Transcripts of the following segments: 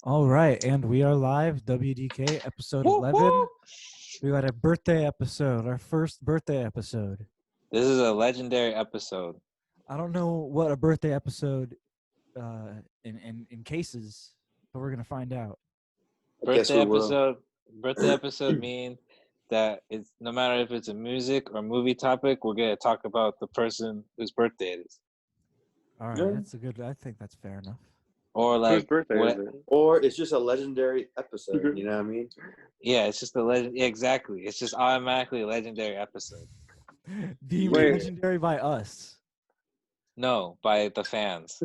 All right, and we are live, WDK, episode Woo 11. woo! We got a birthday episode, our first birthday episode. This is a legendary episode. I don't know what a birthday episode in cases, but we're going to find out. I guess we will. Birthday episode mean that it's no matter if it's a music or movie topic, we're gonna talk about the person whose birthday it is. All right, Yeah. that's a good, I think that's fair enough. Or Whose like birthday what, is it? Or it's just a legendary episode, you know what I mean? yeah, it's just a legend. Yeah, exactly. It's just automatically a legendary episode. Deemed Wait. legendary by us. No, by the fans.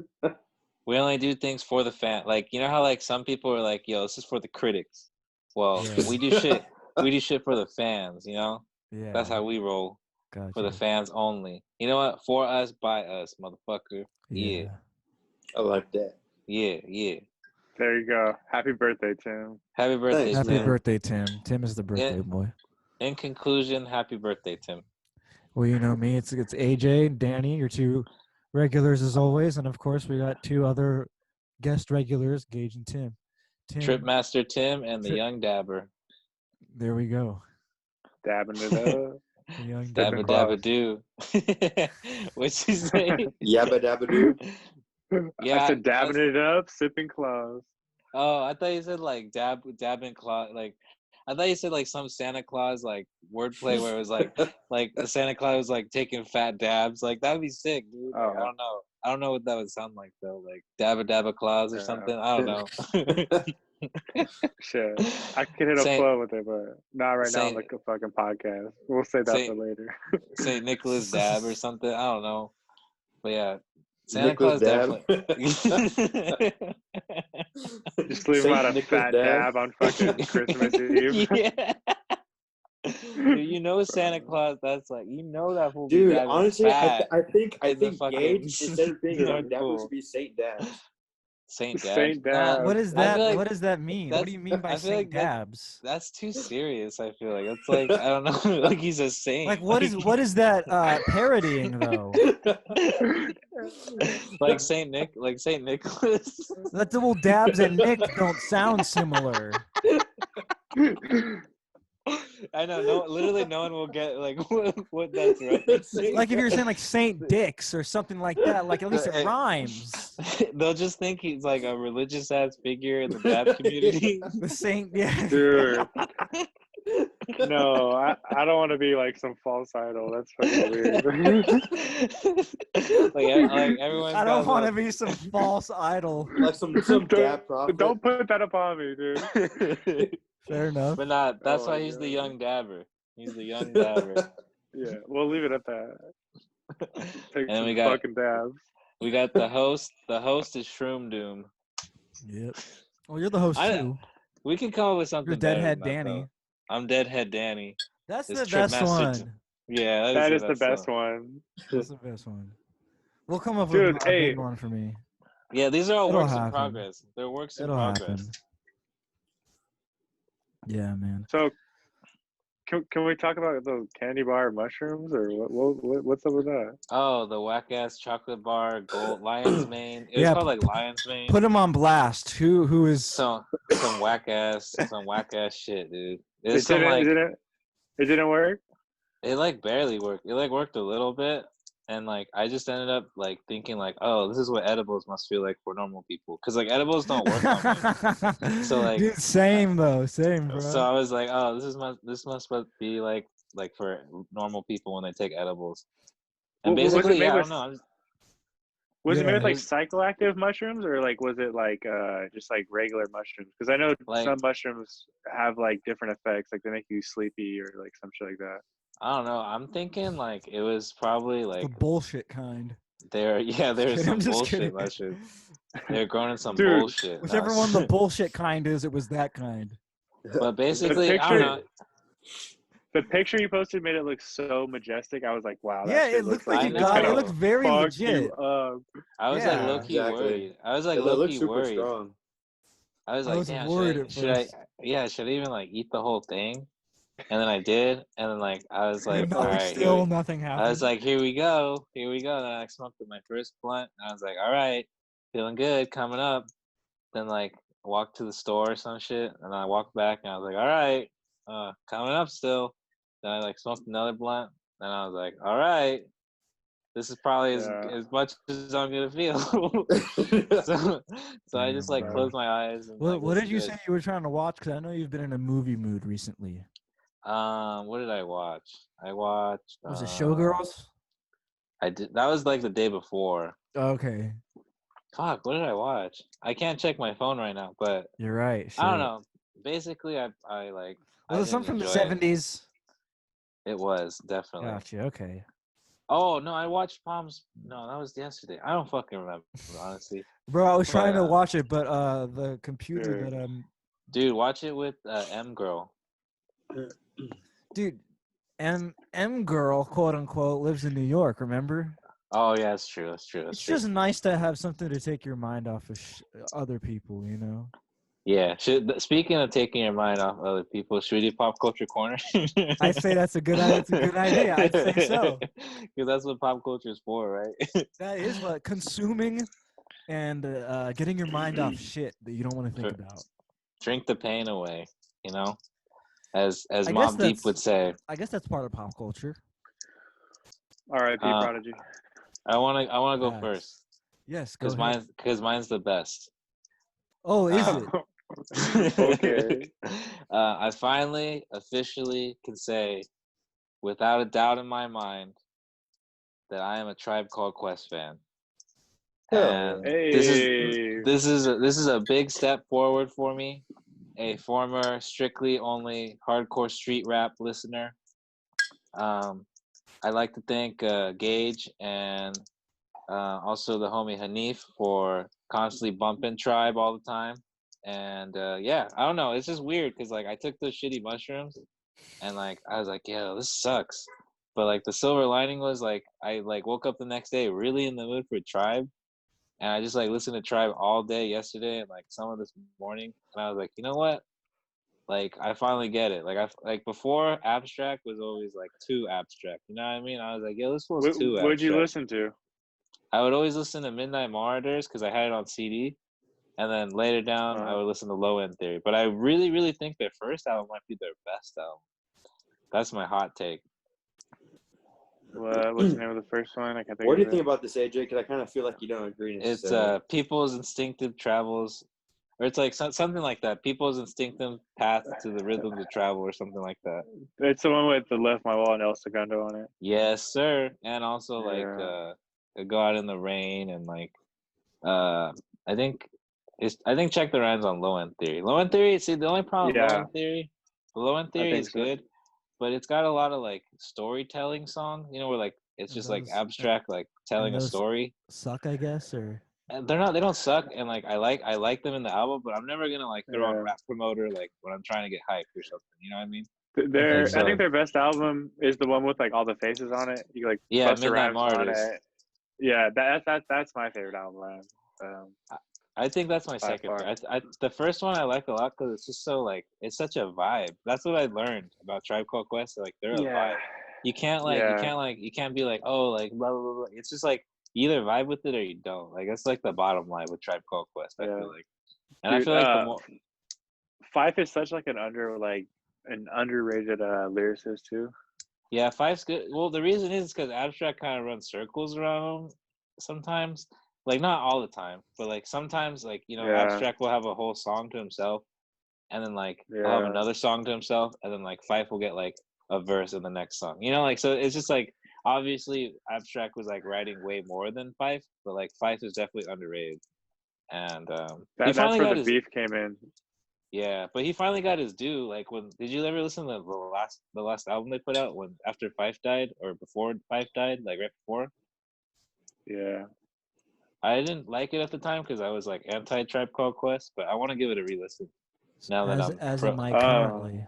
We only do things for the fan. Like, you know how like some people are like, yo, this is for the critics. Well, Yeah. we do shit. We do shit for the fans, you know? Yeah. That's how we roll. Gotcha. For the fans only. You know what? For us, by us, motherfucker. Yeah. I like that. Yeah, yeah. There you go. Happy birthday, Tim. Happy birthday, Thanks, Happy Tim. birthday, Tim. Tim is the birthday Yeah. boy. In conclusion, happy birthday, Tim. Well, you know me. It's AJ, Danny, your two regulars as always, and of course we got two other guest regulars, Gage and Tim. Tripmaster Tim and the Young Dabber. There we go. Dabbing it up. The young Dabba Dabber. dabba do. What's his name? Yabba dabba doo. Yeah, I said dabbing it up, sipping claws. Oh, I thought you said like dabbing claw. Like, I thought you said like some Santa Claus like wordplay where it was like the Santa Claus was like taking fat dabs. Like that'd be sick, dude. Like, Oh. I don't know. I don't know what that would sound like though. Like dabba dabba claws or Yeah. something. I don't know. Shit. I could hit a Saint- flow with it, but not right now on Saint- the fucking podcast. We'll save that Saint- for later. St. Nicholas Dab or something. I don't know. But yeah, Santa Nicholas Claus Dab. definitely. Just leave him Saint out a Nicholas fat Dab. dab on fucking Christmas Eve. Yeah. Dude, you know Santa Claus. That's like that fool. be Dude, dabbing honestly, fat I think in the fucking Gage, instead of being North young dad, Pole. should be Saint Dad. Saint Dab. Saint Dab. What is I that? feel like What does that mean? What do you mean by I feel Saint like that- Dabs? That's too serious. I feel like it's like I don't know. Like he's a saint. Like what is that parodying though? like Saint Nicholas. That double dabs and Nick don't sound similar. I know. No, literally, no one will get like what that's referencing. Like if you're saying like Saint Dicks or something like that, like at least it rhymes. They'll just think he's like a religious ass figure in the dab community. The Saint, yeah. Dude. No, I don't want to be like some false idol. That's fucking weird. like everyone. I don't want to be some false idol. Like some dad prophet. Don't put that upon me, dude. Fair enough. But not. That's Oh why my he's the God. young dabber. He's the young dabber. Yeah, we'll leave it at that. Take And some we got- fucking dabs. We got the host. The host is Shroom Doom. Yep. Well, you're the host I- too. We can come up with something. You're better Deadhead than that, Danny. though. I'm Deadhead Danny. That's It's the best Tripmaster one. Yeah, That is the best one. That's the best one. We'll come up with Dude, a hey. good one for me. Yeah, these are all It'll works in happen. progress. They're works in It'll progress. happen. Yeah, man. So, can we talk about those candy bar mushrooms or what's up with that? Oh, the whack ass chocolate bar, gold lion's mane. It was Yeah, called like lion's mane. Put him on blast. Who is? some whack ass shit, dude. It It's some like it didn't work. it like barely worked. It like worked a little bit, and like I just ended up like thinking like, oh, this is what edibles must feel like for normal people, because like edibles don't work on me. So, like- Dude, same though, same, bro. So I was like, oh, this must be like for normal people when they take edibles. And Was it basically, made yeah, I with- don't know. I'm just- Was it made with Yeah. like psychoactive mushrooms or like was it like just like regular mushrooms? Because I know Like- some mushrooms have like different effects, like they make you sleepy or like some shit like that. I don't know. I'm thinking like it was probably the like bullshit kind. there's I'm some just bullshit kidding. mushrooms. They're growing in some Dude, bullshit. Whichever No. one the bullshit kind is, it was that kind. But basically, I don't know. The picture you posted made it look so majestic. I was like, wow. That Yeah, shit it looked like I it know. got. It Kinda looked very fuck legit. you up. I was Yeah, like low key exactly. worried. I was like It low looks key super worried. strong. I was I like, was damn, worried should at I? first. Should I even like eat the whole thing? And then I did, and then like I was like, And all nothing, right, still nothing happened. I was like, here we go. Then I smoked my first blunt, and I was like, all right, feeling good, coming up. Then like walked to the store or some shit, and I walked back, and I was like, all right, coming up still. Then I like smoked another blunt, and I was like, all right, this is probably as much as I'm gonna feel. so I just like Damn, closed my eyes and like what did you listened say you were trying to watch? Because I know you've been in a movie mood recently. to it. What did I watch? I watched. Was it Showgirls? I did. That was like the day before. Okay, Fuck, what did I watch? I can't check my phone right now, but you're right. Shit. I don't know. Basically, I like. Was I it something didn't from the enjoy it. '70s? It was definitely. Gotcha. Okay. Oh no, I watched Palms. No, that was yesterday. I don't fucking remember, honestly. Bro, I was trying to But, watch it, but the computer Sure. that dude, watch it with M girl. dude, M girl, quote unquote, lives in New York. Remember? Oh yeah, that's true. That's true. That's It's true. just nice to have something to take your mind off of other people, you know. Yeah. Speaking of taking your mind off other people, should we do pop culture corner? I say that's a good idea. I'd say so. Because that's what pop culture is for, right? That is what consuming and getting your mind off shit that you don't want to think about. Drink the pain away, you know, as I guess Mobb Deep that's- would say. I guess that's part of pop culture. R.I.P. Prodigy. I wanna go Facts. first Yes, go ahead. because mine's the best. Oh, is Uh, it? Okay. I finally officially can say, without a doubt in my mind, that I am a Tribe Called Quest fan. And Hey. this is a big step forward for me, a former strictly only hardcore street rap listener. I like to thank Gage and also the homie Hanif for constantly bumping Tribe all the time. And yeah, I don't know, it's just weird because like I took those shitty mushrooms and like I was like, yeah, this sucks. But like the silver lining was like I like woke up the next day really in the mood for Tribe. And I just like listened to Tribe all day yesterday and like some of this morning. And I was like, you know what? Like I finally get it. Like like before, abstract was always like too abstract. You know what I mean? I was like, yo, this was too What'd you abstract. listen to? I would always listen to Midnight Monitors because I had it on CD, and then later down I would listen to Low End Theory. But I really, really think their first album might be their best album. That's my hot take. What's the name of the first one? I can't think What of do you it. think about this, AJ? Because I kind of feel like you don't agree. It's People's Instinctive Travels, or it's like something like that. People's Instinctive Path to the Rhythms of Travel, or something like that. It's the one with the Left My Wall and El Segundo on it. Yes, sir. And also like Go Out in the Rain and like I think Check the Rhymes on Low End Theory. Low End Theory, see the only problem with Low End Theory is good, but it's got a lot of like storytelling songs, you know, where like it's just like abstract, like telling a story. Suck, I guess, or And they don't suck, and like I like them in the album, but I'm never gonna like throw on Rap Promoter like when I'm trying to get hyped or something. You know what I mean? I think their best album is the one with like all the faces on it. You like Midnight Martyrs. Yeah, that's my favorite album. I think that's my second. The first one I like a lot because it's just so like it's such a vibe. That's what I learned about Tribe Called Quest. Like they're a vibe. You can't be like, oh, like blah blah blah. It's just like you either vibe with it or you don't. Like that's like the bottom line with Tribe Called Quest. I feel like, and dude, I feel like Fife is such like an underrated lyricist too. Yeah, Fife's good. Well, the reason is because Abstract kind of runs circles around him sometimes. Like not all the time, but like sometimes, like you know, Abstract will have a whole song to himself, and then like he'll have another song to himself, and then like Fife will get like a verse in the next song. You know, like so it's just like obviously Abstract was like writing way more than Fife, but like Fife is definitely underrated. And that's where the beef came in. Yeah, but he finally got his due. Like when did you ever listen to the last album they put out when after Fife died or before Fife died, like right before? Yeah. I didn't like it at the time because I was like anti-Tribe Called Quest, but I want to give it a re-listen now that as am I currently.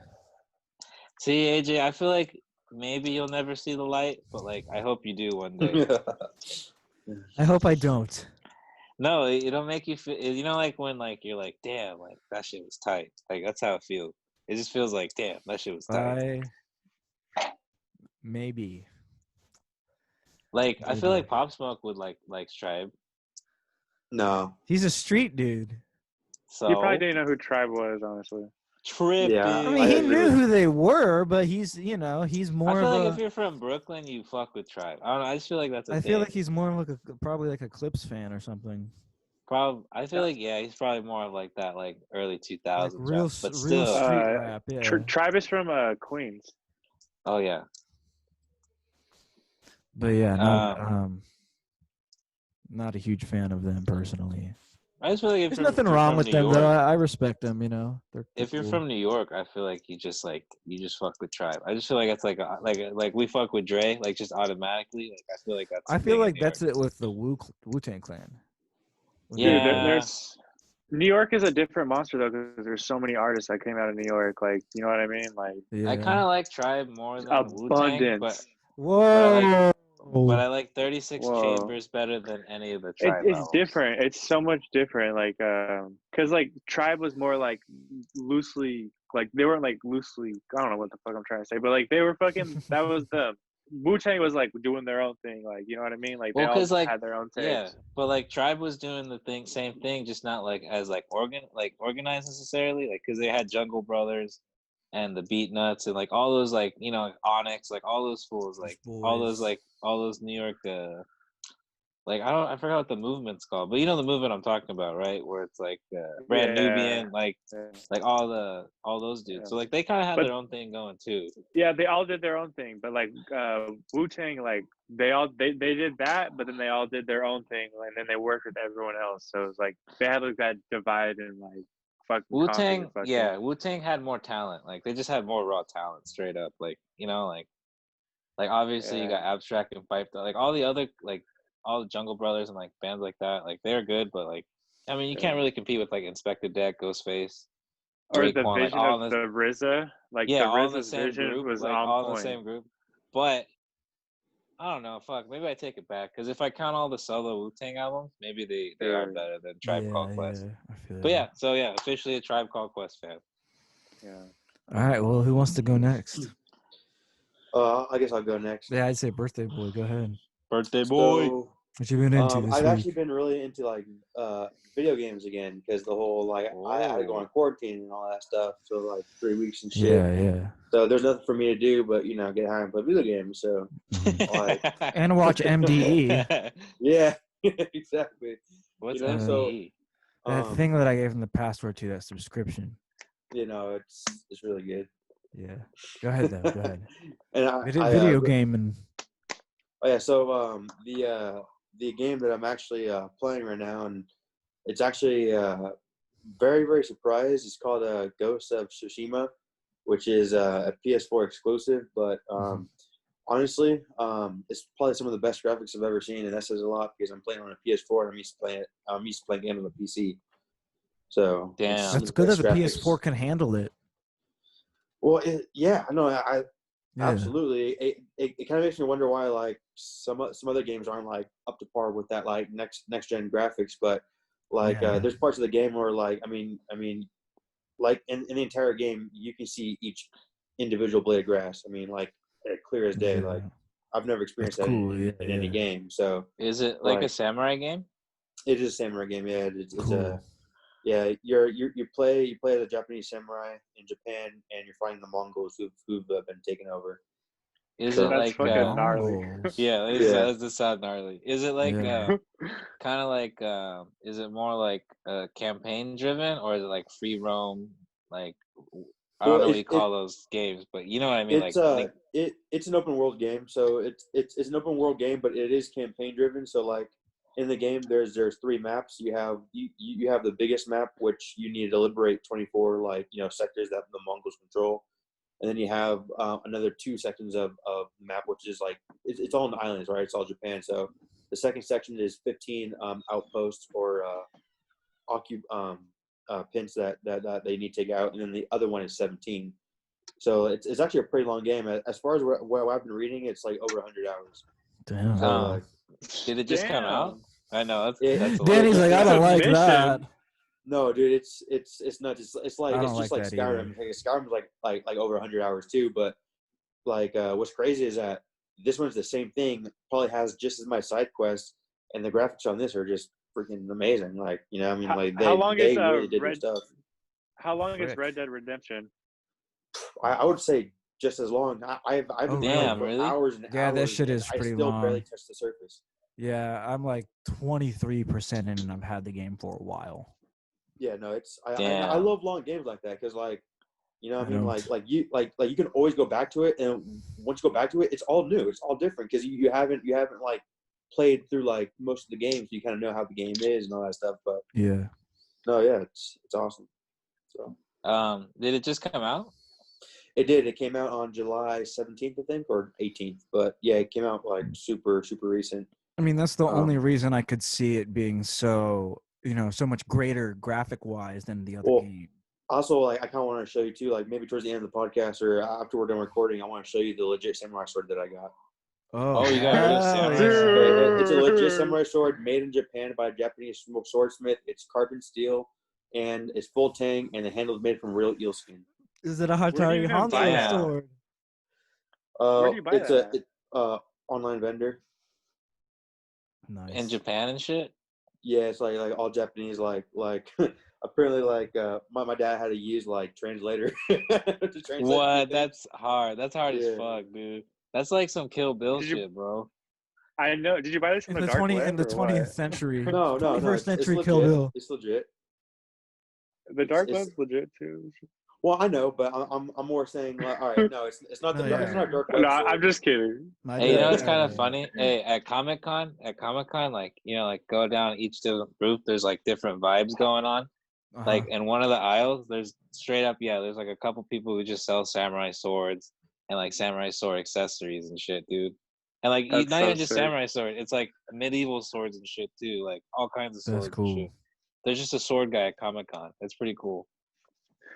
See, AJ, I feel like maybe you'll never see the light, but like I hope you do one day. I hope I don't. No, it'll make you feel. You know, like when like you're like, damn, like that shit was tight. Like that's how it feels. It just feels like, damn, that shit was tight. Maybe. Like I feel like Pop Smoke would like Tribe. No, he's a street dude. So He probably didn't know who Tribe was, honestly. trippy. Yeah, I mean, I he agree knew with who they were, but he's more I feel of like a. if you're from Brooklyn, you fuck with Tribe. I don't know. I just feel like that's a I thing. feel like he's more like probably like a Clips fan or something. I feel like he's probably more of like that, like early 2000s Like real, rap, but real still. street rap. Yeah. Tribe is from Queens. Oh yeah. But yeah, not a huge fan of them personally. I just feel like There's nothing wrong with them though. I respect them. You know, they're if you're cool. from New York, I feel like you just fuck with Tribe. I just feel like it's like we fuck with Dre, like just automatically. Like I feel like that's. I feel like that's it with the Wu-Tang Clan. Yeah. Dude, there's New York is a different monster though, because there's so many artists that came out of New York. Like, you know what I mean? Like, yeah. I kind of like Tribe more than Wu-Tang, but whoa. but I like 36 Whoa. Chambers better than any of the Tribe it's albums. different. It's so much different. Like, cause like Tribe was more like loosely, like they weren't like loosely. I don't know what the fuck I'm trying to say, but like they were fucking. That was them. Wu-Tang was like doing their own thing. Like, you know what I mean? Like they all had their own takes. Yeah, but like Tribe was doing the same thing, just not like as like organized necessarily. Like because they had Jungle Brothers and the Beat Nuts and like all those like Onyx, like all those fools, like all those New York like I forgot what the movement's called, but you know the movement I'm talking about, right? Where it's like Brand Nubian, like all those dudes. Yeah. So like they kind of had their own thing going too. Yeah, they all did their own thing, but like Wu-Tang, like they did that, but then they all did their own thing, and then they worked with everyone else. So it was like they had like that divide and like fucking Wu-Tang. Yeah, Wu-Tang had more talent. Like they just had more raw talent, straight up. Like like obviously you got Abstract and Pipe, like all the other like. All the Jungle Brothers and like bands like that, like they're good, but like I mean you can't really compete with like Inspector Deck, Ghostface, or the Raekwon, vision like, of the RZA, like yeah, the all in the RZA's same vision group, was like on all point. in the same group. But I don't know, fuck, maybe I take it back because if I count all the solo Wu-Tang albums, maybe they are better than Tribe Called Quest. I feel but yeah, so yeah, officially a Tribe Called Quest fan. Yeah. All right, well, who wants to go next? I guess I'll go next. Yeah, I'd say Birthday Boy. Go ahead. Birthday Boy. So, What you been into this I've week? actually been really into like video games again because the whole like I had to go on quarantine and all that stuff. So like 3 weeks and shit. Yeah. So there's nothing for me to do but get high and play video games. So like and watch MDE. Yeah, exactly. What's MDE? That thing that I gave him the password to, that subscription. It's really good. Yeah. Go ahead though. Go ahead. And video game and. Oh yeah. So the game that I'm actually playing right now, and it's actually very, very surprised. It's called Ghost of Tsushima, which is a PS4 exclusive. But honestly, it's probably some of the best graphics I've ever seen, and that says a lot because I'm playing on a PS4 and I'm used to playing games on a PC. So damn, that's good that the PS4 can handle it. Well, absolutely. It kind of makes me wonder why like some other games aren't like up to par with that like next gen graphics, but like there's parts of the game where like I mean like in the entire game you can see each individual blade of grass. I mean like clear as day. Like I've never experienced that in any game. So is it like a samurai game? It is a samurai game. Yeah, it's cool. You play as a Japanese samurai in Japan, and you're fighting the Mongols who've been taken over. Is it like fucking gnarly? Yeah, that does sound gnarly. Is it like kind of like is it more like campaign driven, or is it like free roam? Like I don't know what you call those games, but you know what I mean. It's an open world game, so it's an open world game, but it is campaign driven. So like in the game, there's 3 maps. You have the biggest map, which you need to liberate 24 sectors that the Mongols control. And then you have another 2 sections of map, which is like it's all in the islands, right? It's all Japan. So the second section is 15 outposts or pins that they need to take out, and then the other one is 17. So it's actually a pretty long game. As far as what I've been reading, it's like over 100 hours. Damn. So, did it just come out? I know that's a Danny's like, I don't like mission. that. No, dude, it's nuts. It's like it's just like Skyrim. Either. Skyrim's like over 100 hours too. But like, what's crazy is that this one's the same thing. Probably has just as much side quests, and the graphics on this are just freaking amazing. Like, you know, I mean, like How long they is really did their Red? stuff. How long is Frick. Red Dead Redemption? I would say just as long. I've been Oh, playing damn, for really? hours and Yeah, that hours, shit and is I pretty still barely long. touched the surface. Yeah, I'm like 23% in, and I've had the game for a while. Yeah, no, it's I Damn. love long games like that because, like, you know what I I mean, don't. like you can always go back to it, and once you go back to it, it's all new, it's all different because you haven't like played through like most of the games, you kind of know how the game is and all that stuff. But Yeah. no, yeah, it's awesome. So Did it just come out? it did. It came out on July 17th, I think, or 18th. But yeah, it came out like super recent. I mean, that's the Um, only reason I could see it being so, so much greater graphic-wise than the other Well, game. Also, like, I kind of want to show you too, like maybe towards the end of the podcast or after we're done recording, I want to show you the legit samurai sword that I got. Oh, you got a real hell samurai yeah. sword? It's a legit samurai sword made in Japan by a Japanese swordsmith. It's carbon steel and it's full tang, and the handle is made from real eel skin. Is it a Where do you Hatari even buy Hanzo that? sword? Where do you buy It's that? online vendor. Nice. In Japan and shit? Yeah, it's like all Japanese. Like apparently, like my dad had to use like translator to translate. What? That's hard. That's hard as Yeah. fuck, dude. That's like some Kill Bill Did you- shit, bro. I know. Did you buy this from In the the dark 20 web in the or 20th what? century. No, 21st it's century legit. Kill Bill. It's legit. The dark It's- web's legit too. Well, I know, but I'm more saying like, all right, no, it's not No, the yeah. it's not a dark web. No, sword. I'm just kidding. My Hey, you know dad- what's kind of yeah. funny? Hey, at Comic Con, like, like go down each different booth, there's like different vibes going on. Uh-huh. Like in one of the aisles, there's straight up, there's like a couple people who just sell samurai swords and like samurai sword accessories and shit, dude. And like That's not so even just sick. samurai sword, it's like medieval swords and shit too, like all kinds of That's swords cool. and shit. There's just a sword guy at Comic Con. It's pretty cool.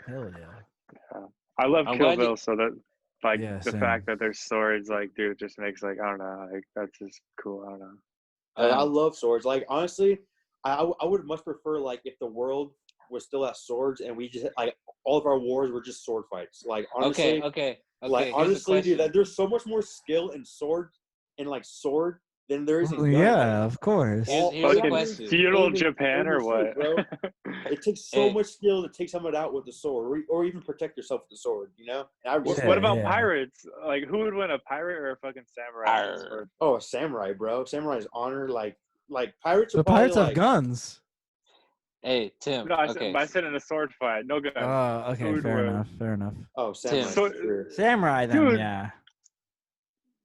Hell yeah. I love I'm Kill glad you- Bill, so that like Yeah, the same. fact that there's swords, like, dude, just makes like I don't know, like that's just cool. I don't know. Like, I Um, love swords. Like, honestly, I would much prefer like if the world was still at swords and we just like all of our wars were just sword fights. Like, honestly, okay. like Here's honestly, the dude, question. there's so much more skill in sword and like sword than there is in Well, gun. yeah, Like, of course. Here's all the you Fucking gotta do is question. feudal aim Japan the or sword, what? bro. It takes so Hey. much skill to take someone out with the sword, or even protect yourself with the sword. You know. And I What, respect Yeah, what about yeah. pirates? Like, who would win, a pirate or a fucking samurai? Arr. Sword? Oh, a samurai, bro. Samurai's honor, like pirates are The probably pirates have like. guns. Hey, Tim. No, Okay. I said in a sword fight, no gun. Oh, okay, Who would fair win? enough. Fair enough. Oh, samurai. Tim. For sure. Samurai, then, Dude. yeah.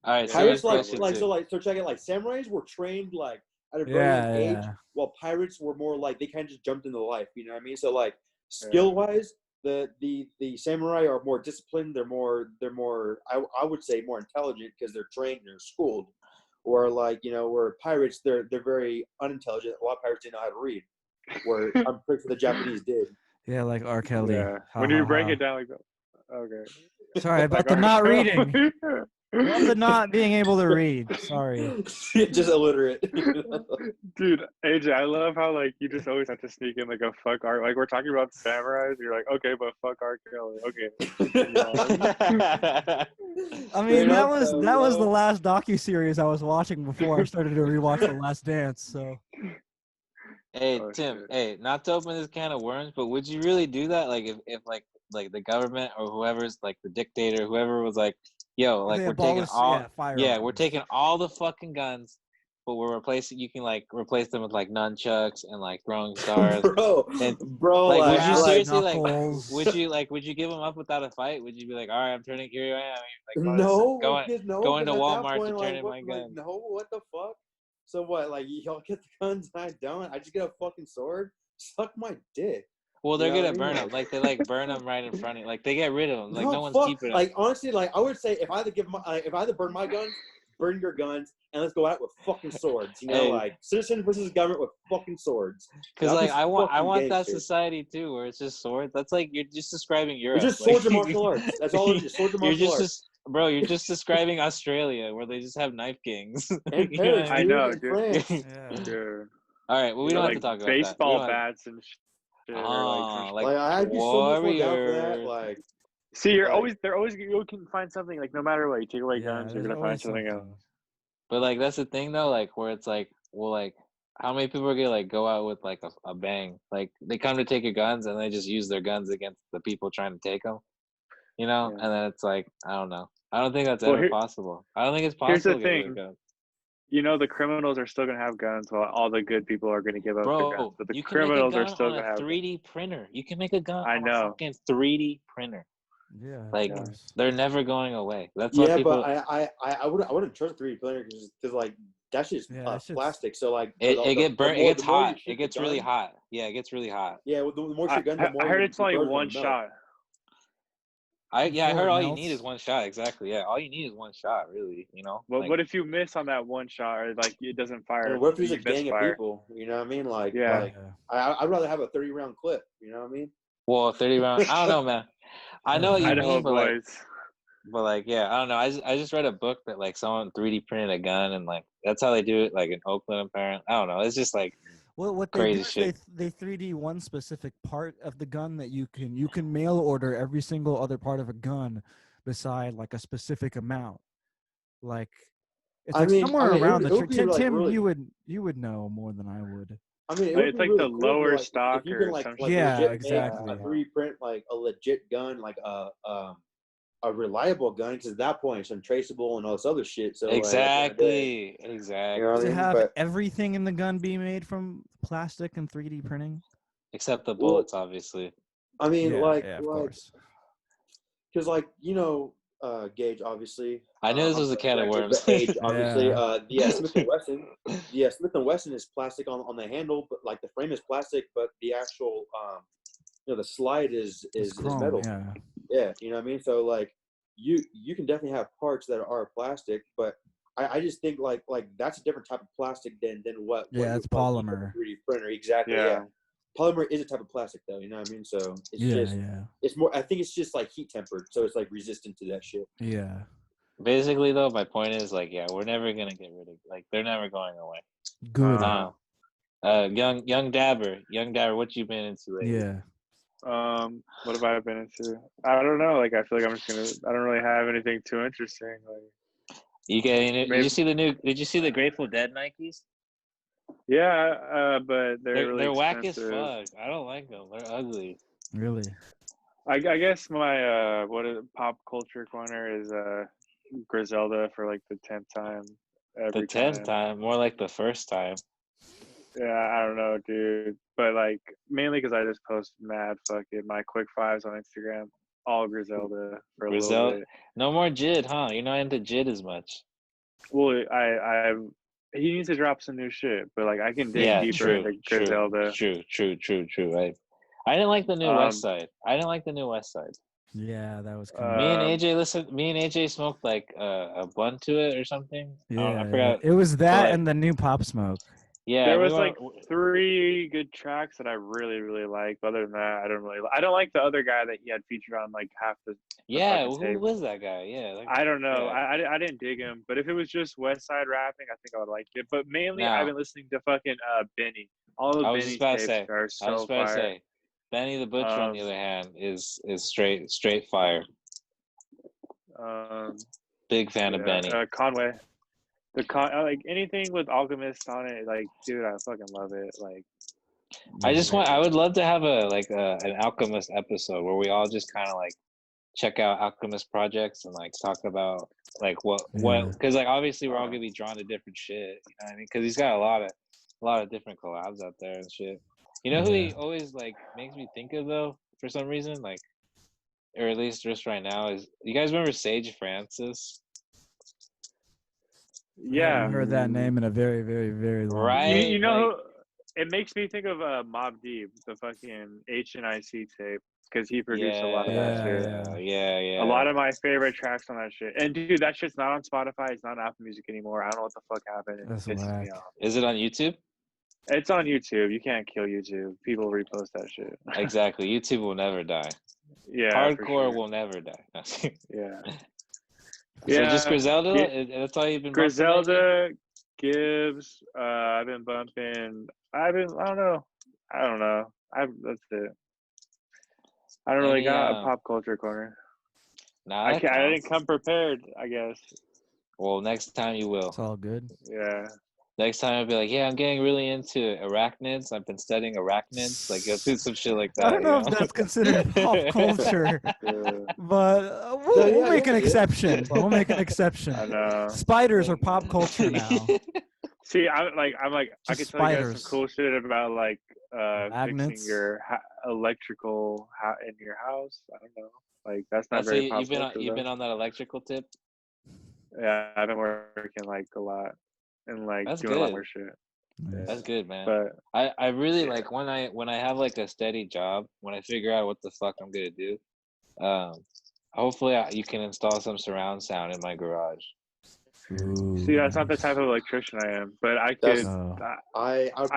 All right, Yeah, serious Pirates like question, like Tim. so check it, like samurais were trained like at a very Yeah, young age, yeah. while pirates were more like they kind of just jumped into life. You know what I mean? So like skill wise, the samurai are more disciplined. They're more I would say more intelligent because they're trained, they're schooled. Or like where pirates they're very unintelligent. A lot of pirates didn't know how to read. Where I'm pretty sure the Japanese did. Yeah, like R. Kelly. Yeah. Ha, When ha, you break ha. it down like that. Okay. Sorry about Like, the not okay. reading. About the not being able to read. Sorry. Just illiterate. Dude, AJ, I love how like you just always have to sneak in like a fuck art. Like we're talking about samurais, you're like, okay, but fuck R. Kelly. Okay. I Straight mean, that up, was though, that was bro. the last docu-series I was watching before I started to rewatch The Last Dance, so Hey, Oh, Tim. shit. Hey, not to open this can of worms, but would you really do that? Like, if like the government or whoever's like the dictator, whoever was like, yo, like they we're taking abolished, all, yeah, firearms. we're taking all the fucking guns, but we're replacing. You can like replace them with like nunchucks and like throwing stars. And, bro, like, would you Brass seriously like? knuckles. Would you give them up without a fight? Would you be like, all right, I'm turning here I am, like no, going because no, going to because at that Walmart point, to like, turn in my gun? no, what the fuck? So what? Like y'all get the guns and I don't. I just get a fucking sword. Suck my dick. Well, they're You know gonna what I burn mean? them. Like they like burn them right in front of you. Like they get rid of them. Like no one's fuck. keeping them. Like honestly, like I would say if I had to if I had to burn my guns, burn your guns, and let's go out with fucking swords. You know, Hey. like citizen versus government with fucking swords. Because That'd like be I want fucking that gangster. society too, where it's just swords. That's like you're just describing Europe. It's just Like, swords and martial arts. That's all it is. Swords and you're martial just, arts. bro. You're just describing Australia, where they just have knife kings. And You know what Paris, I I mean? dude, know, and dude. France. Yeah. Dude. All right, well we You don't know, have Like to talk about baseball that. bats and shit. Or Oh, some like Like I'd be so much more down for that. warriors. Like, See, like, they're always you can find something, like no matter what, you take away Yeah, guns, you're there's gonna find always something else. something. But like that's the thing though, like where it's like, well, like how many people are gonna like go out with like a bang? Like they come to take your guns and they just use their guns against the people trying to take them. You know, Yeah. and then it's like I don't know. I don't think that's Well, ever possible. I don't think it's here's the possible to get rid of thing. guns. You know, the criminals are still gonna have guns, while all the good people are gonna give up their guns. Bro, But the you can make a criminals are gun still on gonna a have guns. 3D printer. You can make a gun I on a know. fucking 3D printer. Yeah, Like of course. they're never going away. That's why Yeah, people. but I wouldn't trust 3D printer because like that's just Yeah, that shit's- plastic. So like It get burnt. It more, gets the more you hot. shoot It gets the really gun, hot. Yeah, it gets really hot. yeah, the more you I, shoot gun, the more I heard your it's only birds are one gonna melt. shot. I Before heard it all you melts. need is one shot. Exactly. Yeah, all you need is one shot. Really, you know. But Like, what if you miss on that one shot, or like it doesn't fire? And what if there's you a gang of misfire? people? You know what I mean? Like, Yeah. like I'd rather have a 30-round clip. You know what I mean? well, 30 round. I don't know, man. I know what you Idaho mean, boys. but like, yeah, I don't know. I just read a book that like someone 3D printed a gun and like that's how they do it. Like in Oakland, apparently. I don't know. It's just like Well, what they crazy do is shit. they 3D one specific part of the gun that you can mail order every single other part of a gun beside like a specific amount. Like it's like somewhere around it would be like Tim, really. you would know more than I would. I mean, it Like, would it's be like really the cool if, lower like, stock if you or can like some like shit. Yeah, legit exactly. make a 3D print like a legit gun, like a reliable gun, because at that point it's untraceable and all this other shit. So Exactly. like, Exactly. you know what I To mean? have But everything in the gun be made from plastic and 3D printing. Except the bullets, obviously. I mean, Yeah, of course. because like Gage, obviously. I knew this was a can of worms. But Age, obviously. Yeah. The Smith and Wesson. The Smith and Wesson is plastic on the handle, but like the frame is plastic, but the actual the slide is Chrome, metal. yeah. Yeah, you know what I mean. So like you can definitely have parts that are plastic, but I just think like that's a different type of plastic than what. Yeah, what it's you're probably polymer. 3D printer, exactly. Yeah. Polymer is a type of plastic, though. You know what I mean? So it's it's more. I think it's just like heat tempered, so it's like resistant to that shit. Yeah. Basically, though, my point is like, yeah, we're never gonna get rid of like they're never going away. Good. Young Dabber, what you been into lately? Yeah. What have I been into? I don't know. Like I feel like I'm just gonna. I don't really have anything too interesting. Like You getting it? Did you see the new? Did you see the Grateful Dead Nikes? yeah, but they're really whack expensive. as fuck. I don't like them. They're ugly. Really? I guess my pop culture corner is Griselda for like the 10th time. The 10th time, more like the first time. Yeah, I don't know, dude. But like mainly because I just post mad fucking my quick fives on Instagram. All Griselda for a little bit. No more Jid, huh? You're not into Jid as much. Well, he needs to drop some new shit, but like I can dig deeper into Griselda. True. I didn't like the new West Side. Yeah, that was kind of. Me and AJ smoked like a blunt to it or something. Yeah, I forgot. It was that and the new Pop Smoke. Yeah, there was like 3 good tracks that I really, really like. But other than that, I don't like the other guy that he had featured on like half the. Who was that guy? Yeah, I don't know. Yeah. I didn't dig him, but if it was just West Side rapping, I think I would like it. But mainly, I've been listening to fucking Benny. All of Benny's tapes are so fire. Benny the Butcher, on the other hand, is straight fire. Big fan of Benny. Conway. Like anything with Alchemist on it, like dude, I fucking love it. Like, I would love to have an Alchemist episode where we all just kind of like check out Alchemist projects and like talk about like what because like obviously we're all gonna be drawn to different shit. You know what I mean? Because he's got a lot of different collabs out there and shit. You know who he always like makes me think of though for some reason, like, or at least just right now is you guys remember Sage Francis? Yeah, I haven't heard that name in a very, very, very long time. Right. You know, it makes me think of Mobb Deep, the fucking HNIC tape, because he produced a lot of that shit. Yeah. A lot of my favorite tracks on that shit. And dude, that shit's not on Spotify. It's not on Apple Music anymore. I don't know what the fuck happened. That's It pisses whack. me off. Is it on YouTube? It's on YouTube. You can't kill YouTube. People repost that shit. Exactly. YouTube will never die. Yeah. Hardcore will never die. Yeah. So just Griselda? That's all you've been bumping? Griselda, Gibbs. I've been bumping. I don't know. That's it. I don't really got a pop culture corner. Nah, I didn't come prepared, I guess. Well, next time you will. It's all good. Yeah. Next time I'll be like, yeah, I'm getting really into arachnids. I've been studying arachnids. Like, you'll do some shit like that. I don't know you if that's considered pop culture, Yeah, but we'll, yeah, make an yeah. exception. But we'll make an exception. I know. Spiders are pop culture now. See, I'm like, I Just could tell you guys spiders. some cool shit about like fixing Magnets. your electrical in your house. I don't know. Like that's not That's very it. pop You've been culture. on that electrical tip. Yeah, I've been working like a lot and like That's doing a lot good. more shit. Nice. That's good, man. But I really yeah. like when I have like a steady job, when I figure out what the fuck I'm gonna do. Hopefully you can install some surround sound in my garage. Ooh, See, that's not the nice. type of electrician I am. But I That's- could. Oh. I would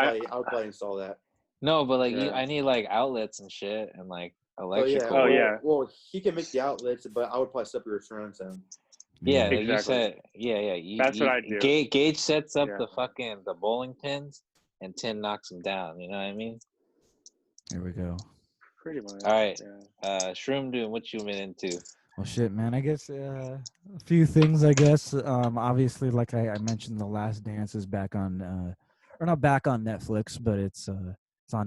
probably install that. No, but like Yeah. I need like outlets and shit and like Oh yeah. electrical. Oh, well, yeah. Well, he can make the outlets, but I would probably separate surround sound. Yeah, like Exactly. you said. Yeah. That's what I do. Gage sets up Yeah. the bowling pins, and Tim knocks them down. You know what I mean? Here we go. Pretty much. All right. Yeah. Shroom Doom, what you been into? Well, shit, man. I guess a few things. I guess obviously, like I mentioned, The Last Dance is back on, or not back on Netflix, but it's on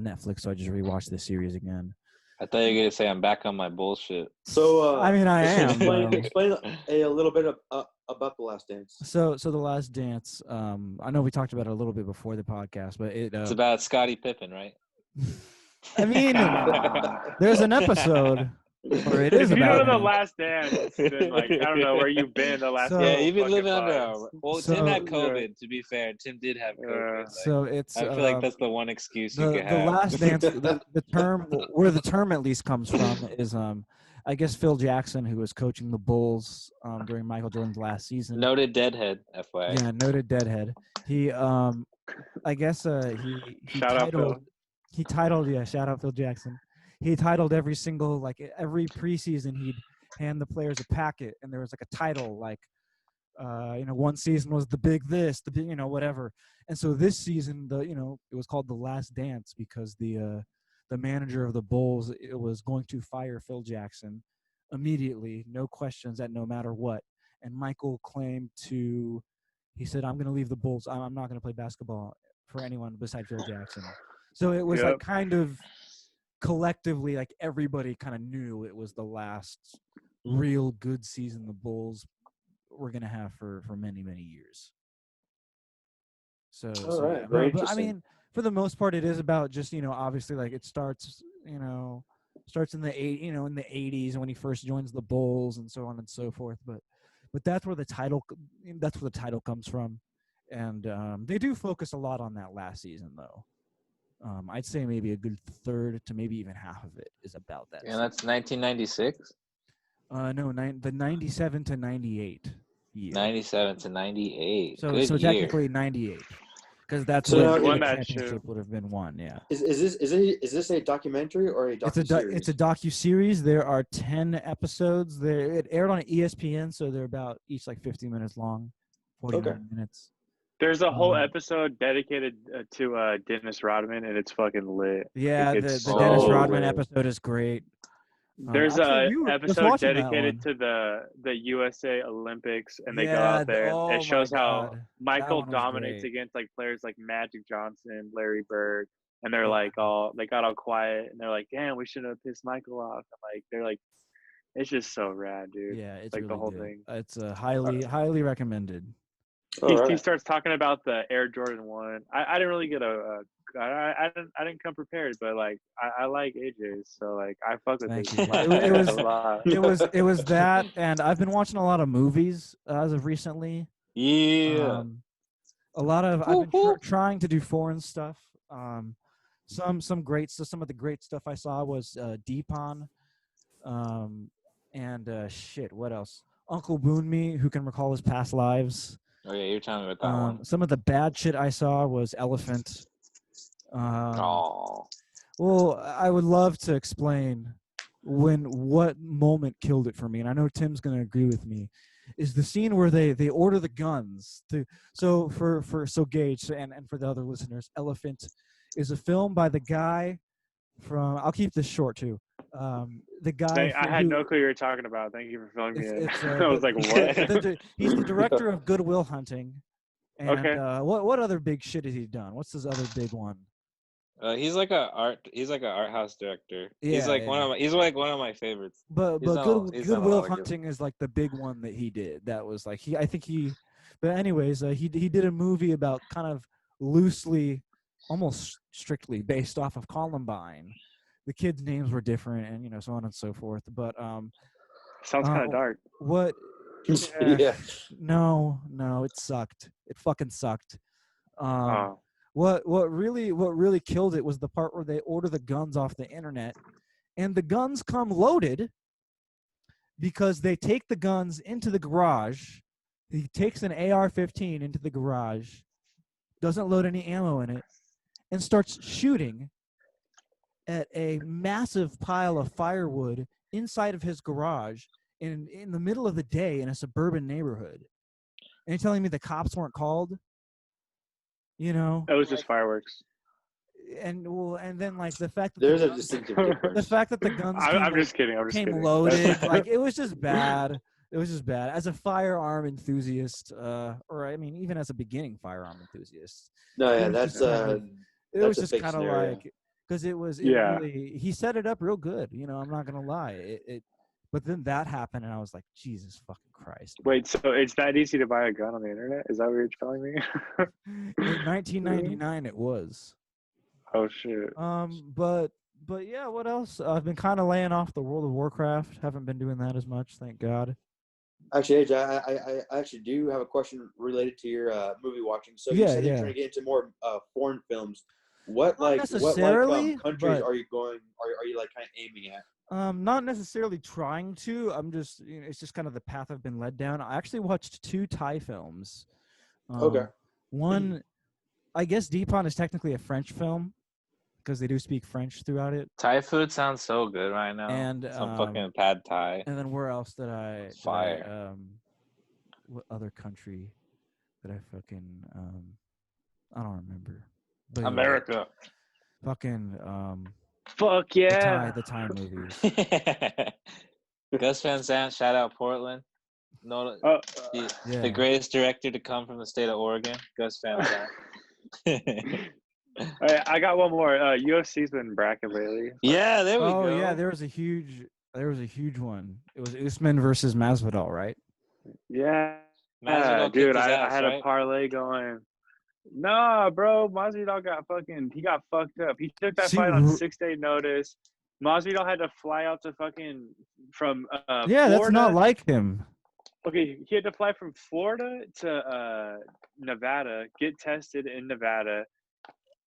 Netflix. So I just rewatched the series again. I thought you were gonna say I'm back on my bullshit. So I mean, I am. Explain a little bit about The Last Dance. So The Last Dance. I know we talked about it a little bit before the podcast, but It's about Scottie Pippen, right? I mean, there's an episode where it is If you about know The him. Last Dance, then like I don't know where you've been the last. So- Yeah, couple you've been fucking living under months. Well, So- Tim had COVID. To be fair, Tim did have COVID. Like, So it's I feel like that's the one excuse you the could have. Last Dance. The term where the term at least comes from is I guess Phil Jackson, who was coaching the Bulls during Michael Jordan's last season. Noted deadhead, FYI. Yeah, noted deadhead. He I guess he Shout out Phil. titled shout out Phil Jackson. He titled every preseason he'd hand the players a packet and there was like a title like one season was the big this, the big whatever. And so this season it was called The Last Dance because the manager of the Bulls was going to fire Phil Jackson immediately, no questions, at no matter what. And Michael he said, I'm going to leave the Bulls. I'm not going to play basketball for anyone besides Phil Jackson. So it was like kind of collectively, like everybody kind of knew it was the last real good season the Bulls were going to have for many, many years. So, All right, yeah. very But I interesting. mean, for the most part, it is about just, obviously like it starts in the in the 80s when he first joins the Bulls and so on and so forth. But that's where the title comes from. And they do focus a lot on that last season, though. I'd say maybe a good third to maybe even half of it is about that. And that's 1996? No, the 97 to 98 year. 97 to 98. So Good year. technically 98, because that's So when now- the Won that championship shit. would have been won. Yeah, Is this a documentary or a docuseries? it's a docu-series. There are 10 episodes. It aired on ESPN, so they're about each like 50 minutes long, 49 minutes. There's a whole Um, episode dedicated to Dennis Rodman, and it's fucking lit. Yeah, Like, the it's Dennis so Rodman lit. episode is great. There's actually, a we were just episode watching that dedicated one. to the USA Olympics, and they go Yeah, out there. oh And it shows my how God. Michael one was dominates great. against like players like Magic Johnson, Larry Bird, and they're Yeah. like they got all quiet, and they're like, "Damn, we shouldn't have pissed Michael off." And like they're like, it's just so rad, dude. Yeah, it's like really the whole good. thing. It's highly recommended. He starts talking about the Air Jordan 1. I didn't really get I didn't come prepared, but like I like AJ's, so like I fuck with Thank this you. It was a lot. it was that, and I've been watching a lot of movies as of recently. Yeah. A lot of I've been trying to do foreign stuff. Some great stuff. Some of the great stuff I saw was Deepon, and shit. What else? Uncle Boon Me, who can recall his past lives. Oh yeah, you're telling me about that one. Some of the bad shit I saw was Elephant. Oh. Well, I would love to explain what moment killed it for me, and I know Tim's gonna agree with me. Is the scene where they order the guns so Gage and for the other listeners, Elephant is a film by the guy from, I'll keep this short too. The guy I had no clue you were talking about. Thank you for filling me in. it's, I was like, what? he's the director of Good Will Hunting, And Okay. what other big shit has he done? What's his other big one? He's like a art house director. He's Yeah, like yeah. he's like one of my favorites. But He's Good done a Will lot of good. Hunting is like the big one that he did. That was like I think he. But anyways, he did a movie about kind of loosely, almost strictly based off of Columbine. The kids' names were different, and so on and so forth. But Sounds kind of dark. what? Yeah. No, it sucked. It fucking sucked. Oh. What really killed it was the part where they order the guns off the internet, and the guns come loaded because they take the guns into the garage. He takes an AR-15 into the garage, doesn't load any ammo in it, and starts shooting at a massive pile of firewood inside of his garage in the middle of the day in a suburban neighborhood. And you're telling me the cops weren't called? It was just fireworks. And then like the fact that There's a distinctive difference. the fact that the guns I'm just kidding. came loaded, like it was just bad. It was just bad. As a firearm enthusiast, or I mean, even as a beginning firearm enthusiast. No, yeah, it was that's just kind of- it was a just fake kind of scenario. like because it was Yeah. really he set it up real good. I'm not gonna lie. But then that happened, and I was like, Jesus fucking Christ. Wait, so it's that easy to buy a gun on the internet? Is that what you're telling me? In 1999, it was. Oh shit. But yeah, what else? I've been kind of laying off the World of Warcraft. Haven't been doing that as much, thank God. Actually, AJ, I actually do have a question related to your movie watching. So you said you're trying to get into more foreign films. What Not necessarily, countries but- are you going? Are you like kind of aiming at? Not necessarily trying to. I'm just, it's just kind of the path I've been led down. I actually watched 2 Thai films. Okay. One, I guess Deepon is technically a French film because they do speak French throughout it. Thai food sounds so good right now. And some fucking pad Thai. And then where else Fire. What other country did I fucking I don't remember. But America. Fucking Fuck yeah. the Thai movies. Gus Van Sant, shout out Portland. No, the greatest director to come from the state of Oregon, Gus Van Sant. I got one more. UFC's been bracket lately. Yeah, there we go. Oh yeah, there was a huge one. It was Usman versus Masvidal, right? Yeah, Masvidal dude, kicked his I ass, had right? a parlay going. Nah, bro, Masvidal got fucked up. He took that fight on 6-day notice. Masvidal had to fly out to from yeah, Florida. that's not like him. Okay, he had to fly from Florida to Nevada, get tested in Nevada,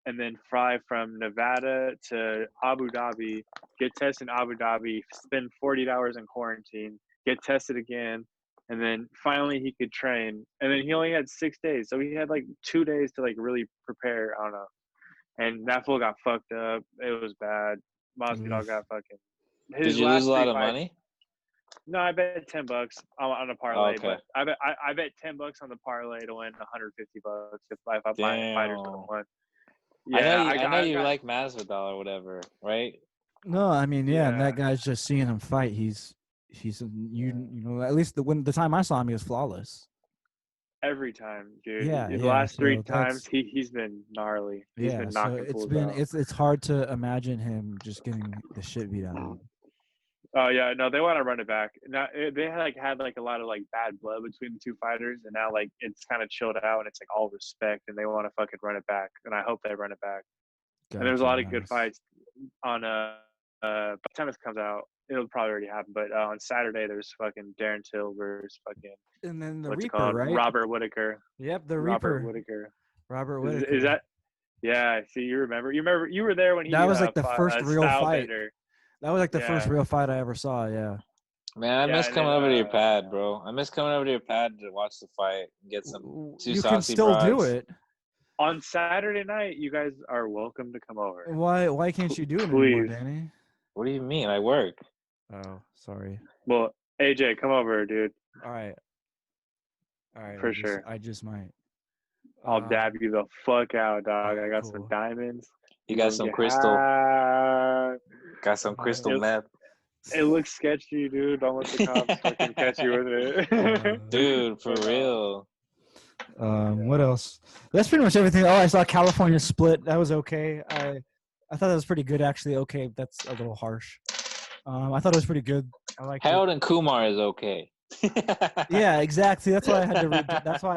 and then fly from Nevada to Abu Dhabi, get tested in Abu Dhabi, spend 48 hours in quarantine, get tested again, and then finally he could train. And then he only had 6 days, so he had like 2 days to like really prepare. I don't know. And that fool got fucked up. It was bad. Masvidal got fucking. Did you lose a lot of money? No, I bet $10 on a parlay. Okay. But I bet $10 on the parlay to win $150 if my fighters would have won. Yeah, I know you like Masvidal or whatever, right? No, I mean, and that guy's just seeing him fight. He's at least the time I saw him, he was flawless. Every time, dude. Yeah, the last 3 times that's- he's been gnarly. He's been knocking fools out. It's hard to imagine him just getting the shit beat out of him. Oh yeah, no, they want to run it back. Now they had a lot of like bad blood between the 2 fighters, and now like it's kind of chilled out and it's like all respect, and they want to fucking run it back, and I hope they run it back. Gotcha, and there's a lot of good nice. fights on by the time this comes out, it'll probably already happen. But on Saturday there's fucking Darren Till versus fucking And then the what's Reaper, it called? right? Robert Whitaker. Yep, the Robert Reaper. Whitaker. Robert Whitaker. Is that? Yeah. See, you remember you were there when he. That was like the first real fight. Stylebender. That was like the first real fight I ever saw. Yeah. Man, I miss coming over to your pad, bro. I miss coming over to your pad to watch the fight and get some You can still do it. On Saturday night, you guys are welcome to come over. Why can't you do it anymore, Danny? What do you mean? I work. Oh, sorry. Well, AJ, come over, dude. All right. For sure. I just might. I'll dab you the fuck out, dog. I got cool. some diamonds. You got some crystal. Got some crystal meth. It looks sketchy, dude. Don't let the cops fucking catch you with it. Dude, for real. What else? That's pretty much everything. Oh, I saw California Split. That was okay. I thought that was pretty good actually. Okay, that's a little harsh. I thought it was pretty good. I liked it. Harold and Kumar is okay. Yeah, exactly. That's why I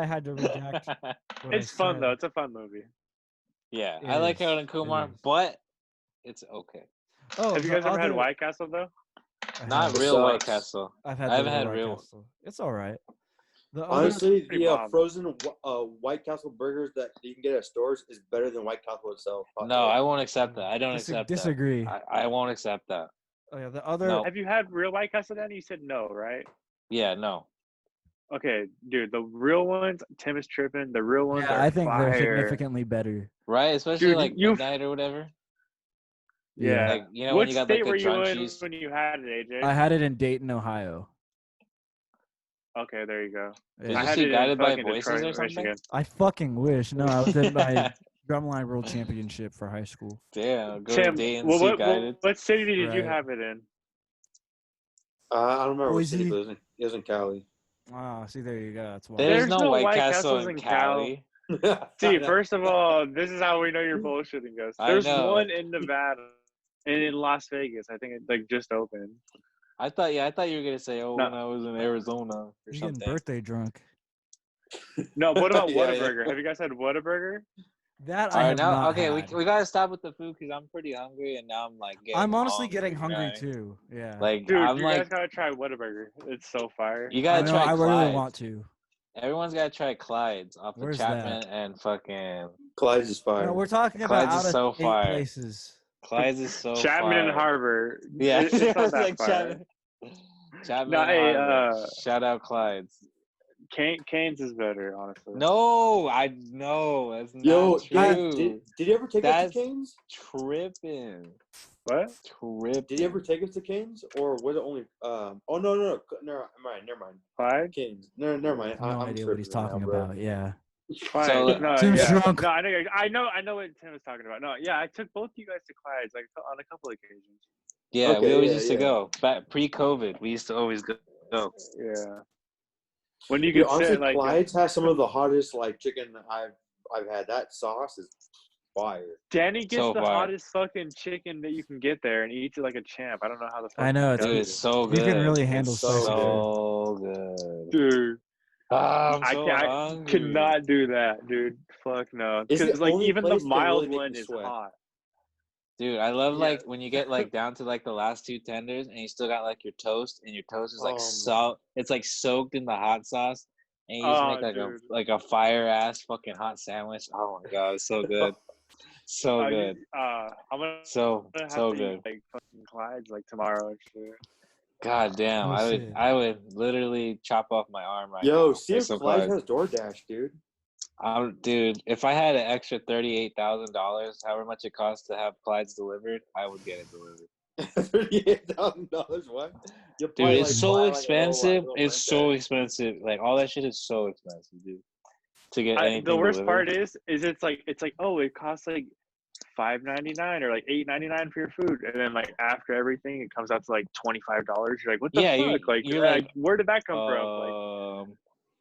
had to reject. What It's I fun said. though. It's a fun movie. Yeah, It I like is. Harold and It Kumar, is. but it's okay. Oh, Have you the guys ever had other- White Castle though? I Not have. real White sucks. Castle. I've had I haven't the had White real. Castle. It's all right. The other Honestly, Pretty the bomb. frozen White Castle burgers that you can get at stores is better than White Castle itself. No, I won't accept that. I don't accept disagree. that. I won't accept that. Oh yeah, the other. No. Have you had real White Castle then? You said no, right? Yeah, no. Okay, dude, the real ones, Tim is tripping. The real ones Yeah, are I think fire. they're significantly better. Right, especially Dude, like you've- midnight or whatever. Yeah. Like when What you got state like were the you in drunchies. when you had it, AJ? I had it in Dayton, Ohio. Okay, there you go. Did Yeah. I you had see it in Guided by fucking Voices Detroit, or something? Michigan. I fucking wish. No, I was in my drumline world championship for high school. Damn, go to Tim, Dayton, well, see Guided. what city did you Right. have it in? I don't remember what city, Boise. but it was in Cali. Ah, see, there you go. That's why. There's There's no no White White Castle Castles in in Cali. See, first of all, this is how we know you're bullshitting us. I There's know. one in Nevada and in Las Vegas. I think it like just opened. I thought you were gonna say, No. when I was in Arizona or He's getting something. birthday drunk. No, what about Yeah, Whataburger? Have you guys had Whataburger? That All I right, have now not okay, had. we gotta stop with the food because I'm pretty hungry and now I'm like getting. I'm honestly hungry, getting you know hungry what I mean? too. Yeah. Like Dude, I'm you like, guys gotta try Whataburger. It's so fire. you I gotta know. try I Clyde's. really want to. Everyone's gotta try Clyde's off Where's of Chapman and fucking. Clyde's is fire. No, we're talking about Clyde's is out of so state fire. places. Clyde's is so Chapman fire. and Harbor. Yeah, It's not it's that like fire. Chapman No, and hey, Harbor. Shout out Clyde's. Cane's is better, honestly. No, I know that's Yo, not true. did you ever take us That's to Cane's? tripping. What? Tripping. Did you ever take us to Cane's, or was it only? Oh no, never mind. Clyde? Cane's. No, never mind. No I'm idea what he's tripping right talking now, bro. about. Yeah. Clyde. So- no, Tim's yeah. drunk. No, I know what Tim was talking about. No, yeah, I took both you guys to Clyde's like on a couple occasions. Yeah, we Okay, always yeah, used to yeah. go. Back pre-COVID, we used to always go. Yeah. When you Dude, could honestly, sit like Clyde's has some of the hottest like chicken I've had. That sauce is fire. Danny gets So the fire. hottest fucking chicken that you can get there and he eats it like a champ. I don't know how the fuck I know, he it's does Dude, it. it's so You good. can really handle It's so spicy food. so good. Dude, I'm I so can't. I hungry. cannot do that, dude. Fuck no. It's the Because like only even the place that mild really make one me is sweat. hot. Dude, I love Yeah. like when you get like down to like the last two tenders and you still got like your toast and your toast is like Oh, it's like soaked in the hot sauce and you just Oh, make like dude. a fire ass fucking hot sandwich. Oh my god, it's so good. So good. I'm gonna So have so to good. eat like fucking Clyde's like tomorrow and shit. God damn, Oh, shit. I would literally chop off my arm right now. Yo, see for if some Clyde's Clyde's. has DoorDash, dude. Dude, if I had an extra $38,000, however much it costs to have Clyde's delivered, I would get it delivered. $38,000. What? You'll Dude, probably, it's like, so buy, like, a expensive. little It's so blanket. expensive. Like all that shit is so expensive, dude. To get anything The worst delivered. part is it's like oh it costs like $5.99 or like $8.99 for your food, and then like after everything it comes out to like $25. You're like, what the Yeah, fuck? you're like, where did that come from? Like,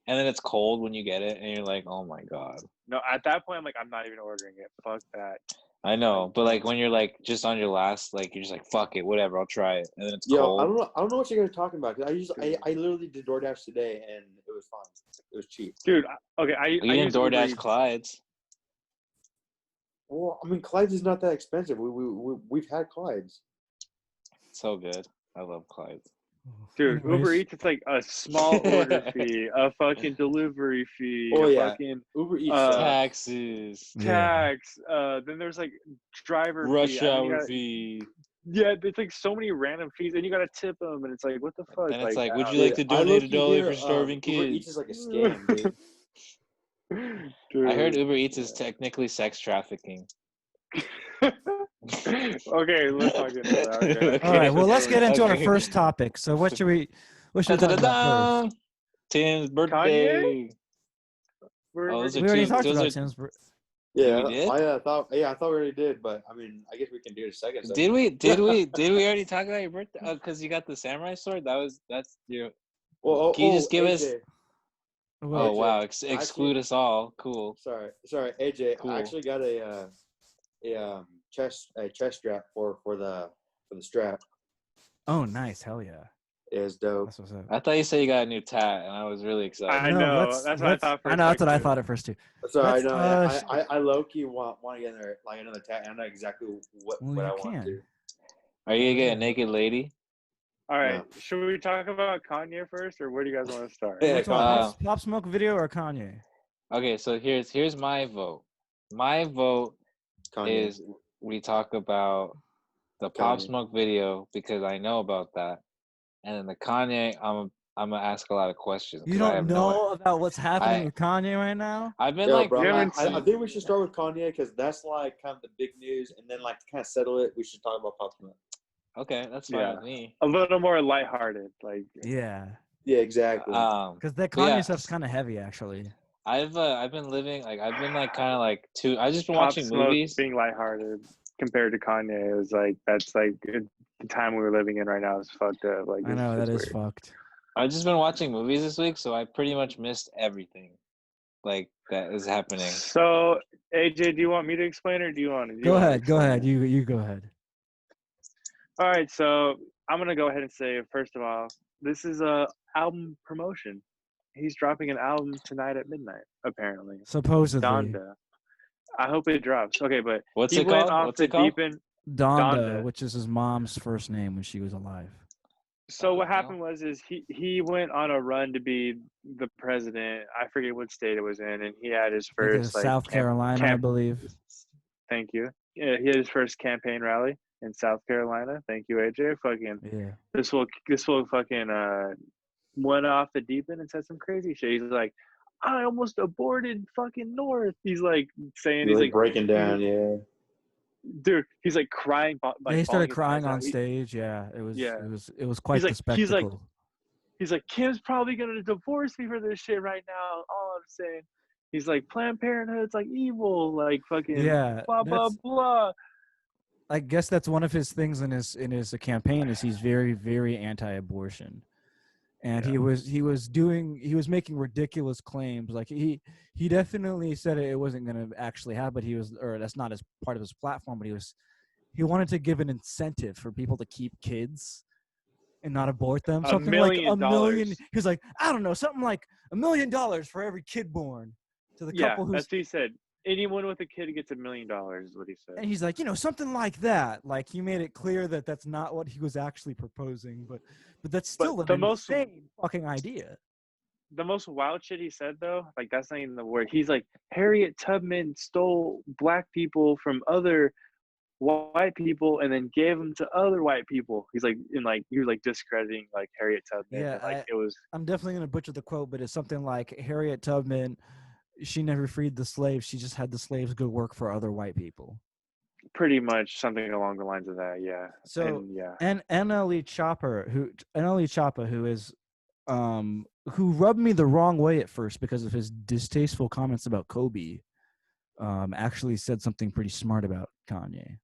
and then it's cold when you get it, and you're like, oh my god. no, at that point I'm like, I'm not even ordering it. Fuck that. I know, but like when you're like just on your last, like you're just like, fuck it, whatever, I'll try it, and then it's Yo, cold. I don't know what you guys are talking about. 'Cause I literally did DoorDash today and it was fine. It was cheap. Dude, okay, I You didn't use Uber DoorDash Eats. Clyde's. Well, I mean, Clyde's is not that expensive. We've had Clyde's. So good. I love Clyde's. Dude, Anyways, Uber Eats, it's like a small order fee, a fucking delivery fee, Oh, a yeah. fucking Uber Eats. Taxes. Yeah. tax. Then there's like driver Rush fee. hour fee. Yeah, it's like so many random fees, and you gotta tip them, and it's like, what the fuck? Then it's like, would I you like to I donate low-key $1 hear, for starving Uber Eats kids? is like a scam, dude. don't- I heard Dude. Uber Eats is technically sex trafficking. Okay, let's talk into that. Okay. All right. Well, let's get into our Okay. first topic. So, what should we talk about first? Da-da-da-da! Tim's birthday. We're- Oh, those We are already two- talked those about are- Tim's. Yeah, We did? I thought we already did, but I mean, I guess we can do it a second. So. Did we? Did we already talk about your birthday? Oh, because you got the samurai sword. That's your. Well, Can you just give us- AJ, Oh AJ, wow! actually- Exclude us all. Cool. Sorry, AJ. Cool. I actually got a chest strap for the strap. Oh, nice. Hell yeah. It is dope. That's what's up. I thought you said you got a new tat, and I was really excited. I No, know. let's- That's what I let's- thought for I know. That's what I second. thought at first too. Sorry, Let's, no, uh, I low key want to get another another tat. I know exactly what Well, I you want can. to. Are you gonna get Yeah. a naked lady? All right. No. Should we talk about Kanye first, or where do you guys want to start? Yeah, Which one, Kanye. Pop Smoke video or Kanye? Okay, so here's my vote. My vote Kanye. is we talk about the Pop Kanye. Smoke video because I know about that, and then the Kanye, I'm gonna ask a lot of questions. You 'cause I don't have know about what's happening I- with Kanye right now? I've been Yo, like bro, you I haven't seen- think we should start with Kanye because that's like kind of the big news, and then like to kind of settle it, we should talk about Pop Smoke. okay, that's fine Yeah. with me. A little more lighthearted, like Yeah, Yeah, exactly. because that But Kanye yeah, stuff's kind of heavy, actually. I've been living like I've been like kind of like I've just been Pop watching Smoke movies. being lighthearted compared to Kanye is like that's like the time we were living in right now is fucked up. Like I know it's that is weird. fucked. I've just been watching movies this week, so I pretty much missed everything like that is happening. So AJ, do you want me to explain or do you want to? Go ahead. You go ahead. All right, so I'm gonna go ahead and say first of all, this is a album promotion. He's dropping an album tonight at midnight, apparently. Supposedly, Donda. I hope it drops. Okay, but What's he it went called? off What's the it called? deep end. Donda, Donda. which is his mom's first name when she was alive. So what Oh, happened was he went on a run to be the president. I forget what state it was in, and he had his Like, first South Carolina, I believe. Thank you. Yeah, he had his first campaign rally in South Carolina. Thank you, AJ. Fucking Yeah. this will fucking went off the deep end and said some crazy shit. He's like, I almost aborted fucking North. He's like saying He's like breaking down, yeah. dude. He's like crying. He started bawling his crying eyes on out. stage. Yeah, it was. Yeah. It was quite the He's like- spectacle. He's like, Kim's probably gonna divorce me for this shit right now. All I'm saying. He's like, Planned Parenthood's like evil, like fucking Yeah, blah blah that's- blah. I guess that's one of his things in his campaign is he's very, very anti-abortion, and Yeah. he was making ridiculous claims. Like he definitely said it wasn't going to actually happen. That's not as part of his platform, but he wanted to give an incentive for people to keep kids and not abort them. $1 Something like million. $1 million. He was like, I don't know, something like $1 million for every kid born to the Yeah, couple who's. that's what he said. Anyone with a kid gets $1 million is what he said. And he's like, something like that. Like he made it clear that that's not what he was actually proposing, but that's still the an most- insane fucking idea. The most wild shit he said though, like that's not even the word. He's like, Harriet Tubman stole black people from other white people and then gave them to other white people. He's like, he was like discrediting like Harriet Tubman. Yeah, and, like it was I'm definitely gonna butcher the quote, but it's something like Harriet Tubman. She never freed the slaves. She just had the slaves go work for other white people. pretty much something along the lines of that. Yeah. So and, yeah. and NLE Choppa, who is who rubbed me the wrong way at first because of his distasteful comments about Kobe, actually said something pretty smart about Kanye.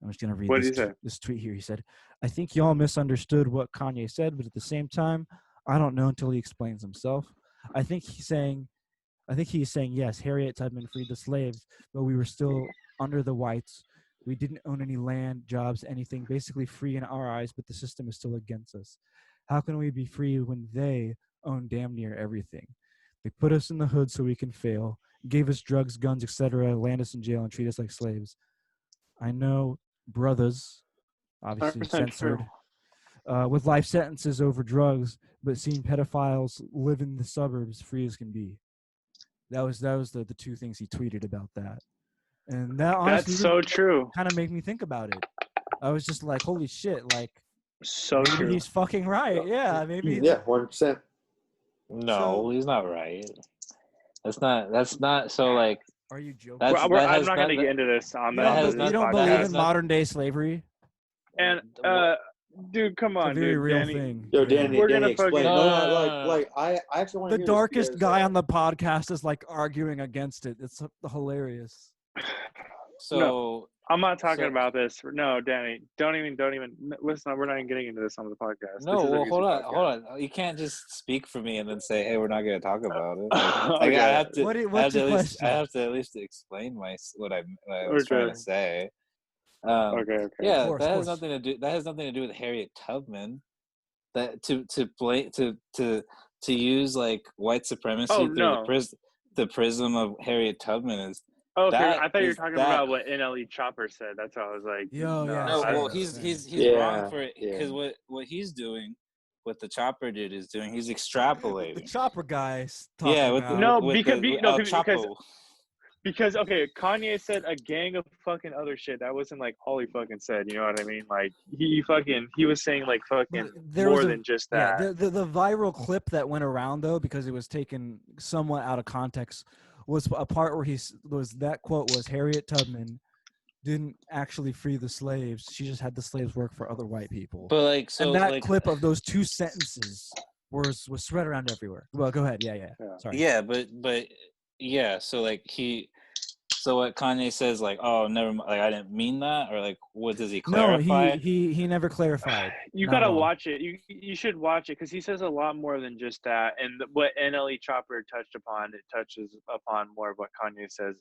I'm just gonna read What did he say? this tweet here. He said, "I think y'all misunderstood what Kanye said, but at the same time, I don't know until he explains himself. I think he's saying, yes, Harriet Tubman freed the slaves, but we were still under the whites. We didn't own any land, jobs, anything, basically free in our eyes, but the system is still against us. How can we be free when they own damn near everything? They put us in the hood so we can fail, gave us drugs, guns, etc., land us in jail, and treat us like slaves. I know brothers, obviously 100% censored, true. with life sentences over drugs, but seeing pedophiles live in the suburbs free as can be." That was the two things he tweeted about that, and that honestly That's so true. kind of made me think about it. I was just like, holy shit, like So maybe true. he's fucking right. Yeah, maybe. Yeah, 100%. No, So- he's not right. That's not. So like Are you joking? That's- I'm has not going to not- get into this on You that don't, has be- you not- don't that believe has in not- modern day slavery? And dude, come It's a on, very dude. real Danny, thing. Yo, Yeah. Danny, We're Danny, gonna explain. fucking- I actually want to The hear darkest this guy because, on the podcast is like arguing against it. It's hilarious. so. I'm not talking So- about this. No, Danny, don't even listen. We're not even getting into this on the podcast. No, this is a well, music hold podcast. on. You can't just speak for me and then say, "Hey, we're not going to talk about it." Like, Okay. I have to. What's your question? I have to at least explain what I was Okay. trying to say. Okay. Yeah, Of course. that has nothing to do. That has nothing to do with Harriet Tubman. That to use like white supremacy Oh, through no. the prism of Harriet Tubman is. Okay, That I thought you were is talking that. about what NLE Chopper said. That's why I was like, Yo, yeah, No, same. well, he's Yeah, wrong for it because yeah. what he's doing, what the Chopper dude is doing, he's The extrapolating. chopper guys talking Yeah, with about. No, with because the no, El because Chapo. because okay, Kanye said a gang of fucking other shit. That wasn't like all he fucking said. You know what I mean? Like he was saying like fucking There was more than just that. Yeah, the viral clip that went around though, because it was taken somewhat out of context, was a part where that quote was Harriet Tubman didn't actually free the slaves. She just had the slaves work for other white people. But like, so and that like, clip of those two sentences was spread around everywhere. Well, go ahead. Yeah. Sorry. yeah, but yeah. So like so what Kanye says, like, oh, never mind, like I didn't mean that, or like, what does he clarify? No, he never clarified. You Not gotta at all. watch it. You should watch it because he says a lot more than just that. And what NLE Chopper touched upon, it touches upon more of what Kanye says,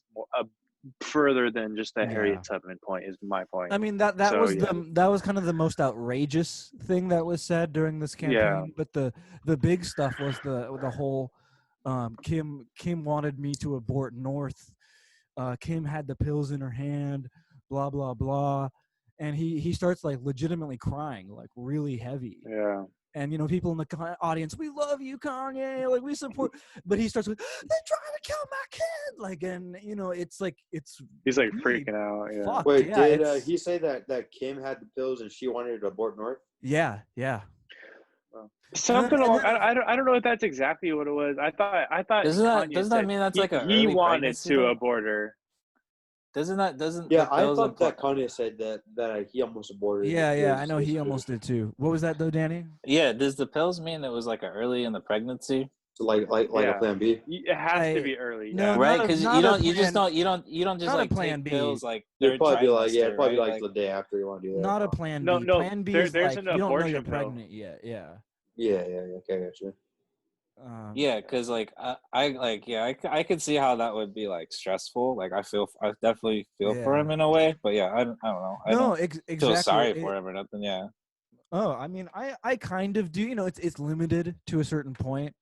further than just the Yeah. Harriet Tubman point. Is my point. I mean that So, was yeah. that was kind of the most outrageous thing that was said during this campaign. Yeah. But the big stuff was the whole Kim wanted me to abort North. Kim had the pills in her hand, blah blah blah, and he starts like legitimately crying, like really heavy. Yeah. And people in the audience, we love you, Kanye, like we support. But he starts with, they're trying to kill my kid, like, and it's like He's like really freaking out. Yeah. fucked. Wait, Yeah, did he say that Kim had the pills and she wanted to abort North? Yeah. Something And along. then- I don't know if that's exactly what it was. I thought Doesn't Kanye that said mean that's like a he early wanted pregnancy, to though? abort her. Doesn't Yeah, the I pills thought that imply- Kanye said that he almost aborted. Yeah, I know he almost did too. What was that though, Danny? Yeah, does the pills mean it was like a early in the pregnancy? So like Yeah. a plan B. It has to be early. No, Yeah. Right, not a- because not you a don't just not a like plan take B. pills like It'd third probably be like trimester, it'd probably right? be like the day after you want to do that. Not a plan No, B. no, Plan B there's is like an you don't know you're abortion pill. pregnant yet. Yeah. Yeah. Okay, I gotcha. Yeah, because like I could see how that would be like stressful. Like I definitely feel for Yeah. him in a way, but yeah, I don't know. I No, don't exactly. feel sorry for him or nothing. Yeah. Oh, I mean, I kind of do. It's limited to a certain point,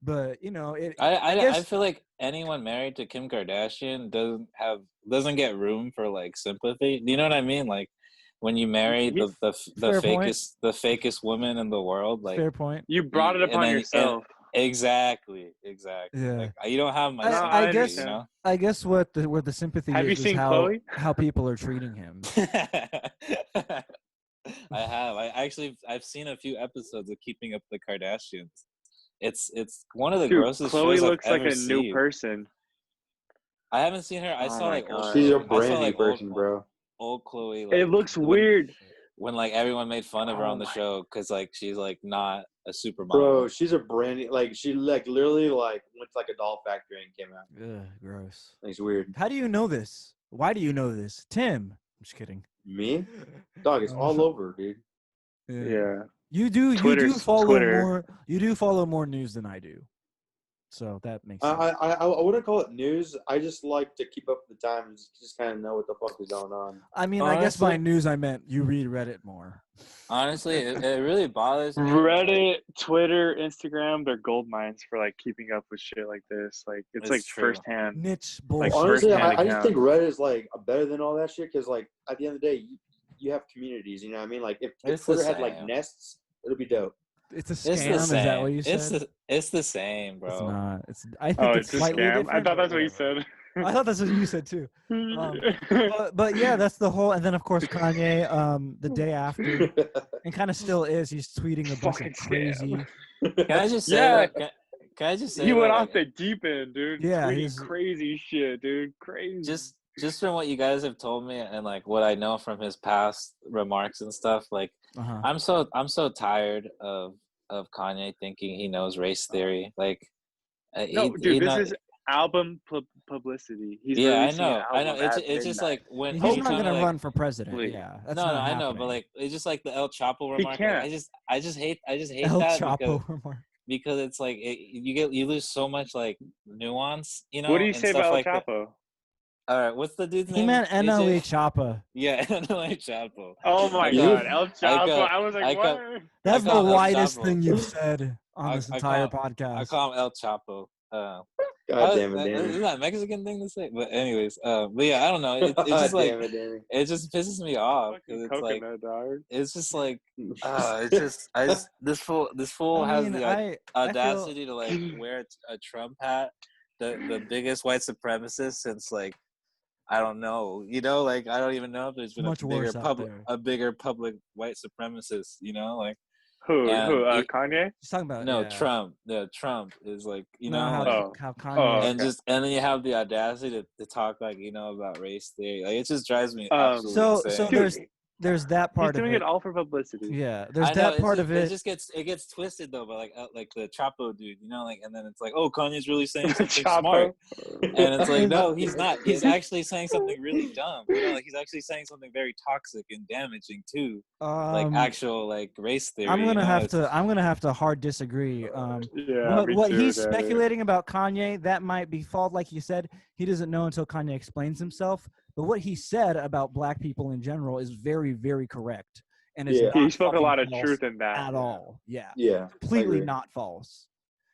but I I guess feel like anyone married to Kim Kardashian doesn't get room for like sympathy. Do you know what I mean? Like when you marry the Fair point. fakest woman in the world, like fair point. You brought it and upon then- yourself. Exactly. Yeah. Like you don't have my I- sympathy, I I guess- you know. I guess what the sympathy Have you is seen how Chloe? how people are treating him. I have. I've seen a few episodes of Keeping Up with the Kardashians. It's one of the Dude, grossest Chloe shows looks I've like ever a new seen. person. I haven't seen her. I Oh saw my like old God. She's a Chloe. I saw brand new like person, bro. old Chloe. Like, It looks when- weird. when like everyone made fun of her Oh on the my- show because like she's like not a supermodel. Bro, she's a brand new, like she like literally like went to like a doll factory and came out. Ugh, gross. Like, it's weird. How do you know this? Why do you know this, Tim? I'm just kidding. Me? Dog, it's all over, dude. Yeah. You do Twitter's follow Twitter. more. You do follow more news than I do, so that makes sense. I wouldn't call it news. I just like to keep up with the times, just kind of know what the fuck is going on. I mean, I guess by honestly- news I meant you read Reddit more. Honestly, it really bothers me. Reddit, Twitter, Instagram, they're gold mines for like keeping up with shit like this. Like it's It's like true. firsthand. Niche Like, bullshit. Honestly, firsthand I just account. think Reddit is like better than all that shit because like at the end of the day, you have communities. You know what I mean? Like if It's the Twitter had like same. nests, it'll be dope. It's a It's scam. the Is same. that what you said? It's the same, bro. It's not. I think Oh, it's it's a slightly scam. I different. thought but that's what you whatever. said. I thought that's what you said too. But yeah, that's the whole. And then of course Kanye, the day after, and kind of still is. He's tweeting a bunch Fucking of scam. crazy. Can I just say Yeah. that? Can I just say He went that, off like, the deep end, dude. Yeah, Tweeting he's- crazy shit, dude. Crazy. just from what you guys have told me and like what I know from his past remarks and stuff, like Uh-huh. I'm so tired of Kanye thinking he knows race theory. Like no, he, dude. he This know- is album publicity. He's Yeah, I releasing an know, I know. album It's at just midnight. like when He's every not time gonna like run for president. Hopefully. Yeah, that's no, not I know, but happening. like it's just like the El Chapo He remark. Like can't. I just hate El that Chapo remark. because it's like you lose so much like nuance, you What do know, you and say stuff about like El that. Chapo? All right, what's the dude's He name? meant NLE AJ? Choppa. Yeah, NLA Chapo. Oh I my call God, El I Chapo! call I was like, I what? call I That's the call him El widest Chapo. thing you've said on I, this I entire call I podcast. call him El Chapo. God damn it, Isn't Danny. that a Mexican thing to say? But anyways, but yeah, I don't know. It's God just like damn it, Danny. it just pisses me off Fucking because it's like coconut, dog. it's just like it's just this fool I has mean, the I feel audacity to like wear a Trump hat, the biggest white supremacist since like I don't know, you know, like I don't even know if there's been much worse out there. a bigger public white supremacist, you know, like Who? and Kanye? He's talking about no, yeah. Trump is like, you No, know, how like how Oh, Kanye. and okay. just and then you have the audacity to talk like you know about race theory. Like it just drives me absolutely So insane. Dude, there's that he's part of doing it. it all for publicity. Yeah, there's I know that part of it it. just gets twisted though, but like the Chapo dude, you know, like and then it's like, oh, Kanye's really saying something Chapo. smart, and it's I like, mean, no, he's not. He's actually saying something really dumb, you know, like he's actually saying something very toxic and damaging too, like actual like race theory. I'm You gonna know, have it's to just, I'm gonna have to hard disagree. Yeah, me What too, he's Danny. speculating about Kanye, that might be false. Like you said, he doesn't know until Kanye explains himself. But what he said about black people in general is very, very correct, and is Yeah. not He spoke a fucking lot of false truth in that. at Yeah. all. Yeah, Yeah, I completely agree. not false.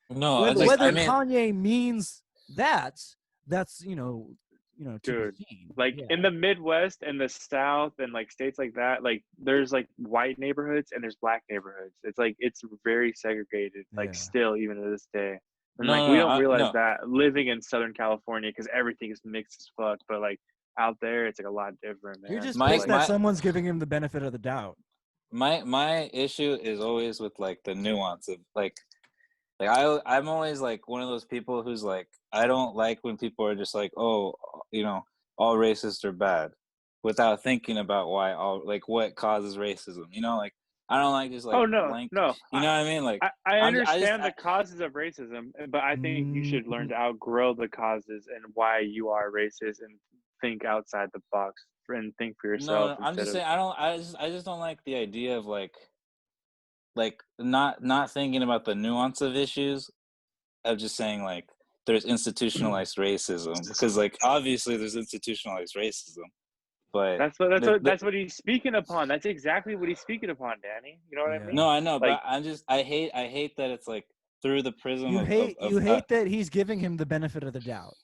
no, Whether I mean, Kanye means that's to be Dude, seen. like Yeah. in the Midwest and the South and like states like that, like there's like white neighborhoods and there's black neighborhoods. It's like it's very segregated, like Yeah. still even to this day. And no, like no, we no, don't realize no. that living in Southern California because everything is mixed as fuck. But like out there, it's like a lot different, man. You're just My- pissed that my- someone's giving him the benefit of the doubt. My issue is always with like the nuance of like I'm always like one of those people who's like I don't like when people are just like, oh, you know, all racists are bad without thinking about why all like what causes racism, you know, like I don't like just like Oh no, blank, no. you know what I mean, like I I just understand the causes of racism, but I think you should learn to outgrow the causes and why you are racist and think outside the box and think for yourself no, I'm instead just of saying I just don't like the idea of like not thinking about the nuance of issues of just saying like there's institutionalized racism because like obviously there's institutionalized racism, but that's what he's speaking upon. That's exactly what he's speaking upon, Danny. You know what I Yeah. mean? no, I know, Like, but I hate that it's like through the prism You of hate that he's giving him the benefit of the doubt.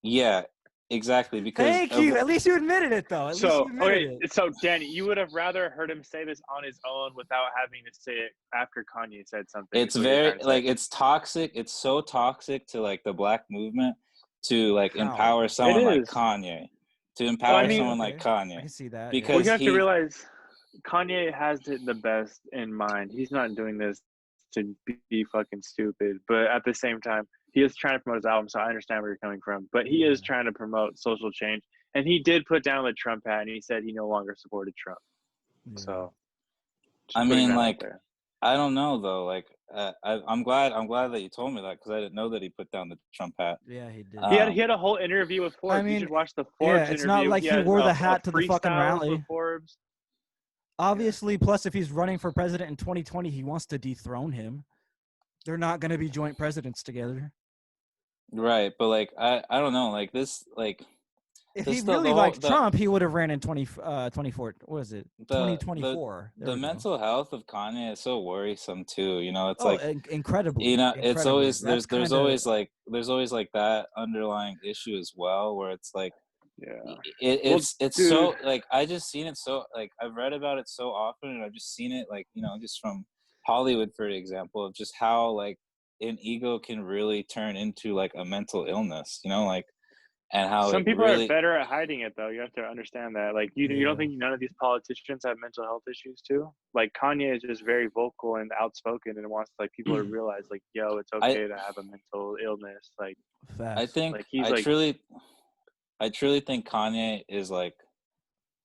yeah, exactly because Thank you. At least you admitted it, though. At least so you admitted okay, it. so Danny, you would have rather heard him say this on his own without having to say it after Kanye said something. it's very like it's toxic. It's so toxic to like the black movement to like How? empower someone like is. Kanye, to Well, empower I mean, someone like I Kanye can see that. because well, you have to he realize Kanye has the best in mind. He's not doing this to be fucking stupid, but at the same time, he is trying to promote his album, so I understand where you're coming from. But he is trying to promote social change, and he did put down the Trump hat, and he said he no longer supported Trump. Yeah. So, I just putting mean that out like there. I don't know though. Like I'm glad that you told me that because I didn't know that he put down the Trump hat. Yeah, he did. He had a whole interview with Forbes. I mean, you should watch the Forbes it's interview. not like he had wore the a hat to the fucking freestyle rally. with Forbes. Obviously, plus if he's running for president in 2020, he wants to dethrone him. They're not going to be joint presidents together. Right, but like I don't know, like this like If this he the really whole liked Trump, he would have ran in 24. What is it? the 2024. There the we go. mental health of Kanye is so worrisome too. You know, it's Oh, like incredibly. you know, it's incredibly. always That's there's kinda, always like that underlying issue as well, where it's like Yeah. it's dude. so like I just seen it so like I've read about it so often and I've just seen it like you know just from Hollywood for example of just how like an ego can really turn into like a mental illness, you know, like and how Some it people really are better at hiding it, though. You have to understand that. Like, you don't think none of these politicians have mental health issues too? Like, Kanye is just very vocal and outspoken and wants like people to realize, like, yo, it's okay to have a mental illness. Like, facts. I think like he's I truly think Kanye is like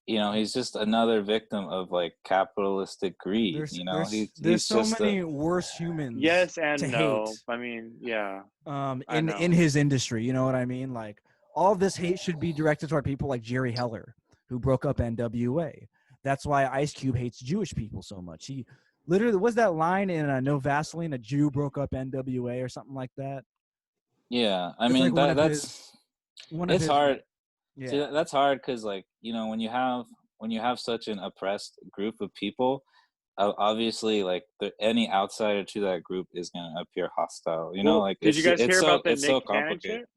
you know, he's just another victim of like capitalistic greed. There's You know, there's there's he's so just many worse humans Yes to and hate no. I mean, yeah, I in know. his industry. You know what I mean? Like all of this hate should be directed toward people like Jerry Heller, who broke up NWA. That's why Ice Cube hates Jewish people so much. He literally was that line in No Vaseline, a Jew broke up NWA or something like that. yeah. I It's like mean one of that's it's his hard. See, yeah. that's hard because like you know when you have such an oppressed group of people, obviously like any outsider to that group is gonna appear hostile. You know, Well, like did you guys hear about the it's Nick so Cannon complicated. shit?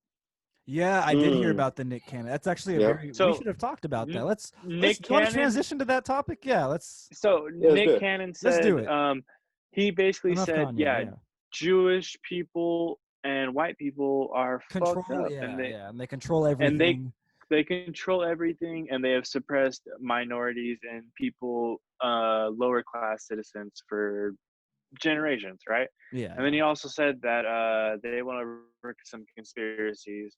Yeah, I did hear about the Nick Cannon. That's actually a Yep. very. We So should have talked about that. N- Let's. Nick Do you want to Cannon. transition to that topic? Yeah, let's. So Yeah, let's do Nick it. Cannon Let's said, do it. he basically Enough said, Kanye. yeah, Yeah. Jewish people and white people are fucked Control. up, Yeah, and and they control and everything. they control everything, and they have suppressed minorities and people, lower class citizens for generations, right? Yeah. And then he also said that they want to work some conspiracies.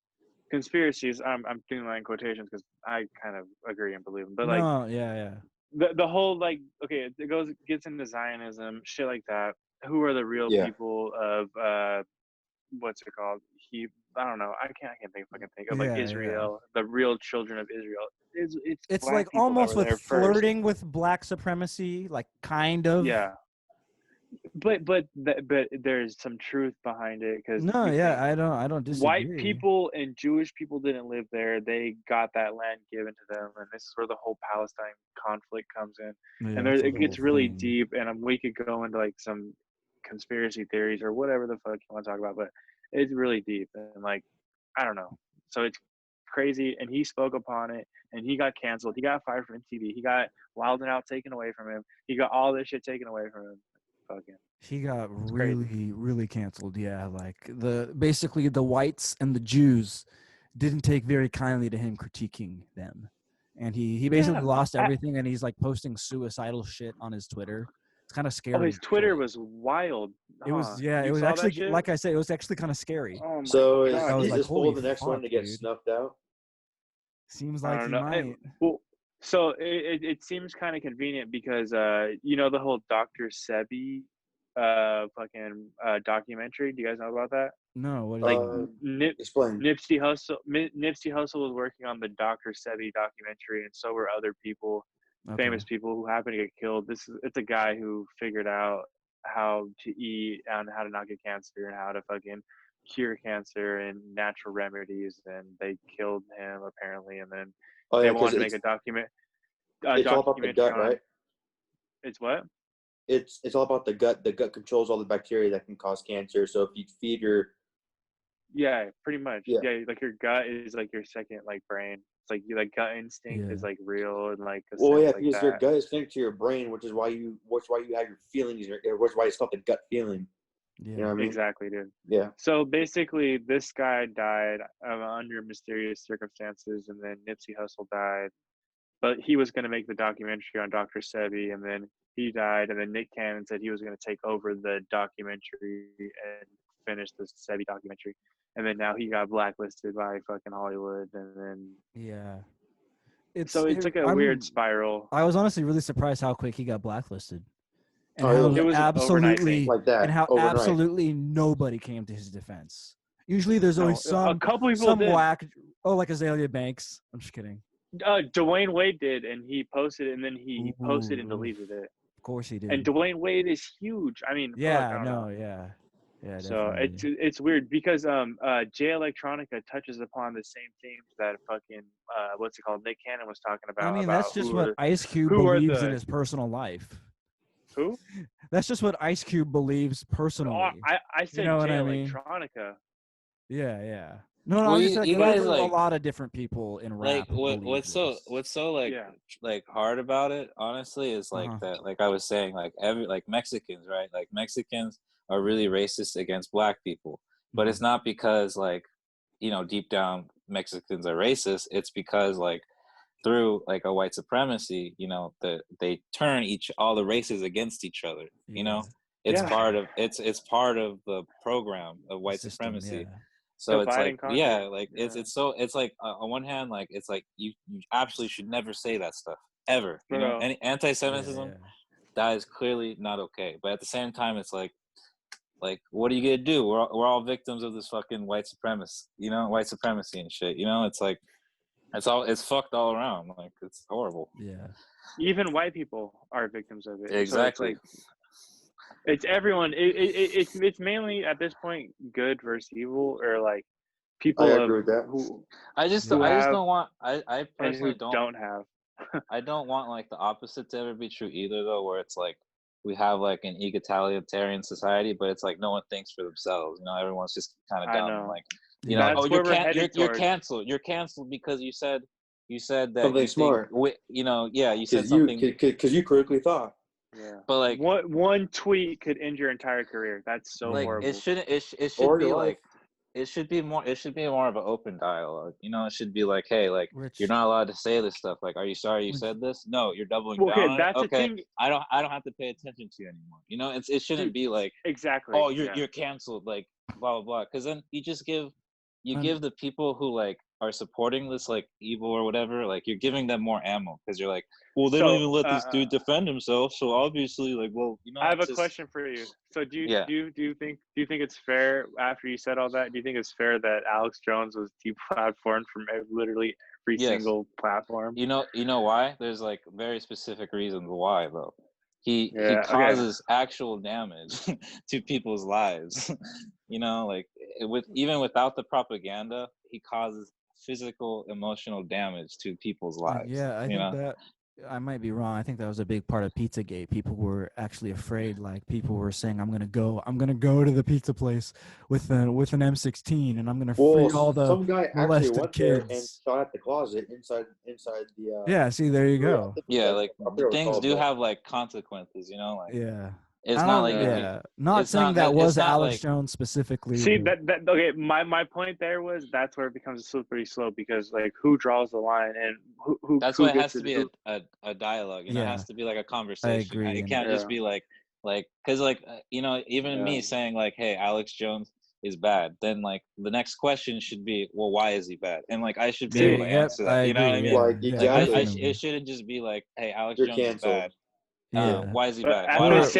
I'm doing that in quotations because I kind of agree and believe them, but like No. Yeah. the whole, like, okay, it gets into Zionism, shit like that. Who are the real Yeah. people of what's it called? I don't know. I can't think of like Yeah. Israel, the real children of Israel. It's It's black like people that almost were with there first. flirting with black supremacy, like kind of. Yeah, but there's some truth behind it because No. you Yeah. think I don't white disagree. people and Jewish people didn't live there. They got that land given to them, and this is where the whole Palestine conflict comes in. Yeah, And there, it's a it whole gets really thing. deep, and we could go into like some conspiracy theories or whatever the fuck you want to talk about, but it's really deep and like I don't know. So it's crazy, and he spoke upon it, and he got canceled. He got fired from MTV. He got Wild and Out taken away from him. He got all this shit taken away from him. Fucking, He got it's crazy. really canceled. Yeah, like basically the whites and the Jews didn't take very kindly to him critiquing them, and he basically Yeah. lost everything. And he's like posting suicidal shit on his Twitter. It's kind of Oh, scary. his Twitter actually. was wild. It was it You was saw actually that shit? like I said, it was actually kind of scary. Oh my So I was is like, this fool holy the next one fuck, to get dude. snuffed out? Seems I like don't he know. might. Well, so it seems kind of convenient because you know the whole Dr. Sebi fucking documentary. Do you guys know about that? No, what is Like that? Explain. Nipsey Hussle was working on the Dr. Sebi documentary, and so were other people, Okay. famous people who happened to get killed. It's a guy who figured out how to eat and how to not get cancer and how to fucking cure cancer and natural remedies, and they killed him apparently, and then Oh they yeah, because wanted to make a it's all about the documentary gut, on right? it's what? It's all about the gut. The gut controls all the bacteria that can cause cancer. So if you feed your Yeah, pretty much. Yeah. Yeah, like your gut is like your second like brain. It's like you like gut instinct is Yeah. like real and like a well, yeah, sense like because your that. gut is connected to your brain, which is why you have your feelings, which is why it's called the gut feeling. Yeah. You know what I mean? Exactly, dude. Yeah. So basically, this guy died under mysterious circumstances, and then Nipsey Hussle died. But he was going to make the documentary on Dr. Sebi, and then he died. And then Nick Cannon said he was going to take over the documentary and finish the Sebi documentary. And then now he got blacklisted by fucking Hollywood, and then Yeah. so it's like a weird spiral. I was honestly really surprised how quick he got blacklisted, and Oh, how really? It was an overnight thing. absolutely Like that, and how overnight. absolutely nobody came to his defense. Usually, there's No, always a couple people did. whack. Oh, like Azalea Banks. I'm just kidding. Dwayne Wade did, and he posted it, and then he posted and Ooh. deleted it. Of course he did. And Dwayne Wade is huge. I mean, fuck, I yeah, don't no, know. yeah, yeah. So Definitely. it's weird because Jay Electronica touches upon the same themes that fucking what's it called, Nick Cannon was talking I about. mean, that's just what Ice Cube who are believes in the his personal life. who? That's just what Ice Cube believes personally. Oh, I said know what Jay I mean? Electronica. Yeah. No, Well, I'm just like you guys literally like a lot of different people in rap. like believe what's this. so like Yeah. like hard about it honestly is like Uh-huh. that, like I was saying, like like Mexicans, right? Like Mexicans are really racist against black people, but it's not because like, you know, deep down Mexicans are racist. It's because like through like a white supremacy, you know, that they turn all the races against each other. You know, it's Yeah. part of it's part of the program of white System, supremacy. yeah. So it's Divide like, and conquer. yeah, like Yeah. it's like on one hand, like it's like you absolutely should never say that stuff ever. You know, Bro. any anti-Semitism, Yeah. that is clearly not okay. But at the same time, it's like what are you gonna do? We're all victims of this fucking white supremacy, you know, white supremacy and shit. You know, it's like it's fucked all around. Like it's horrible. Yeah. Even white people are victims of it. Exactly. So it's everyone. It's mainly at this point good versus evil, or like people I agree with that. who I just who have don't want. I and personally who don't have. I don't want like the opposite to ever be true either, though, where it's like we have like an egalitarian society, but it's like no one thinks for themselves. You know, everyone's just kind of I dumb. know. Like, you Yeah. know, That's oh, where we're headed you're towards. canceled. You're canceled because you said that Something you smart. think, you know, yeah, you said Because something. you critically thought. Yeah. But like one tweet could end your entire career. That's so Like, horrible. it shouldn't. It should Or be your like. life. It should be more. It should be more of an open dialogue. You know, it should be like, hey, like Rich. you're not allowed to say this stuff. Like, are you sorry you Rich. said this? No, you're doubling Well, down okay, on that's it. the Okay, thing. I don't have to pay attention to you anymore. You know, it shouldn't Dude, be like, exactly. oh, yeah. you're canceled. Like blah blah blah. Because then you just give Un- the people who like are supporting this like evil or whatever, like you're giving them more ammo because you're like, well, they don't even let this dude defend himself. So obviously, like, well, you know, I have a it's just, question for you. So do Yeah. you think it's fair after you said all that? Do you think it's fair that Alex Jones was deplatformed from literally every Yes. single platform? You know why? There's like very specific reasons why though. He Yeah, okay. causes actual damage to people's lives. You know, like even without the propaganda, he causes physical, emotional damage to people's lives. Yeah, I you think know? that I might be wrong. I think that was a big part of Pizzagate. People were actually afraid. Like people were saying, "I'm gonna go to the pizza place with an M16, and I'm gonna free all the some guy actually molested went there and kids." shot at the closet inside the. Yeah, see, there you Korea. I go. think Yeah, I like forget what it's things called, do but- have like consequences. You know, like Yeah, it's I not don't. like if you, Yeah, not it's saying not that it's was not Alex like, Jones specifically. See but- that okay. My point there was that's where it becomes a slippery slope because like who draws the line and who that's who why it gets has to be a dialogue. You know, it has to be like a conversation. agree, It and- can't just be like because like you know, even me Yeah. saying like, hey, Alex Jones is bad, then like the next question should be, well, why is he bad? And like I should be able to Yep, answer I that. You know what I agree, mean? yeah, Like, yeah, exactly. definitely. It shouldn't just be like, hey, Alex You're Jones is canceled. bad. Yeah. Why is he But bad? at Why do I the have to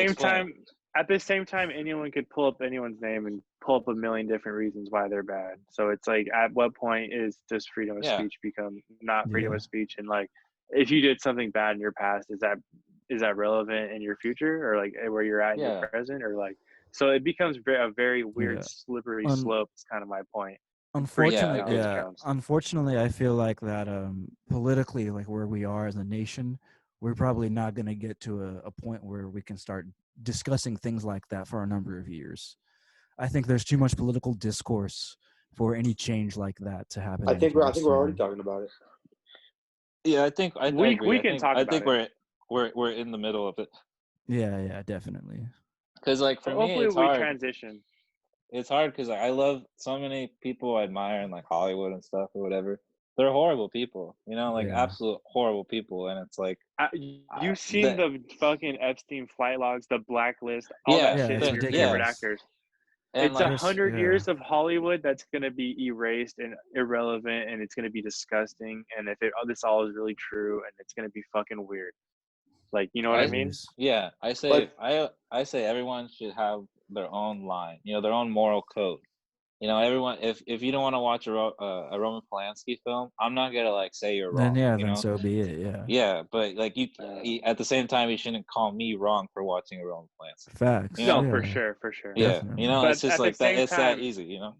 same explain? time, anyone could pull up anyone's name and pull up a million different reasons why they're bad. So it's like, at what point does freedom of Yeah. speech become not freedom Yeah. of speech? And like, if you did something bad in your past, is that relevant in your future or like where you're at in Yeah. your present or like? So it becomes a very weird, Yeah. slippery slope. Is kind of my point. Unfortunately, Yeah, Jones. Unfortunately, I feel like that politically, like where we are as a nation, we're probably not going to get to a point where we can start discussing things like that for a number of years. I think there's too much political discourse for any change like that to happen. I think we're already soon. talking about it. Yeah, I think I We agree. can talk I about think it. we're in the middle of it. Yeah, definitely. Because like for me, Hopefully it's we hard. transition. It's hard because I love so many people I admire in like Hollywood and stuff or whatever. They're horrible people, you know, like Yeah. absolute horrible people, and it's like You've seen that- the fucking Epstein flight logs, the blacklist, all that Yeah, shit it's of your favorite ridiculous. actors. and It's like 100 yeah. years of Hollywood that's gonna be erased and irrelevant, and it's gonna be disgusting. And if this all is really true, and it's gonna be fucking weird. Like, you know what I mean? yeah, I say I say everyone should have their own line, you know, their own moral code. You know, everyone. If you don't want to watch a Roman Polanski film, I'm not gonna like say you're wrong. Then you know? so be it. Yeah. Yeah, but like you, at the same time, you shouldn't call me wrong for watching a Roman Polanski. Facts. You know? No, yeah. for sure. Yeah, Definitely. you know, But it's just at the like that. same It's that time, easy, you know.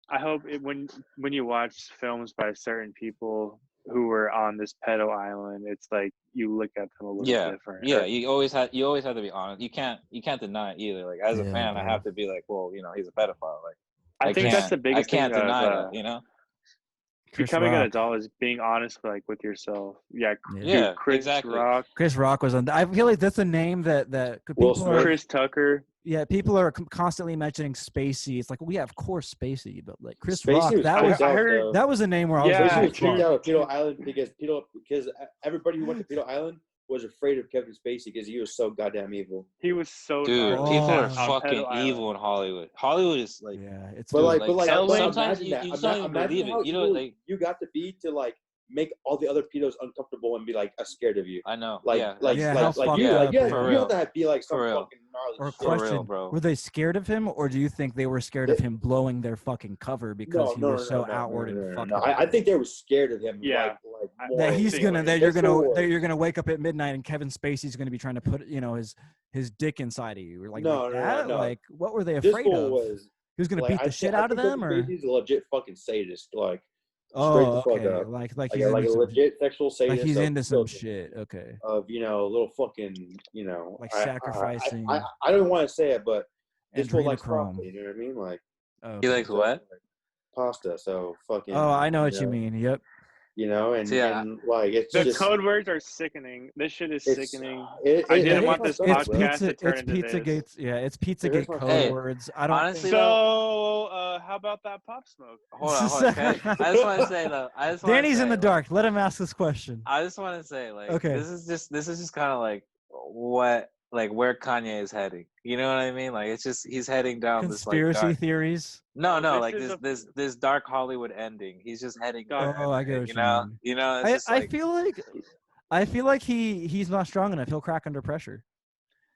I hope when you watch films by certain people who were on this pedo island, it's like you look at them a little different. Yeah, you always have to be honest. You can't deny it either. Like as a Yeah, fan, I bro. have to be like, well, you know, he's a pedophile. Like I think that's the biggest I can't thing deny of that, you know. becoming an Rock. adult is being honest, like with yourself. Yeah, Yeah, dude, Chris exactly. Rock, Chris Rock was on. I feel like that's a name that Will people Smith. are. Chris Tucker. Yeah, people are constantly mentioning Spacey. It's like, well, yeah, of course Spacey, but like Chris Spacey Rock, was that freaked was out, heard- though. that was a name where I Yeah, was Spacey like, was freaked fuck. out at Pedo Island because everybody who went to Pedo Island was afraid of Kevin Spacey because he was so goddamn evil. He was so Dude, gnarly. people are Oh. fucking evil in Hollywood. Hollywood is like, Yeah, it's But good. sometimes imagine you that. just don't even Imagine believe how it. You know, evil like you got to be to like make all the other pedos uncomfortable and be like scared of you. I know, Like, yeah, like, Yeah, like, how like, fucked you, like, up, yeah, yeah. you have to be like some For real. fucking gnarly Or shit. question, real, bro. were they scared of him, or do you think they were scared of him blowing their fucking cover because he was so outward and fucked up? I think they were scared of him. Yeah. like That That more. he's think gonna like- that you're This gonna war. that you're gonna wake up at midnight and Kevin Spacey's gonna be trying to put his dick inside of you. Like that. No. Like what were they This afraid fool of? was. He was gonna Like, beat the shit out of them, or he's a legit fucking sadist. Like oh, the fuck okay, up. like Like he's a into some, legit sexual sadist. like he's of into some children, shit. Okay, of little fucking like I- sacrificing. I don't want to say it, but this fool likes adrenochrome. pasta. You know what I mean? Like Okay. he likes what? pasta. So fucking. Oh, I know what you mean. Yep. And, So, yeah. and like it's The just code words are sickening. This shit is it's- sickening. it- I it- didn't it want hurts this my It's stomach, bro. podcast to turn into Pizza this. Gates. Yeah, it's Pizza It Gate hurts my code stomach. words. I don't Honestly, think. So, how about that Pop Smoke? Hold on. Okay? I just want to say though. Danny's in the dark. Let him ask this question. I just want to say, like, Okay. this is just kind of like where Kanye is heading. You know what I mean? Like, it's just he's heading down Conspiracy this like dark, theories. no, This like is this dark Hollywood ending. He's just heading. Oh, there, I get what you you know. mean. You know, it's just I like, feel like he's not strong enough. He'll crack under pressure.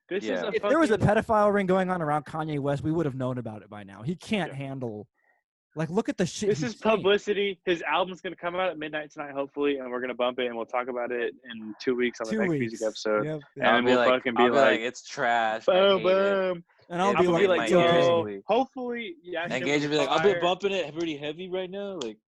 This Yeah. is a If there was a fucking- pedophile ring going on around Kanye West, we would have known about it by now. He can't handle. Like, look at the shit. This he's is saying. publicity. His album's gonna come out at midnight tonight, hopefully, and we're gonna bump it, and we'll talk about it in 2 weeks on the 2 next weeks. music episode. Yep. And I'll then be we'll like, fucking be I'll be like, it's trash. I boom, hate it. boom. And I'll It's be I'm gonna like, be like, it's my ears okay. bleed. hopefully, yeah. And shit Gage was would be like, I've been fire. bumping it pretty heavy right now. Like,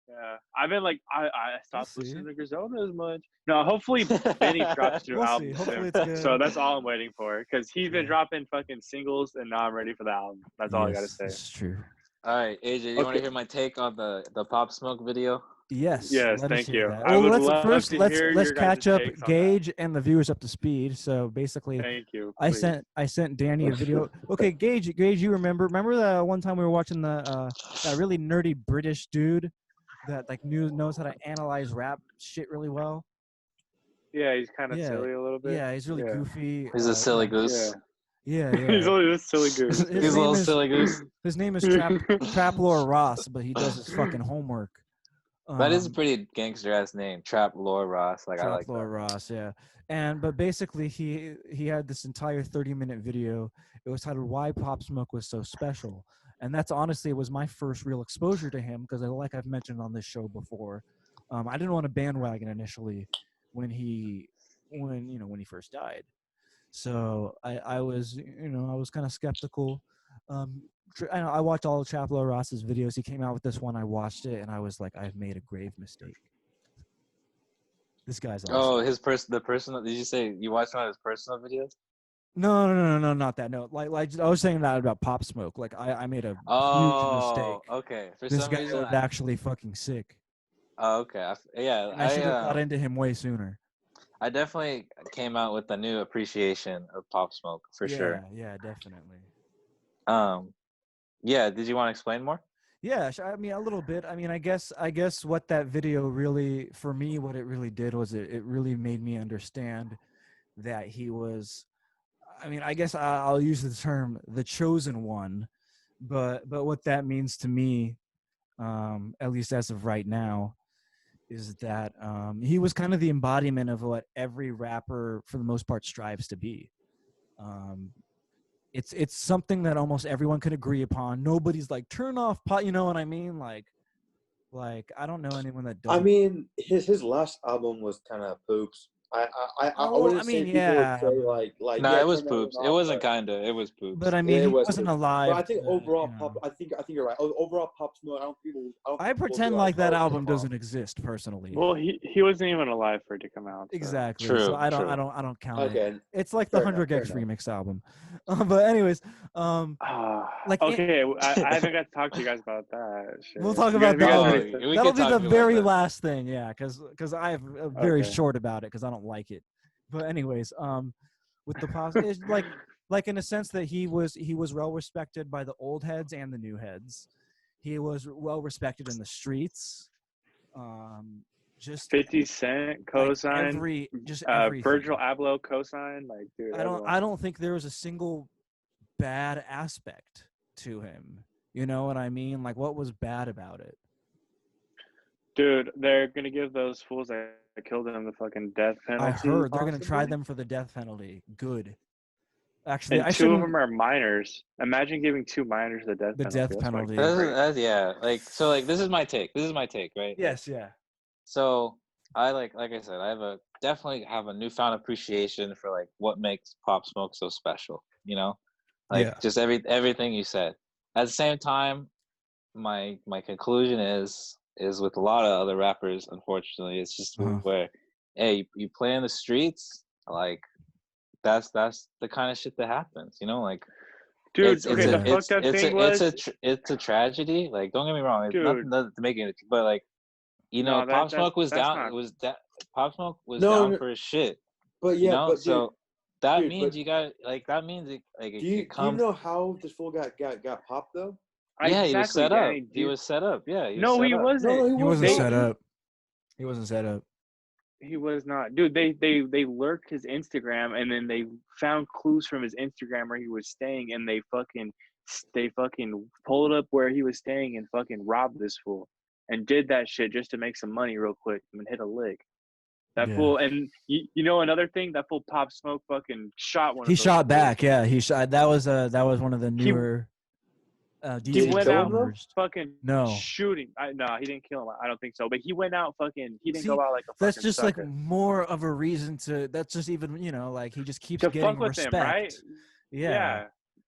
Yeah, I've been like, I stopped We'll see. listening to Griselda as much. No, hopefully Benny drops new We'll see. album Hopefully soon. it's good. So that's all I'm waiting for, because he's been Yeah. dropping fucking singles, and now I'm ready for the album. That's all I gotta say. This is true. all right, AJ, you want Okay. to hear my take on the Pop Smoke video? Yes. Yes, let us thank hear you. that. I Well, would let's love first to let's hear let's your guys' catch up takes on that. Gage and the viewers up to speed. So basically, Thank you. I please. sent Danny a video. Okay, Gage, you remember the one time we were watching that really nerdy British dude that like knows how to analyze rap shit really well. Yeah, he's kind of Yeah, silly a little bit. Yeah, he's really Yeah. goofy. He's a silly yeah. goose. Yeah, yeah. He's only this silly goose. His He's a name little is- silly goose. His name is Traplore Ross, but he does his fucking homework. That is a pretty gangster ass name, Trap Lore Ross. Like, I like Traplore that. Ross, yeah. But basically he had this entire 30-minute video. It was titled "Why Pop Smoke Was So Special," and that's honestly was my first real exposure to him because, like I've mentioned on this show before, I didn't want to bandwagon initially when he first died. So I was kind of skeptical. I watched all of Traplore Ross's videos. He came out with this one. I watched it and I was like, I've made a grave mistake. This guy's awesome. Oh, the personal. Did you say you watched one of his personal videos? No, not that. No, like I was saying that about Pop Smoke. Like I made a huge mistake. Okay. For This some guy reason, was actually fucking sick. okay. Yeah, And I should have got into him way sooner. I definitely came out with a new appreciation of Pop Smoke for sure. Yeah, definitely. Yeah. Did you want to explain more? Yeah, I mean a little bit. I mean, I guess what that video really, for me, what it really did was it really made me understand that he was. I mean, I guess I'll use the term the chosen one, but what that means to me, at least as of right now, is that he was kind of the embodiment of what every rapper, for the most part, strives to be. It's something that almost everyone could agree upon. Nobody's like, turn off pot. You know what I mean? Like I don't know anyone that does. I mean, his last album was kind of poops. I wouldn't say people yeah. would say like No, yeah, it was turn that poops. one It off, wasn't but- kinda. It was poops. But I mean, it he was wasn't poops. alive. But I think overall, you know. I think you're right. Overall, Pop Smoke. I pretend like that album doesn't exist personally. Well, he wasn't even alive for it to come out. So. Exactly. True, So I don't true. count it. Okay. It's like the Fair enough, 100 Gex fair enough. remix album. But anyways, like okay, I haven't got to talk to you guys about that. Shit. We'll talk You about guys- you that. guys later. ready- We that'll can be talk the about very that. last thing. Yeah, because I have a very Okay. short about it because I don't like it. But anyways, with the it's like in a sense that he was well respected by the old heads and the new heads. He was well respected in the streets. just 50 Cent like cosign. everything. Virgil Abloh cosign. Like, dude, I don't think there was a single bad aspect to him. You know what I mean? Like, what was bad about it? Dude, they're gonna give those fools that killed him the fucking death penalty. I heard they're gonna try possibly. them for the death penalty. Good. Actually, And I two of shouldn't. them are minors. Imagine giving 2 minors the death The penalty. death That's penalty. fucking crazy. Yeah. Like, so like this is my take. This is my take, right? Yes, yeah. So I like I said, I definitely have a newfound appreciation for like what makes Pop Smoke so special. You know, like Yeah. just everything you said. At the same time, my conclusion is with a lot of other rappers, unfortunately, it's just where, hey, you play in the streets, like that's the kind of shit that happens, you know, like. Dude, the fucked up thing was it's a tragedy. Like, don't get me wrong, it's dude, nothing to make it, but like, you know, no, Pop Smoke was down. not, It was that Pop Smoke was No, down no. for his shit. But You yeah, know, but so dude, that dude, means but you got like that means it like do you it comes. know how this fool got popped though? Yeah, exactly, he was set Danny, up. He was set up. Yeah, he was no, set he up. wasn't. No, He wasn't wasn't. set up. He wasn't set up. He was not. Dude, they lurked his Instagram, and then they found clues from his Instagram where he was staying, and they fucking pulled up where he was staying and fucking robbed this fool, and did that shit just to make some money real quick and hit a lick. That fool, and you know another thing, that fool Pop Smoke fucking shot one. He of those shot fools. back. Yeah, he shot. That was one of the newer. He went out him, fucking No. shooting. No, he didn't kill him. I don't think so. But he went out fucking. He didn't See, go out like a fucking that's just sucker. like more of a reason to. That's just even like he just keeps to getting fuck with respect. him, right? Yeah.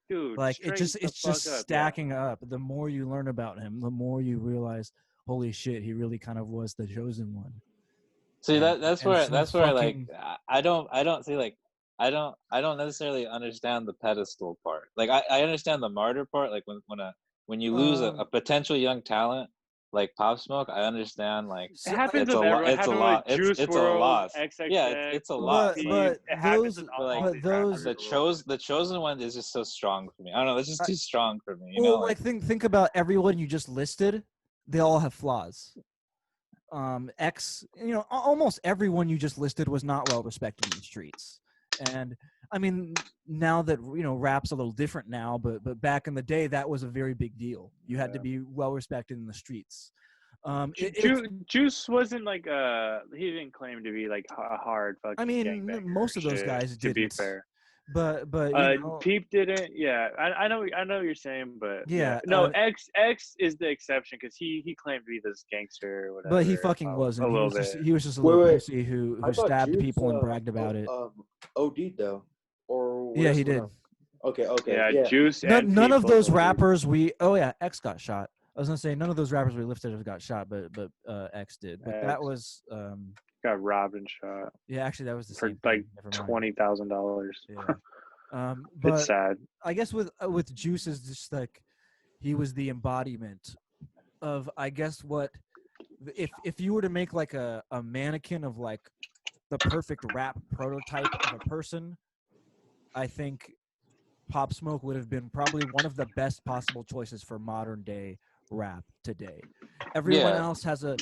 Dude. Like it's just up, stacking up. The more you learn about him, the more you realize, holy shit, he really kind of was the chosen one. See, that's where like I don't see like I don't necessarily understand the pedestal part. Like I understand the martyr part. Like when you lose a potential young talent like Pop Smoke, I understand like it happens it's with everyone. it's a lot. It's a loss. XXX, Yeah, it's a loss. But it happens with all but these those rappers. The chosen one is just so strong for me. I don't know. It's just too strong for me. You well, know, like think about everyone you just listed. They all have flaws. Almost everyone you just listed was not well respected in the streets. And I mean, now that rap's a little different now, but back in the day, that was a very big deal. You had to be well respected in the streets. Juice wasn't like he didn't claim to be like a hard fucking. I mean, gangbanger most of those guys didn't. To be fair, but Peep didn't. Yeah, I know what you're saying, but yeah. No, X is the exception because he claimed to be this gangster or whatever. But he fucking wasn't. A little bit. He was just a little pussy who stabbed Juice, people and bragged about it. OD'd though, or yeah, he did. Okay. Yeah, Juice. None of those rappers X got shot. I was gonna say none of those rappers we lifted have got shot, but X did. But that was got robbed and shot. Yeah, actually, that was the for same like $20,000. Yeah, but it's sad. I guess with Juice is just like he was the embodiment of what if you were to make like a mannequin of like the perfect rap prototype of a person, I think Pop Smoke would have been probably one of the best possible choices for modern day rap today. Everyone else has a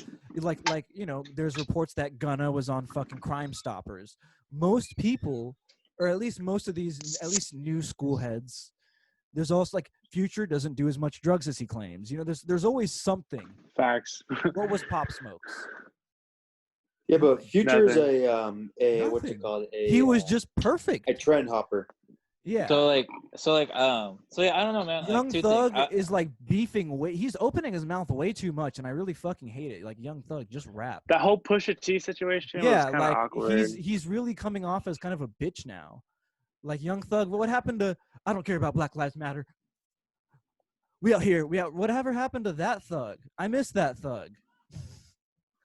there's reports that Gunna was on fucking Crime Stoppers. Most people, or at least most of these, at least new school heads, there's also like Future doesn't do as much drugs as he claims. There's always something. Facts. What was Pop Smoke's? Yeah, but Future's Nothing. What's it called? He was just perfect. A trend hopper. Yeah. So I don't know, man. Young like, Thug is like beefing he's opening his mouth way too much, and I really fucking hate it. Like Young Thug, just rap. That whole Pusha T situation was kind of awkward. He's really coming off as kind of a bitch now. Like Young Thug, what happened to I don't care about Black Lives Matter. We out here. Whatever happened to that Thug? I miss that Thug.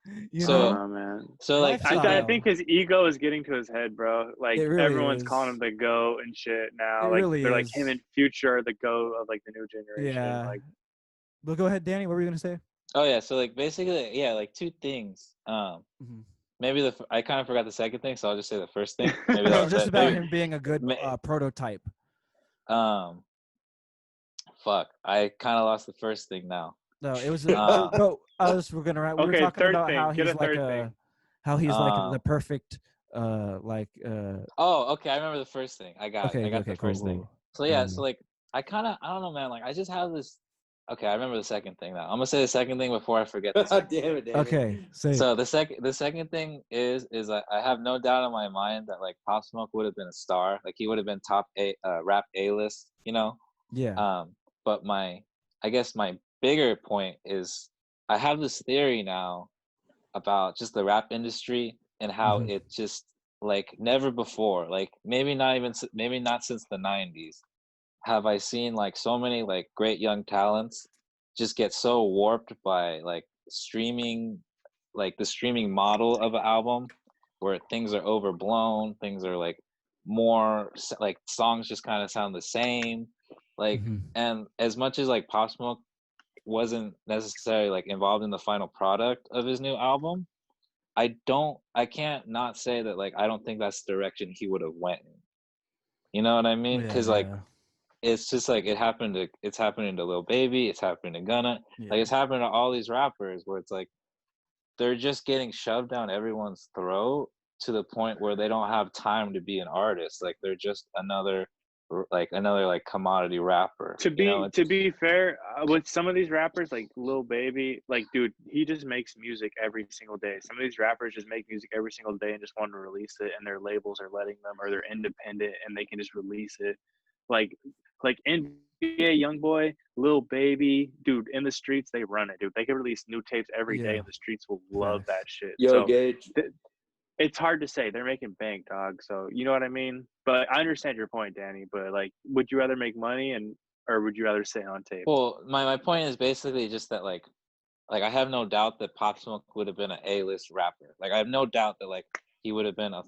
Man. So like, I think his ego is getting to his head, bro. Like really everyone's is. calling him the GOAT and shit now. It like really they're is. like him and Future are the GOAT of like the new generation. Yeah. Like, but go ahead, Danny. What were you gonna say? Oh yeah. So like basically, like two things. Maybe I kind of forgot the second thing, so I'll just say the first thing. Maybe just about him being a good prototype. Fuck. I kind of lost the first thing now. No, it was. Uh, No, we're gonna. We were Okay, talking third about thing. Get a third thing. how he's like Uh, the perfect. oh, okay. I remember the first thing. I got Okay. the Cool. first thing. Cool. So yeah, so like I don't know, man. Like I just have this. Okay, I remember the second thing now. I'm gonna say the second thing before I forget the second. Damn it, Danny. Okay. Say. So the second thing is I have no doubt in my mind that like Pop Smoke would have been a star. Like he would have been top rap A list, you know. Yeah. But I guess my bigger point is I have this theory now about just the rap industry and how Mhm. it just like never before, like maybe not since the 90s have I seen like so many like great young talents just get so warped by like streaming, like the streaming model of an album where things are overblown, things are like like songs just kind of sound the same. Like, Mhm. and as much as like Pop Smoke wasn't necessarily like involved in the final product of his new album, I can't not say that like I don't think that's the direction he would have went in. You know what I mean? Because like Yeah. it's just like it's happening to Lil Baby, it's happening to Gunna, like Yeah. it's happening to all these rappers where it's like they're just getting shoved down everyone's throat to the point where they don't have time to be an artist. Like they're just another like commodity rapper. To You know, be fair, with some of these rappers like Lil Baby, like dude, he just makes music every single day. Some of these rappers just make music every single day and just want to release it, and their labels are letting them, or they're independent and they can just release it. Like NBA YoungBoy, Lil Baby, dude, in the streets they run it, dude. They can release new tapes every day, Yeah. and the streets will love that Facts. shit. Yo, So Gage. it's hard to say. They're making bank, dog. So you know what I mean. But I understand your point, Danny. But like, would you rather make money or would you rather stay on tape? well, my point is basically just that like I have no doubt that Pop Smoke would have been an A-list rapper. Like I have no doubt that like he would have been a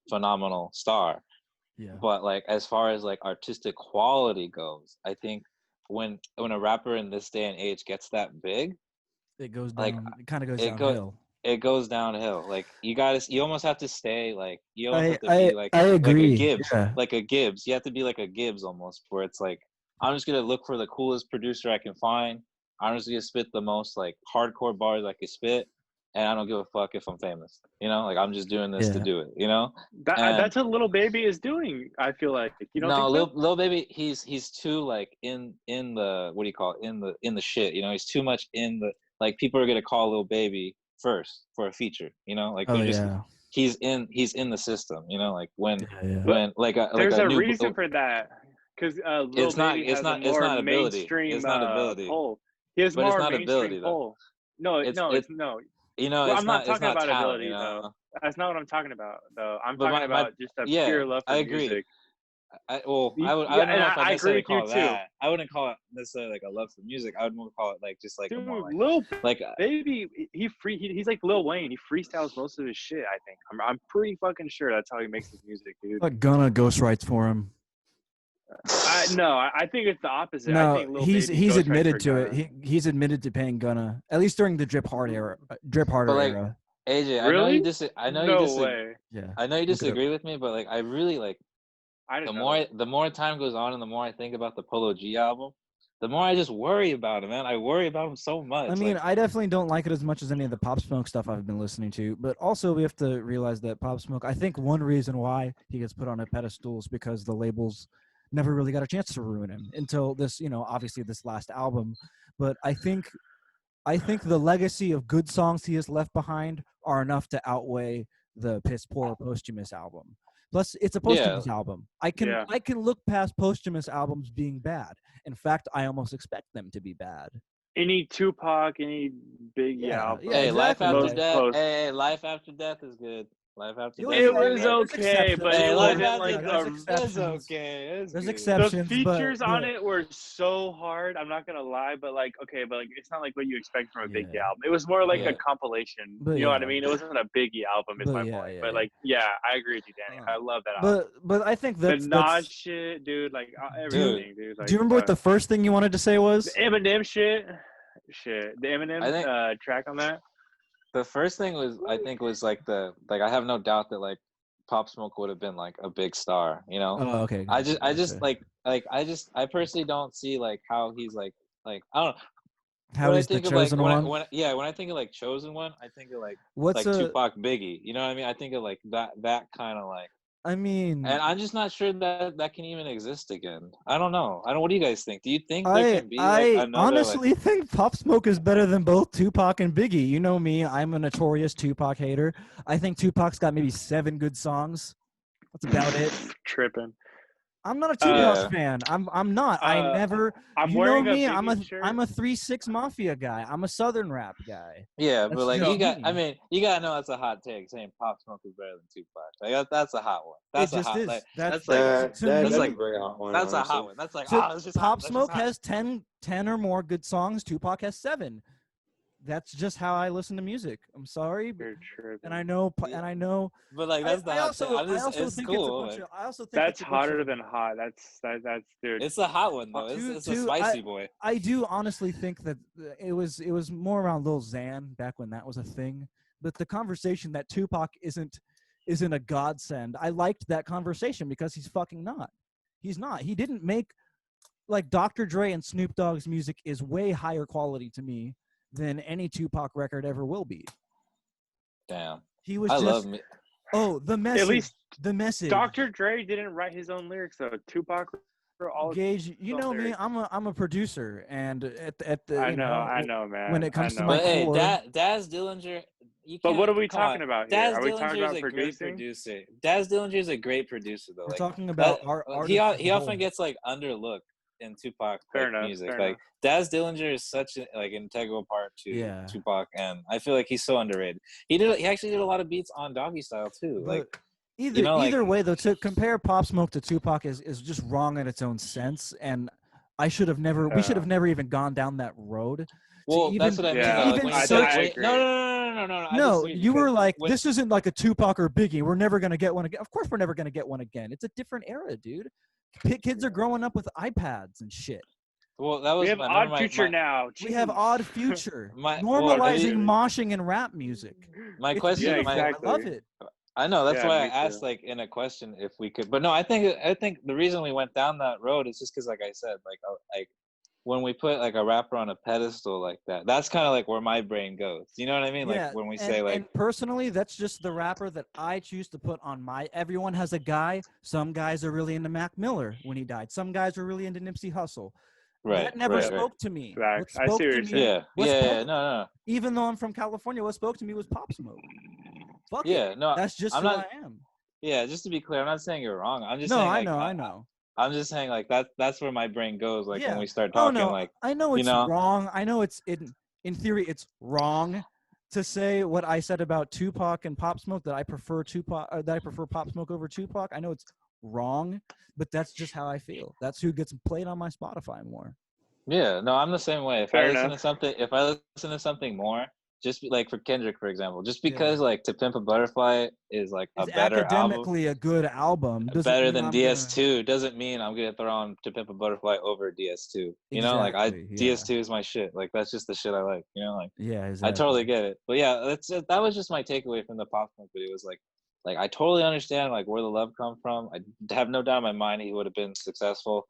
phenomenal star. Yeah. But like as far as like artistic quality goes, I think when a rapper in this day and age gets that big, It goes like down. It kind of goes it go downhill. it goes downhill. Like you almost have to stay like you almost I have to I be like I a agree. Gibbs, Yeah. like a Gibbs. You have to be like a Gibbs almost, where it's like I'm just gonna look for the coolest producer I can find. I'm just gonna spit the most like hardcore bars I can spit, and I don't give a fuck if I'm famous. You know, like I'm just doing this to Yeah. do it. You know, and That's what Little Baby is doing. I feel like you don't no, think so? Lil Baby, he's too like in the what do you call it, in the shit. You know, he's too much in the like people are gonna call Lil Baby first for a feature. You know, like Oh they're just yeah. he's in the system. You know, like Yeah. Yeah. But like there's a a new. reason for that, because Lil Baby has a It's more not ability. mainstream It's not ability. pull. He has But it's more not mainstream ability though. pull. No, It's no, it it's no. you know Well, I'm not it's talking not about talent. You ability though. know, That's not what I'm talking about though. I'm but talking my about just a yeah, pure love I for agree. music. I Yeah, don't and know if I I agree necessarily with you call it too, that. I wouldn't call it necessarily like a love for music. I would more call it like just like a more dude. Lil like Baby, he's like Lil Wayne. He freestyles most of his shit. I think I'm pretty fucking sure that's how he makes his music, dude. Like Gunna ghost writes for him. I think it's the opposite. I No, think Lil he's Baby ghostwrites admitted for to it. Gunna. He's admitted to paying Gunna at least during the drip but harder like era. AJ, Really? I know you No disagree. way. Yeah. I know you Look it up. disagree with me, but like I really like I didn't know that. the more time goes on and the more I think about the Polo G album, the more I just worry about him, man. I worry about him so much. I mean, Like I definitely don't like it as much as any of the Pop Smoke stuff I've been listening to. But also, we have to realize that Pop Smoke, I think one reason why he gets put on a pedestal is because the labels never really got a chance to ruin him until this, obviously this last album. But I think the legacy of good songs he has left behind are enough to outweigh the piss poor posthumous album. Plus, it's a yeah, posthumous album. I can Yeah. look past posthumous albums being bad. In fact, I almost expect them to be bad. Any Tupac, any Biggie Yeah, album. yeah, hey, life exactly. after Most death. post. Hey, life after death is good. Life after You death would It is say good, was right? there's okay, but exceptions. Hey, it life wasn't after like There's death. It's exceptions. okay. It's There's good. the exceptions, features on but it were so hard. I'm not gonna lie, but like it's not like what you expect from a yeah, Biggie album. It was more like Yeah. a compilation. but You know what I yeah, mean? It wasn't a Biggie album, is but my yeah, point. yeah, But yeah. like, yeah, I agree with you, Danny. I love that album. But I think The that's Nas shit, dude, like Dude, everything, dude. Do you Like remember what the first thing you wanted to say the was? Eminem shit. The I Eminem think track on that. the first thing was like I have no doubt that like Pop Smoke would have been like a big star, you know. Oh, okay. I just Gotcha. I personally don't see like how he's like I don't know. How when I he's the think of like chosen one. when I think of like chosen one, I think of What's like a? Tupac, Biggie. You know what I mean? I think of like that kind of like. I mean, And I'm just not sure that that can even exist again. I don't know. I don't. What do you guys think? Do you think there I can be like I another like? honestly think Pop Smoke is better than both Tupac and Biggie. You know me, I'm a notorious Tupac hater. I think Tupac's got maybe 7 good songs. That's about it. Tripping. I'm not a Tupac Yeah. fan. I'm not. I Uh, never. I'm You know wearing a me. Biggie shirt. I'm a 3-6 Mafia guy. I'm a Southern rap guy. Yeah, That's but like just you got, me. I mean, you gotta know that's a hot take saying Pop Smoke is better than Tupac. Like that's a hot one. That's It a just hot is. like That's that's like to that's That's a me. like very hot one, that's a honestly. hot one. That's like To it's just hot. Pop That's just Smoke hot. has 10 or more good songs. Tupac has 7. That's just how I listen to music. I'm sorry, You're tripping. and I know, Yeah. and I know. But like that's the I hot take. also, I'm I just also it's think it's a cool. bunch Like, of. I also think That's it's a bunch hotter of. than hot. That's dude. it's a hot one though. It's a spicy boy. I do honestly think that it was more around Lil Xan back when that was a thing. But the conversation that Tupac isn't a godsend. I liked that conversation because he's fucking not. He's not. He didn't make like Dr. Dre and Snoop Dogg's music is way higher quality to me than any Tupac record ever will be. Damn. He was I just love me. the message. At least the message. Dr. Dre didn't write his own lyrics though. Tupac wrote all his Gage, you own know me. lyrics. I'm a producer, and at the I you know, know I know, man. when it I comes to know. my But hey, core. Daz Dillinger, you But can't. what are we Come on. talking about here? Daz Are we Dillinger talking is about a great producing? producer. Daz Dillinger is a great producer though. We're Like talking that, about art. he Artists as he a often whole. gets like underlooked in Tupac Fair like enough. music. Fair Like enough. Daz Dillinger is such an like integral part to Yeah. Tupac, and I feel like he's so underrated. He actually did a lot of beats on Doggy Style too. Like But either you know, like either way, though, to compare Pop Smoke to Tupac is just wrong in its own sense, and I should have never. We should have never even gone down that road. well, that's what I mean To Yeah, though. Like even when you I say search. when, agree. no, I No, disagree you because were like, when, this isn't like a Tupac or Biggie. We're never gonna get one again. Of course, we're never gonna get one again. It's a different era, dude. Kids are growing up with iPads and shit. well, that We was have my, Odd remember Future now. We have Jeez. Odd Future, my well, normalizing moshing in rap music. my It's question, Yeah, beautiful. exactly. I love it. I know that's Yeah, why I me asked too. like in a question if we could, but no, I think the reason we went down that road is just because, like I said, like when we put like a rapper on a pedestal like that, that's kind of like where my brain goes. You know what I mean? Like Yeah, when we and say like and personally, that's just the rapper that I choose to put on my. Everyone has a guy. Some guys are really into Mac Miller when he died. Some guys were really into Nipsey Hussle. right, That never right, right. spoke to me. What Facts. I see spoke what to you're me, saying. Yeah, what yeah, spoke, yeah, no, even though I'm from California, what spoke to me was Pop Smoke. Fuck it. yeah, no. That's just I'm who not. I am. Yeah, just to be clear, I'm not saying you're wrong. I'm just No, saying I like know, I know. I'm just saying like that's where my brain goes. Like when Yeah. we start Oh talking, no, like I know you it's know, wrong. I know it's in theory it's wrong to say what I said about Tupac and Pop Smoke, that I prefer Pop Smoke over Tupac. I know it's wrong, but that's just how I feel. That's who gets played on my Spotify more. yeah, no, I'm the same way. If Fair I listen enough. to something, if I listen to something more, like for Kendrick, for example, just Yeah. because like To Pimp a Butterfly is like a It's better album, academically a good album. Doesn't better mean than I'm gonna DS2, doesn't mean I'm gonna throw on To Pimp a Butterfly over DS2. You know, like exactly. Yeah. DS2 is my shit. Like that's just the shit I like. You know, like Yeah, I exactly. totally get it. But yeah, that was just my takeaway from the Pop Smoke video. Was like I totally understand like where the love come from. I have no doubt in my mind he would have been successful.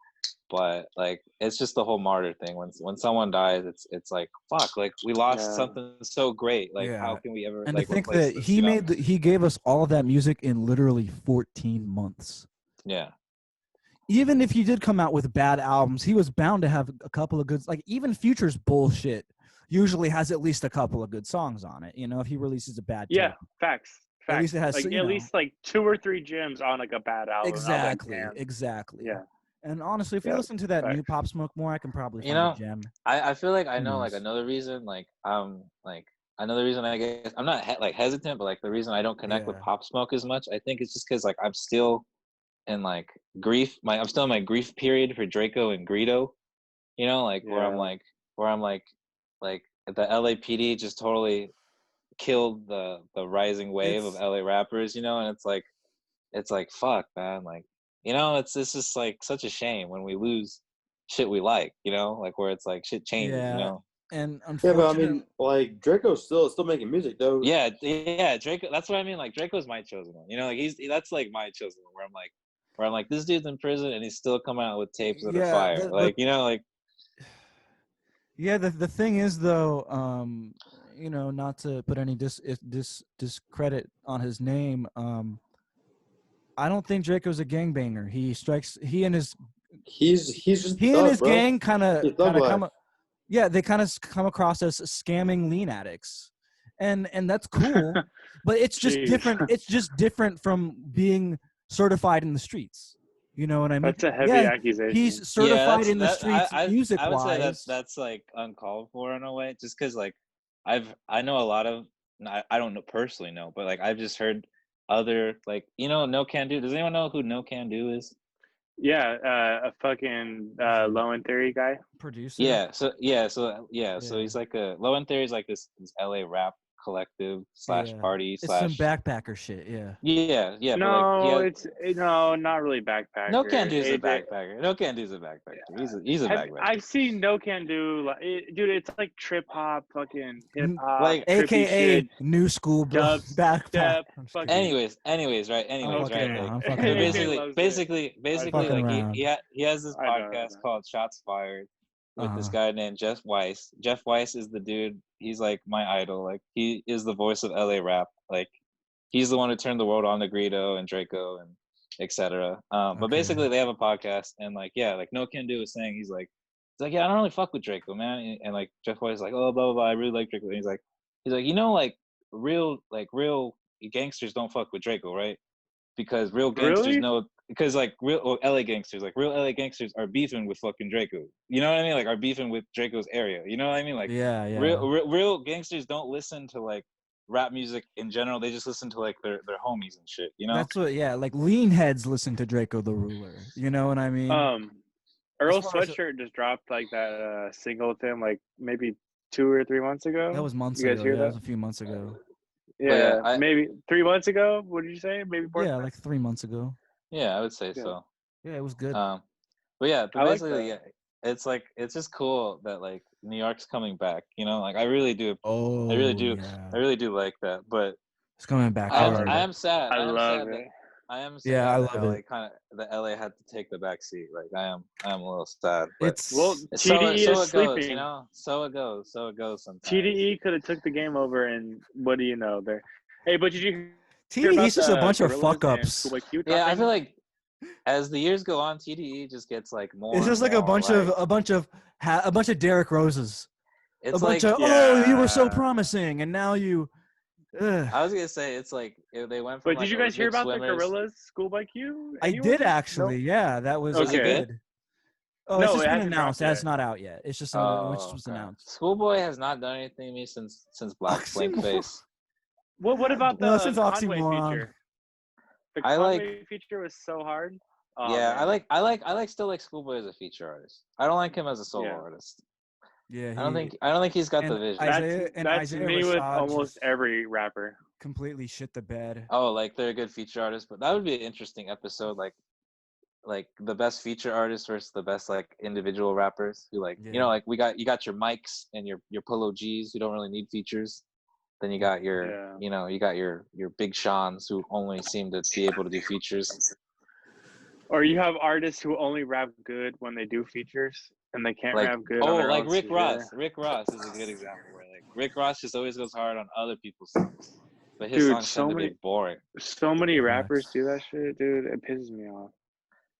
But like it's just the whole martyr thing. When someone dies, it's like fuck. Like we lost Yeah. something so great. Like Yeah. how can we ever And to like think replace that this? he You know? he gave us all of that music in literally 14 months. Yeah. Even if he did come out with bad albums, he was bound to have a couple of good. Like even Future's bullshit usually has at least a couple of good songs on it. You know, if he releases a bad Yeah, tape. facts. At least it has, like you at know. least like 2 or 3 gems on like a bad album. Exactly, I'm like, damn. exactly. Yeah. And honestly, if you Yeah, listen to that new facts. Pop Smoke more, I can probably You find know, a gem. I feel like I Who know like knows? another reason. Like another reason I guess I'm not like hesitant, but like the reason I don't connect with Yeah. Pop Smoke as much, I think it's just because like I'm still in like grief. I'm still in my grief period for Draco and Greedo. You know, like where I'm Yeah. like the LAPD just totally killed the rising wave of It's LA rappers. You know, and it's like fuck, man. Like you know, it's just like such a shame when we lose shit we like. You know, like where it's like shit changes. You yeah, know. and Yeah, but I unfortunately, mean, like Draco's still making music though. Yeah, Draco. That's what I mean. Like Draco's my chosen one. You know, like that's like my chosen one. Where I'm like, this dude's in prison and he's still coming out with tapes that are yeah, fire. but Like, you know, like Yeah, the thing is though, not to put any discredit on his name, I don't think Draco's a gangbanger. He and his He's just a thug, bro. gang kind He's of thug life. come, yeah, they kind of come across as scamming lean addicts, and that's cool, but it's just Jeez. different. It's just different from being certified in the streets. You know what I mean? That's a heavy Yeah, accusation. he's certified that's in the that. streets music I would say wise. that's like uncalled for in a way, just because like I know a lot of I don't know personally know, but like I've just heard other like No Can Do. Does anyone know who No Can Do is? Yeah, a fucking Low End Theory guy. Producer. So he's like a Low End Theory is like this LA rap collective / party / It's some backpacker shit. Yeah. yeah. No, but like no, not really backpacker. No Can Do's a AJ backpacker. No Can Do's a backpacker. He's a backpacker. I've seen No Can Do, like, dude. It's like trip hop, fucking hip hop, Like, trippy AKA shit, new school dub backpack. step, I'm just fucking. kidding. Anyways, right. I'm Like, fucking around. basically, Fucking like around. he has this I know. podcast called Shots Fired with this Uh-huh. guy named Jeff Weiss. Jeff Weiss is the dude. He's like my idol. Like he is the voice of LA rap. Like he's the one who turned the world on to Greedo and Draco and etc. But Okay. basically, they have a podcast and like like No Can Do is saying he's like yeah, I don't really fuck with Draco, man. And like Jeff Weiss is like, oh, blah blah blah, I really like Draco. And he's like like real gangsters don't fuck with Draco, right? Because real gangsters Really? know, because like real LA gangsters, like real LA gangsters are beefing with fucking Draco. You know what I mean? Like are beefing with Draco's area. You know what I mean? Like Yeah. real gangsters don't listen to like rap music in general. They just listen to like their homies and shit. You know? That's what. Yeah, like lean heads listen to Draco the Ruler. You know what I mean? Earl As far as- Sweatshirt just dropped like that single with him like maybe 2 or 3 months ago. That was months You guys ago. hear Yeah, that? was a few months ago. Yeah, yeah, maybe 3 months ago. What did you say? Maybe 4. Yeah, like 3 months ago. Yeah, I would say Yeah. so. Yeah, it was good. But yeah, but I like basically, that. yeah, it's just cool that like New York's coming back. You know, like I really do. Oh, I really do. Yeah. I really do like that. But It's coming back I hard. am sad. I love sad it. I am sad Yeah, I that love LA it. that LA had to take the back seat. Like I am a little sad. But It's Well, so TDE it is goes, sleeping. you know. So it goes sometimes. TDE could have took the game over, and what do you know? There. Hey, but did you hear TDE's about just a bunch of Gorillaz fuck and ups. Schoolboy Q Yeah, I dropping? feel like as the years go on, TDE just gets like more. It's just and like a more, bunch of Derrick Roses. It's A bunch like of oh, you were so yeah. promising, and now you. Ugh. I was gonna say it's like they went from But like did you guys hear Olympic about swimmers. the Gorillaz Schoolboy Q? I Anyone? did actually. Yeah, that was Is it Okay. good? Oh, No, it's just it been hasn't announced. dropped It's yet. not out yet. It's just which was Okay. announced. Schoolboy has not done anything to me since Blank Oxymoron. Face. What about Well, the since Conway Oxymoron. feature? The I like- Conway feature was so hard. Oh, Yeah, man. I like still like Schoolboy as a feature artist. I don't like him as a solo Yeah. artist. Yeah, I don't think he's got the and vision. That's Isaiah me with Rashad almost just every rapper. completely shit the bed. Oh, like they're a good feature artist, but that would be an interesting episode. Like the best feature artists versus the best like individual rappers who like Yeah. like you got your Mikes and your Polo G's who don't really need features. Then you got your Yeah. you got your Big Sean's who only seem to be able to do features. Or you have artists who only rap good when they do features, and they can't Like rap good on their own. Rick so, Ross. yeah. Rick Ross is a good example where like Rick Ross just always goes hard on other people's songs, but his Dude, songs so tend to many- be boring. So many rappers Facts. do that shit, dude. It pisses me off.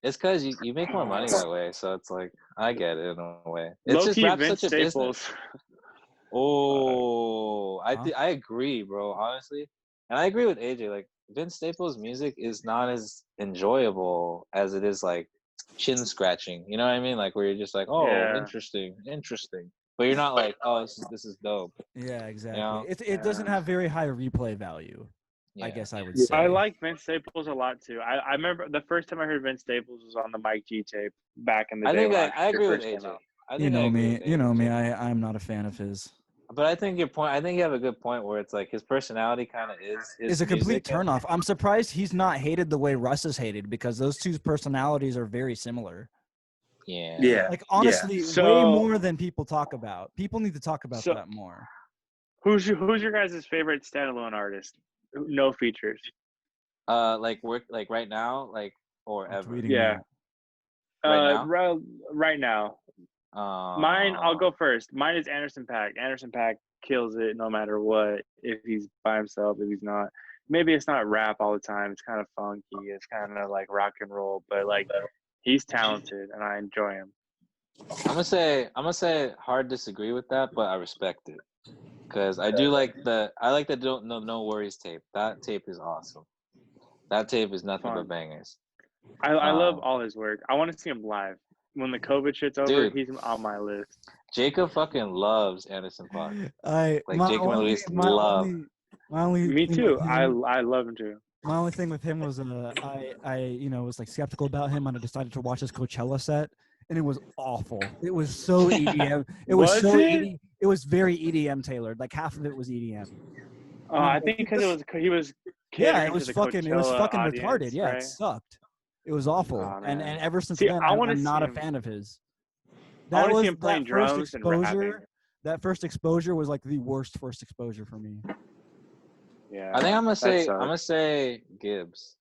It's because you make more money that way, so it's like I get it in a way. It's just Low-key rap Vince such a business. Staples. Oh, Huh? I agree, bro. Honestly, and I agree with AJ. Like Vince Staples' music is not as enjoyable as it is like chin scratching. You know what I mean? Like where you're just like, oh, Yeah. interesting, but you're not like, oh, this is dope. Yeah, exactly. know? It doesn't Yeah. have very high replay value. I Yeah. guess I would Yeah. say. I like Vince Staples a lot too. I remember the first time I heard Vince Staples was on the Mike G tape back in the I day. think when I agree with first came AJ. out. I You think I know agree me. with You know me. AJ. I'm not a fan of his. But I think I think you have a good point where it's like his personality kind of is his It's a complete music, and- turnoff. I'm surprised he's not hated the way Russ is hated because those two personalities are very similar. Yeah. Like honestly, way So- more than people talk about. People need to talk about So- that more. Who's your guys' favorite standalone artist? No features. Like right now, like or I'm ever. tweeting Yeah. that. Right now? Right now. Mine, I'll go first. Mine is Anderson .Paak. Anderson .Paak kills it no matter what. If he's by himself, if he's not. Maybe it's not rap all the time. It's kind of funky. It's kind of like rock and roll. But like, he's talented, and I enjoy him. I'm gonna say hard disagree with that, but I respect it because I do like the don't no worries tape. That tape is awesome. That tape is nothing but bangers. I love all his work. I want to see him live. When the COVID shit's over, Dude, he's on my list. Jacob fucking loves Anderson .Paak. Jacob and Luis my love. only Me thing too. with him- I love him too. My only thing with him was I was like skeptical about him and I decided to watch his Coachella set and it was awful. It was so EDM. It was so it? It was very EDM tailored. Like half of it was EDM. I think because he was it was fucking Coachella retarded. audience, Yeah, right? it sucked. It was awful. Oh, and man. ever since See, then I I'm wanna not see a him. fan of his. I want to see him that playing first drums and rapping. exposure. That first exposure was like the worst first exposure for me. Yeah, I think I'm that gonna say Gibbs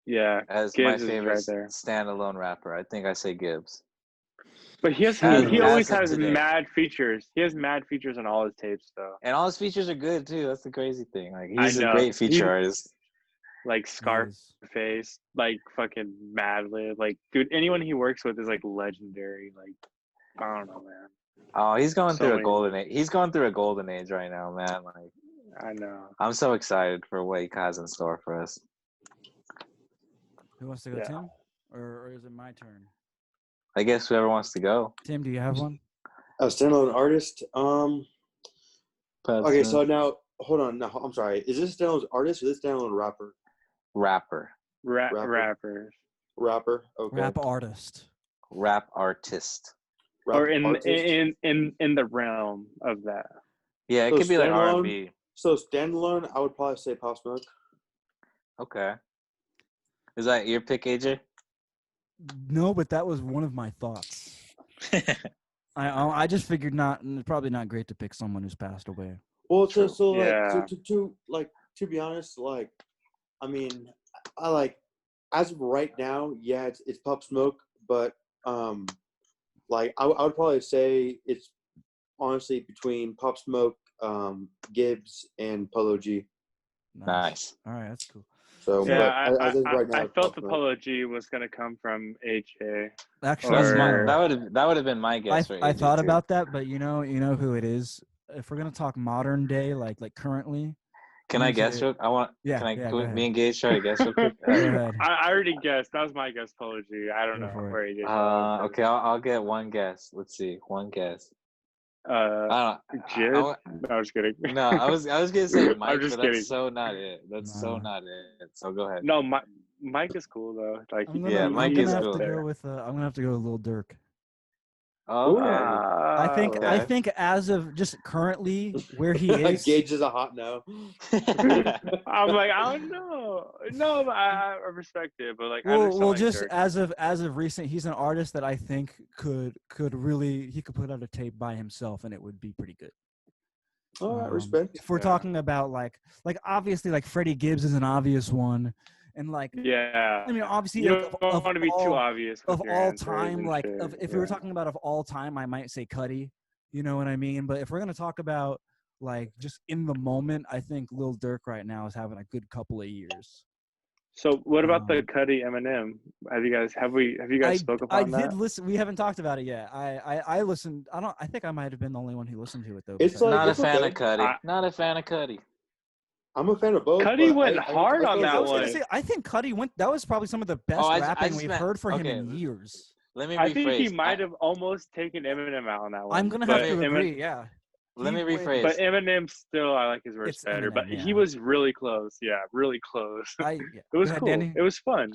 yeah, as Gibbs my is favorite right there. standalone rapper. I think I say Gibbs. But he As always of has today. mad features. He has mad features on all his tapes, though. And all his features are good too. That's the crazy thing. Like I he's a know. great feature artist. Like Scarface, like fucking Madlib. Like, dude, anyone he works with is like legendary. Like, I don't know, man. Oh, he's going So through a many- golden age. He's going through a golden age right now, man. Like I know. I'm so excited for what he has in store for us. Who wants to go, Yeah. Tim? Or is it my turn? I guess whoever wants to go. Tim, do you have one? A standalone artist. Okay, so now hold on. No, I'm sorry. Is this standalone artist or is this standalone rapper? Rapper. Rappers. Rapper. Okay. Rap artist. Rap artist. Rap Or in artist. the realm of that. Yeah, it So could be like standalone? R&B. So standalone, I would probably say Pop Smoke. Okay. Is that your pick, AJ? No, but that was one of my thoughts. I just figured probably not great to pick someone who's passed away. Well, True. so like Yeah. to be honest, like I mean, I like as of right now, yeah, it's Pop Smoke, but like I would probably say it's honestly between Pop Smoke, Gibbs, and Polo G. Nice. All right, that's cool. So Yeah, but as of right now, I it's felt Pop the Smoke. Polo G was gonna come from HA. Actually, That's Or- that would have been my guess for AJ I thought too. about that, but you know who it is. If we're gonna talk modern day, like currently, Can I who's guess it? real? I want. Yeah, Can I? yeah, Can go me and Gage try to guess real quick? Go ahead. I already guessed. That was my guess, Polo G. I don't Go know for it. where AJ. Okay, I'll get one guess. Let's see, one guess. Jid? No, I was kidding. No, I was gonna say Mike, I'm just but kidding. that's so not it. That's so Nah. not it. So go ahead. No, Mike is cool though. Like, Mike I'm is gonna have cool. to go with I'm gonna have to go with Lil Durk. Okay. I okay. think as of just currently where he is, Gage is a hot no. I'm like, I don't know. No, but I respect it, but like, I understand well, like just Dirk. as of recent, he's an artist that I think could really he could put out a tape by himself and it would be pretty good. All right, respect. If we're Yeah. talking about like obviously like Freddie Gibbs is an obvious one, and like Yeah. I mean obviously You like, don't want to be too obvious with of your all answers time, and like shit. if we were talking about of all time, I might say Cuddy. You know what I mean? But if we're gonna talk about like just in the moment, I think Lil Durk right now is having a good couple of years. So what about the Cuddy Eminem? Have you guys spoke upon I that? did listen. We haven't talked about it yet. I listened. I think I might have been the only one who listened to it though. It's like- Not a it's fan okay. of Cuddy. Not a fan of Cuddy. I'm a fan of both. Cuddy but went I hard on feel that I was one. gonna say I think Cuddy went. That was probably some of the best I rapping just we've meant- heard for him okay. in years. Let me rephrase. I think he might have almost taken Eminem out on that one. I'm gonna have but to agree. Yeah. Let me He went- rephrase. But Eminem still, I like his verse It's better. Eminem, But yeah. he was really close. Yeah, really close. Yeah. It was Go ahead, cool. Danny. It was fun.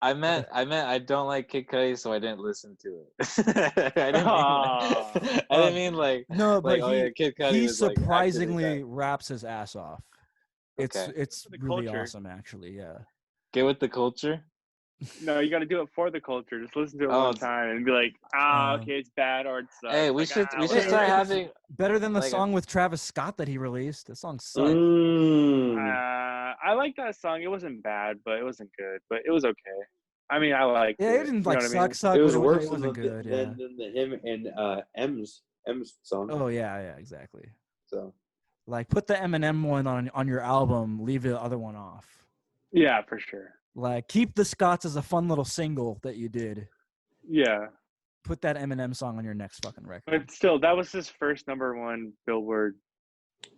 I meant I don't like Kid Cudi, so I didn't listen to it. I didn't Aw. mean, I didn't mean like No, but like, oh yeah, Kid Cudi he was like surprisingly acting raps his ass off. It's Okay. it's For the really culture. awesome, actually. Yeah. Get with the culture. No, you got to do it for the culture. Just listen to it Oh, one time and be like, okay, it's bad or it sucks. Hey, we Like, should well, start it's- having. Better than the Like a- song with Travis Scott that he released. The song sucked. Mm. I like that song. It wasn't bad, but it wasn't good. But it was okay. I mean, I liked Yeah, it. it didn't You know like what I mean? suck. It But was worse it wasn't good. Yeah. than the him and M's song. Oh yeah, exactly. So Like put the Eminem one on your album, leave the other one off. Yeah, for sure. Like keep the Scots as a fun little single that you did. Yeah, Put that Eminem song on your next fucking record. but still, that was his first #1 Billboard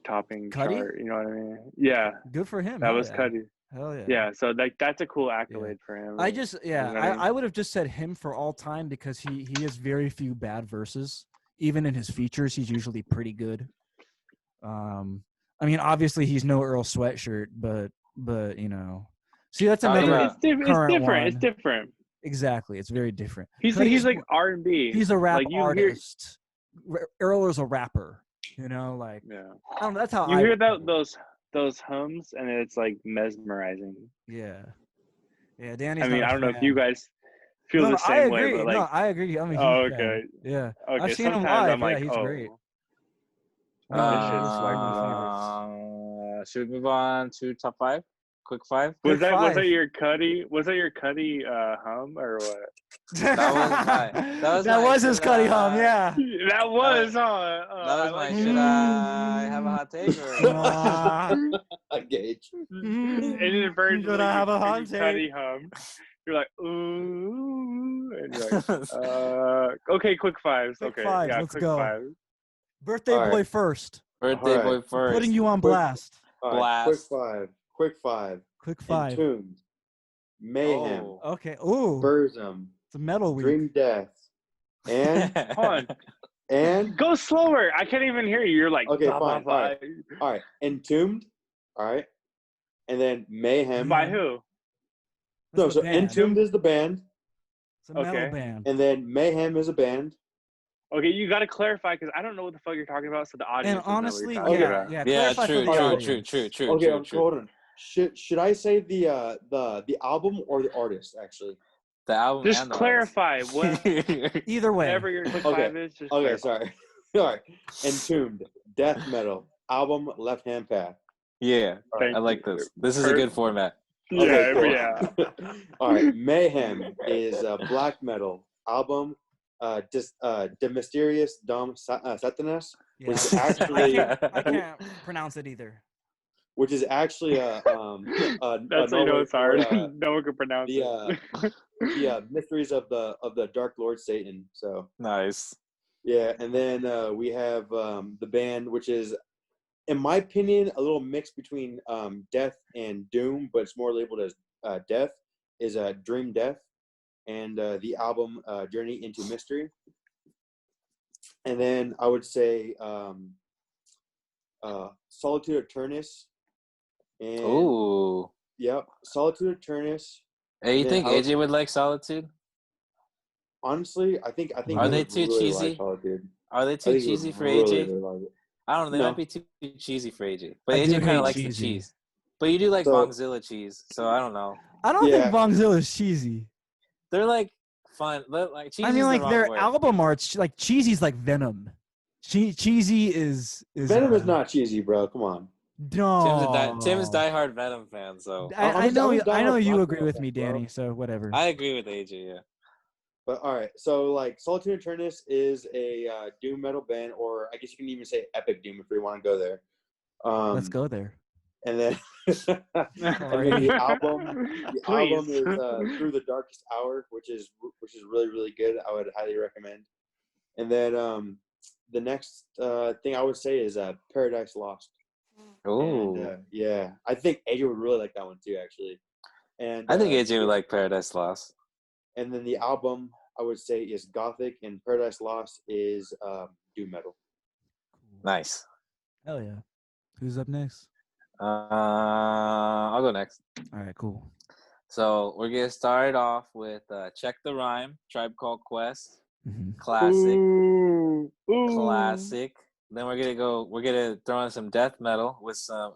topping Cudi? chart. You know what I mean? Yeah, Good for him. that Hell was yeah. Cudi. Hell yeah. Yeah, so like that's a cool accolade for him. I just You know what I mean? I would have just said him for all time because he has very few bad verses. Even in his features, he's usually pretty good. I mean, obviously he's no Earl Sweatshirt, but you know, see that's Talking another about- it's current different. one. It's different. Exactly, it's very different. He's Cudi's like R&B. he's a rap like, you hear, artist. Earl is a rapper. You know, like yeah. I don't know. That's how You I hear would put it. those hums, and it's like mesmerizing. Yeah, Danny's. I mean, not a I don't know if fan. you guys feel No, the I same agree. way, but like, No, I agree. I'm a huge oh, okay, fan. Yeah, okay. I've seen him Sometimes live. I'm like, yeah, he's oh, great. This shit's One of my favorites. Should we move on to top 5? Quick 5? Was Quick that five. your Cudi? Was that your Cudi hum or what? That was that my was his should Cudi hum. I- Yeah. That was, huh? That was I my like should it. I have a hot take or a gauge. Inadvertently, Should I have a hot you take? Cudi hum. You're like, ooh, and you're like, okay, quick fives. Quick Okay, fives, yeah, let's quick go. fives. Birthday All boy right. first. birthday All boy right. first? Putting you on Quick- blast. All right, quick Blast. five. Quick five. Entombed, Mayhem, Oh. Okay. Ooh, Burzum, it's a metal week. Dream Death, and Hold on, and go slower. I can't even hear you. You're like, Okay, blah, blah, fine. blah. all right, Entombed, all right, and then Mayhem. By who? No, That's the so band. Entombed is the band, It's a metal Okay. band. and then Mayhem is a band. Okay, you got to clarify because I don't know what the fuck you're talking about. So the audience And doesn't honestly, know what you're talking yeah, about. Yeah, clarify for true, the true, audience. true. Okay, hold on. Should I say the album or the artist actually? The album Just and the clarify artist. Either way. whatever your quick Okay, five is. Just Okay, clarify. sorry. All right, Entombed, death metal album, Left Hand Path. Yeah, Thank I like you. this. This is a good format. Yeah, Okay, cool. yeah. All right, Mayhem is black metal album, The Mysterious Dom Satanas, Yeah. which is actually I can't pronounce it either. which is actually That's how you know it's hard. No one can pronounce it. the mysteries of the Dark Lord Satan. So Nice. yeah, and then we have the band, which is, in my opinion, a little mix between death and doom, but it's more labeled as death. Is Dream Death, and the album Journey into Mystery. And then I would say Solitude Eternus. And Ooh. yep, Solitude Eternus. Hey, you Yeah, think I would- AJ would like Solitude? Honestly, I think Are he they would too really cheesy? like Solitude. Are they I too think he would cheesy for really, AJ? really like it. I don't know. They No. might be too cheesy for AJ. But I do AJ kind hate of likes cheesy. the cheese. But you do like So- Bongzilla cheese, so I don't know. I don't Yeah. think Bongzilla is cheesy. They're like fun. Like cheesy. I mean, like the their wrong word. album art's like cheesy's like Venom. Cheesy is Venom is not cheesy, bro. Come on. No. Tim's diehard Venom fan, so I know. I'm I know diehard you Black agree Metal with fan, me, bro. Danny. So whatever. I agree with AJ. Yeah. But all right, so like Solitude Eternus is a doom metal band, or I guess you can even say epic doom if you want to go there. Let's go there. And then, and then the album is Through the Darkest Hour, which is really, really good. I would highly recommend. And then the next thing I would say is Paradise Lost. Ooh. And, yeah, I think AJ would really like that one too, actually. And I think AJ would like Paradise Lost. And then the album I would say is Gothic, and Paradise Lost is doom metal. Nice. Hell yeah. Who's up next? I'll go next. All right, cool. So we're gonna start off with Check the Rhyme, Tribe Called Quest, Mhm. classic, Ooh. classic. Then we're gonna throw in some death metal with some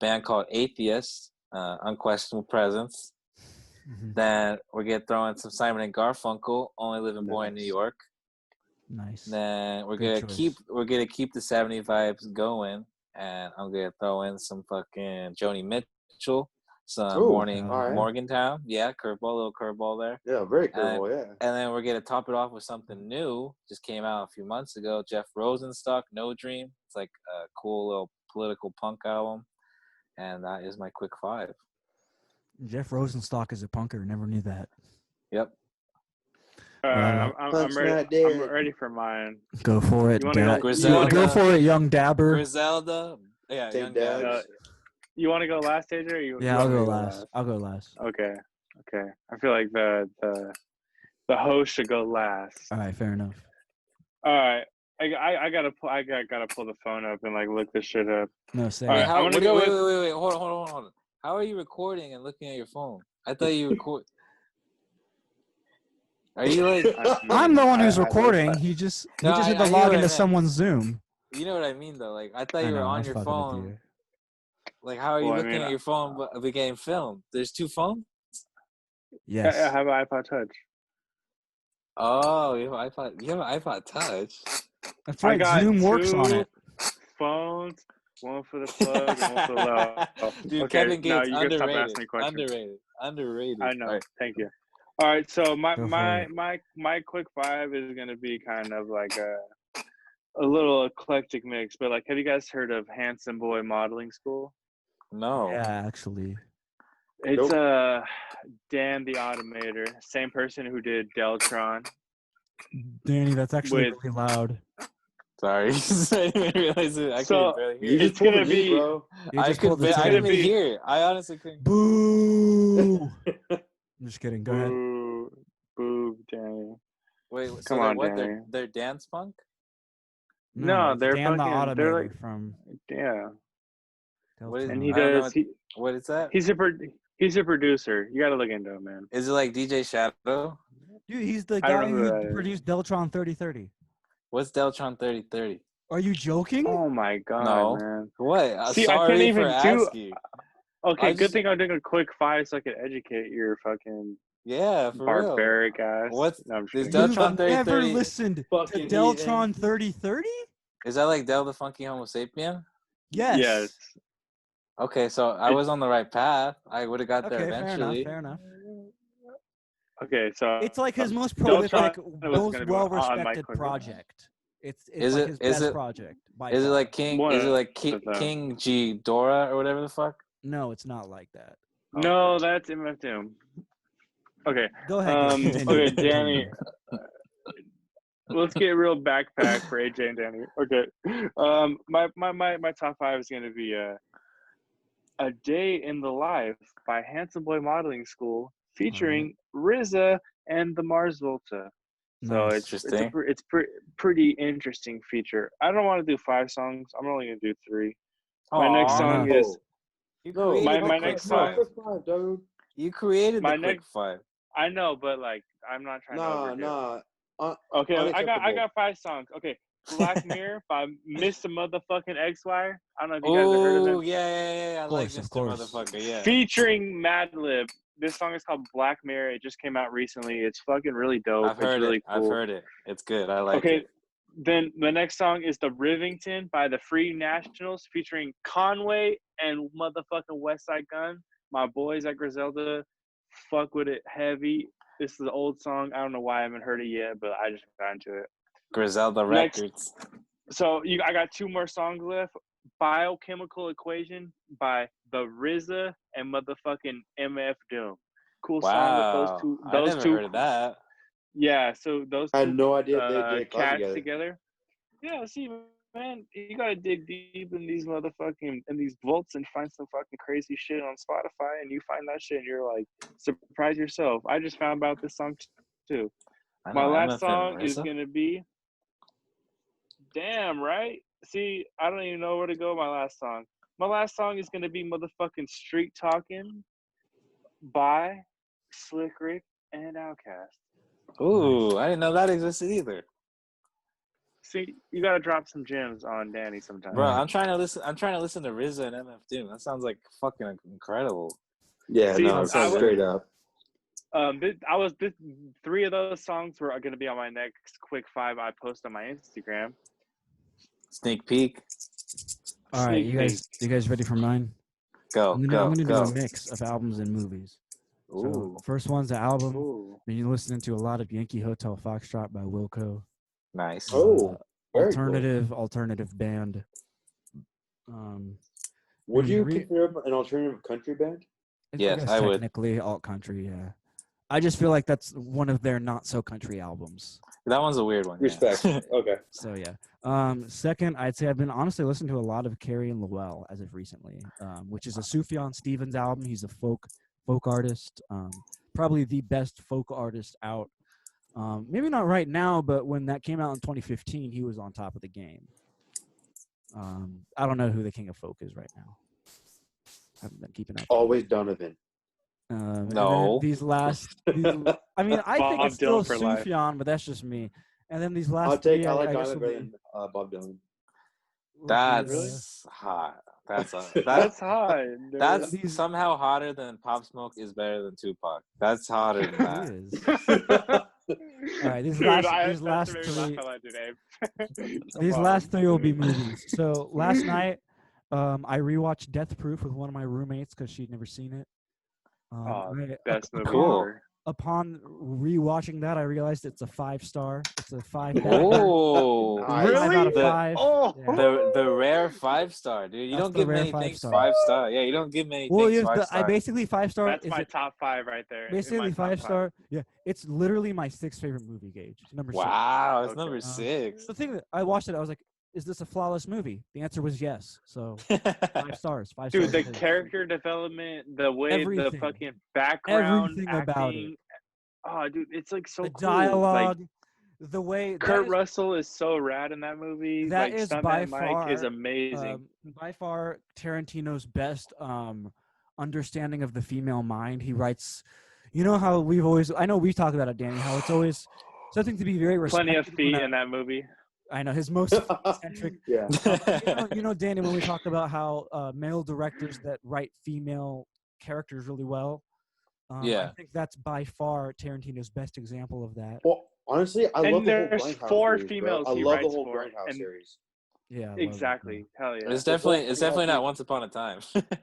band called Atheist, Unquestionable Presence. Mhm. Then we're gonna throw in some Simon and Garfunkel, Only Living Boy in New Nice. York. Nice. Then we're Good gonna choice. keep the 70 vibes going, and I'm gonna throw in some fucking Joni Mitchell, some Ooh, morning all right. Morgantown. Yeah, little curveball there. Yeah, very cool. Yeah. And then we're gonna top it off with something new. Just came out a few months ago. Jeff Rosenstock, No Dream. It's like a cool little political punk album. And that is my quick 5. Jeff Rosenstock is a punker. Never knew that. Yep. I'm ready. I'm ready for mine. Go for it, You wanna go? Griselda. Go for it, young dabber. Griselda. Yeah, Take young dabs. Dabs. You want to go last, AJ? Or you Yeah, I'll want me go to last. I'll go last. Okay. I feel like the host should go last. All right, fair enough. All right. I gotta pull the phone up and like look this shit up. No, say All it. right, I'm gonna go with. Wait. Hold on. How are you recording and looking at your phone? I thought you record. Are you like? I'm the one who's I- recording. He just had to I log know into what I someone's Zoom. You know what I mean, though. Like I thought you I were know, I on was your fucking with phone. you. Like how are you Well, I looking mean, at your phone but we getting filmed? There's 2 phones. Yes. I have an iPod Touch. Oh, you have an iPod. You have an iPod Touch. That's I right. got Zoom works on 2 it. phones, one for the plug and one for the low. Dude, Okay, Kevin now Gates you can stop underrated. asking me questions. Underrated. I know. All right. Thank you. All right, so Go for it. my quick 5 is gonna be kind of like a little eclectic mix, but like, have you guys heard of Handsome Boy Modeling School? No. Yeah, actually. It's Nope. Dan the Automator, same person who did Deltron. Danny, that's actually With- really loud. Sorry. I didn't even realize it. I So, couldn't barely hear You it. just It's pulled gonna the meat, be- bro. You I just pulled the I tail. didn't even hear it. I honestly couldn't. Boo! I'm just kidding. Go ahead. Boo, Danny. Wait, so Come they're on, what? Danny. They're dance punk? No, it's they're Dan the fucking- they're Automator like- from Yeah, What is- and he I don't know does. What is that? He's a producer. You gotta look into him, man. Is it like DJ Shadow? Dude, he's the I don't guy know who who that is. produced Deltron 3030. What's Deltron 3030? Are you joking? Oh my god, No. man. What? See, I Sorry can't for even do- asking. Okay, I good just- thing I'm doing a quick 5 so I could educate your fucking Yeah, for real. barbaric ass. What's- No, I'm just Is kidding. You've Deltron 3030 never listened to Fucking Deltron 3030? Is that like Del the Funky Homo Sapien? Yes. Yes. Okay, so I was on the right path. I would have got there Okay, eventually. fair enough. Okay, so It's like his most Deltron prolific, was most gonna be on my well-respected quick- project. It's Is like it- his is best it- project. By Is it far. like King? One Is it of like them. King G Dora or whatever the fuck? No, it's not like that. No, that's MF Doom. Okay. Go ahead. Continue. Okay, Danny. Let's get real backpack for AJ and Danny. Okay. My top 5 is gonna be A Day in the Life by Handsome Boy Modeling School featuring RZA and the Mars Volta. So Nice. it's pretty interesting feature. I don't want to do 5 songs. I'm only gonna do 3. My next Aw, song no. is You No, created my the next quick song- 5. Quick 5, dude. You created My the quick next- 5. I know, but like I'm not trying to overdo it. Okay, I Unacceptable. got 5 songs. Okay, Black Mirror by Mr. Motherfucking X-Wire. I don't know if you guys have heard of Oh him. yeah. I Of like course, of Mr. course. Motherfucker. Yeah. Featuring Madlib. This song is called Black Mirror. It just came out recently. It's fucking really dope. I've heard it's really it. cool. I've heard it. It's good. I like Okay, it. then the next song is The Rivington by the Free Nationals featuring Conway and motherfucking West Side Gun. My boys at Griselda fuck with it heavy. This is an old song. I don't know why I haven't heard it yet, but I just got into it. Griselda Next- Records. So I got 2 more songs left. Biochemical Equation by the RZA and motherfucking MF Doom. Cool song with Wow. those two. I Those never two. heard of that. Yeah, so those I two had no idea they did collab cats together. together. Yeah, see, man, you gotta dig deep in these vaults and find some fucking crazy shit on Spotify, and you find that shit, and you're like, surprise yourself. I just found out this song too. I My know last MF and song is RZA. gonna be, damn right. See, I don't even know where to go. My last song. My last song is gonna be motherfucking Street Talking by Slick Rick and Outkast. Ooh, I didn't know that existed either. See, you gotta drop some gems on Danny sometime. Bro, Right. I'm trying to listen to RZA and MF Doom. That sounds like fucking incredible. Yeah, See, no, I would- straight up. 3 of those songs were gonna be on my next quick 5 I post on my Instagram. Sneak peek. All right, Sneak you guys ready for mine? Go, I'm go, gonna do go. a mix of albums and movies. So Ooh, first one's the album. Ooh. Then you're listening to a lot of Yankee Hotel Foxtrot by Wilco. nice. Oh, very cool. Alternative band. Would you you re- consider an alternative country band? Yes, guess I would. technically alt country. Yeah, I just feel like that's one of their not so country albums. That one's a weird one. Respect. Yeah. Okay. So yeah. Second, I'd say I've been honestly listening to a lot of Carrie and Lowell as of recently, which is a Sufjan Stevens album. He's a folk artist, probably the best folk artist out. Maybe not right now, but when that came out in 2015, he was on top of the game. I don't know who the king of folk is right now. I haven't been keeping up. Always Donovan. No. These last, I mean, I think Bob it's still Dylan for life. Sufjan, but that's just me. And then these last I'll take. three, I like I guess Donovan will better be- than Bob Dylan. will be, That's hot. That's That's hot. dude. that's These- somehow hotter than Pop Smoke is better than Tupac. That's hotter than that. He is. All right, these Dude, last that's last the three. laugh I like today. These Come last on. three will be movies. So last night, I rewatched Death Proof with one of my roommates because she'd never seen it. Oh, I- best movie Cool. ever. Upon rewatching that, I realized it's a 5-star. It's a 5. Oh, Nice. 5 out of The- 5. Oh. Yeah. the rare 5-star, dude. You That's don't the give rare many things 5-star. 5-star. Yeah, you don't give many Well, things you have 5-star. I basically 5-star. That's is my it top 5 right there. in my basically top five. 5-star? Yeah, it's literally my 6th favorite movie. Gage. It's number 6. Wow, it's Okay. number 6. The thing that I watched it, I was like, "Is this a flawless movie?" The answer was yes. So 5 stars. 5 Dude, stars. the it is. character development, the way Everything. the fucking background Everything acting. about it. Oh, dude, it's like so The cool. dialogue, Like, the way Kurt that is- Russell is so rad in that movie. That Like is Stuntman by Mike is far, amazing. by far Tarantino's best understanding of the female mind. He writes, you know how we've always, I know we talk about it, Danny, how it's always something to be very respected. Plenty of feet when in that movie. I know his most eccentric. Yeah. You know, Danny, when we talk about how male directors that write female characters really well. I Yeah. think that's by far Tarantino's best example of that. Well, honestly, I And love the whole there's Grindhouse 4 series, bro. females I he love the writes whole for, Grindhouse and- series. Yeah, I love it, Exactly. Hell yeah. It's definitely not Once Upon a Time.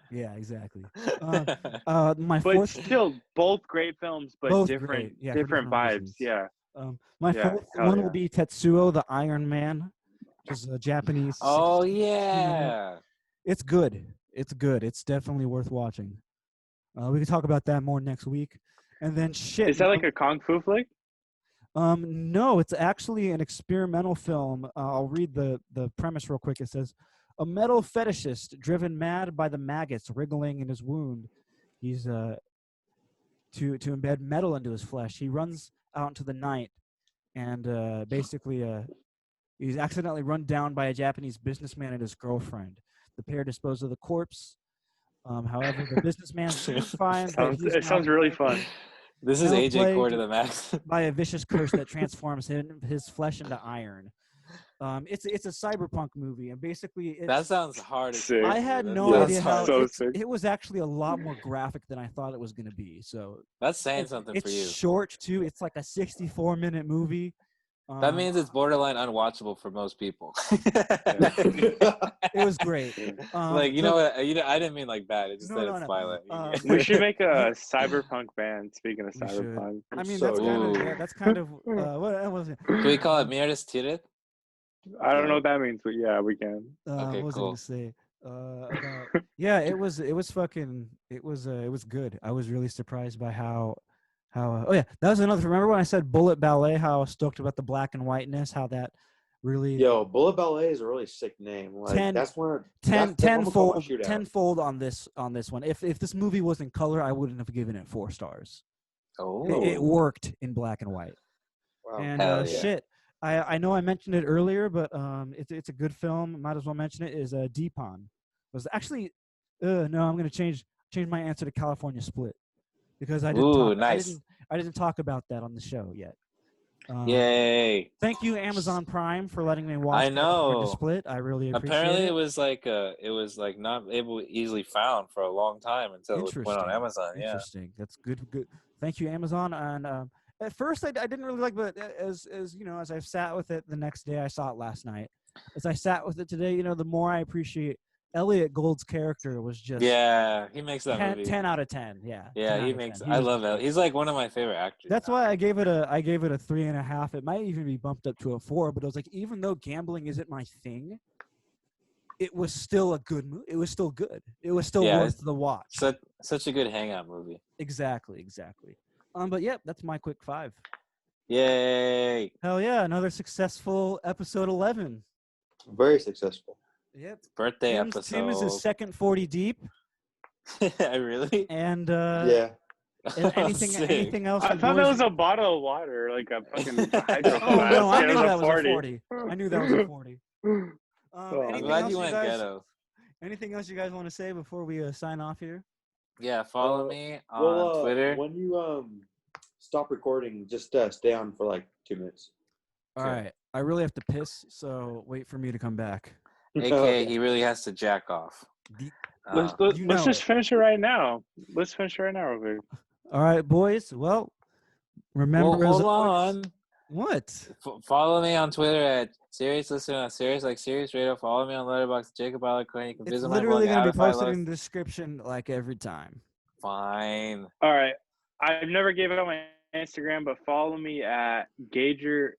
Yeah, exactly. My But fourth, still, both great films, but Both different, great, yeah, for different different vibes. reasons. Yeah. my Yeah, fourth hell one yeah. will be Tetsuo the Iron Man, which is a Japanese. Oh 60s yeah. It's good. It's good. It's definitely worth watching. We can talk about that more next week. And then shit. Is that like a kung fu flick? No, it's actually an experimental film. I'll read the premise real quick. It says, a metal fetishist driven mad by the maggots wriggling in his wound. He's to embed metal into his flesh. He runs out into the night and basically he's accidentally run down by a Japanese businessman and his girlfriend. The pair dispose of the corpse. However, the businessman soon finds that It sounds really fun. This is Now AJ Core plagued to the max. by a vicious curse that transforms his flesh into iron. It's a cyberpunk movie, and basically That sounds hard as Sick. fuck, I dude. had That no sounds idea how hard. So it's- sick. it was actually a lot more graphic than I thought it was going to be. So That's saying something it's for you. short too. It's like a 64-minute movie. That means it's borderline unwatchable for most people. it was great. Like you the- know what? I didn't mean like bad. It's just No, that no, it's no. violent. We should make a cyberpunk band. Speaking of We should. cyberpunk, I mean, So that's kind of Ooh. that's kind of what was it? Can we call it Mieres Tiret? I don't know what that means, but yeah, we can. Okay, what was I cool. gonna say? Yeah, it was fucking it was good. I was really surprised by how oh yeah, that was another. Remember when I said Bullet Ballet? How I was stoked about the black and whiteness? How that really Yo, Bullet Ballet is a really sick name. Like, 10 that's one. That's tenfold shootout. tenfold on this one. If this movie was in color, I wouldn't have given it 4 stars. Oh, It worked in black and white. Wow. And Hell yeah. shit, I know I mentioned it earlier, but it's a good film. Might as well mention it. Is Deepon was actually no. I'm gonna change my answer to California Split because I didn't Ooh, talk, nice. I didn't talk about that on the show yet. Yay! Thank you, Amazon Prime, for letting me watch I California know. Split. I really appreciate Apparently, it. it was like not able easily found for a long time until it went on Interesting. Amazon. Yeah. Interesting. That's good. Good. Thank you, Amazon. And at first, I didn't really like, but as you know, as I sat with it the next day, I saw it last night. As I sat with it today, you know, the more I appreciate Elliot Gould's character was just Yeah, he makes that 10, movie. 10 out of 10. Yeah. Yeah, 10 he out of makes. 10. He I was love that. great. He's like one of my favorite actors. That's why I gave it a 3.5. It might even be bumped up to a 4, but I was like, even though gambling isn't my thing, it was still a good movie. It was still good. It was still worth the watch. Such a good hangout movie. Exactly. But yep, that's my quick 5. Yay! Hell yeah, another successful episode 11. Very successful. Yep. Birthday Tim is his episode. second 40 deep. Really? And Yeah. and Oh, anything sick. else? I you thought that boys- was a bottle of water, like a fucking hydro Oh flask. no, I It knew was that was 40. a 40. I knew that was a 40. Oh, I'm Anything glad else you you went guys? ghetto. Anything else you guys want to say before we sign off here? Yeah, follow me on Well, Twitter. when you stop recording, just stay on for like 2 minutes. All right. I really have to piss, so wait for me to come back. AK, he really has to jack off. Let's You let's know just it. finish it right now. Let's finish it right now, real quick. All right, boys. Well, remember Well, as hold always- on. What? Follow me on Twitter at Serious Listener on Serious like Serious Radio. Follow me on Letterboxd, Jacob Coin. You can It's visit my literally blog. going to be posted Audify in the description like every time. Fine. All right. I've never gave out my Instagram, but follow me at Gager.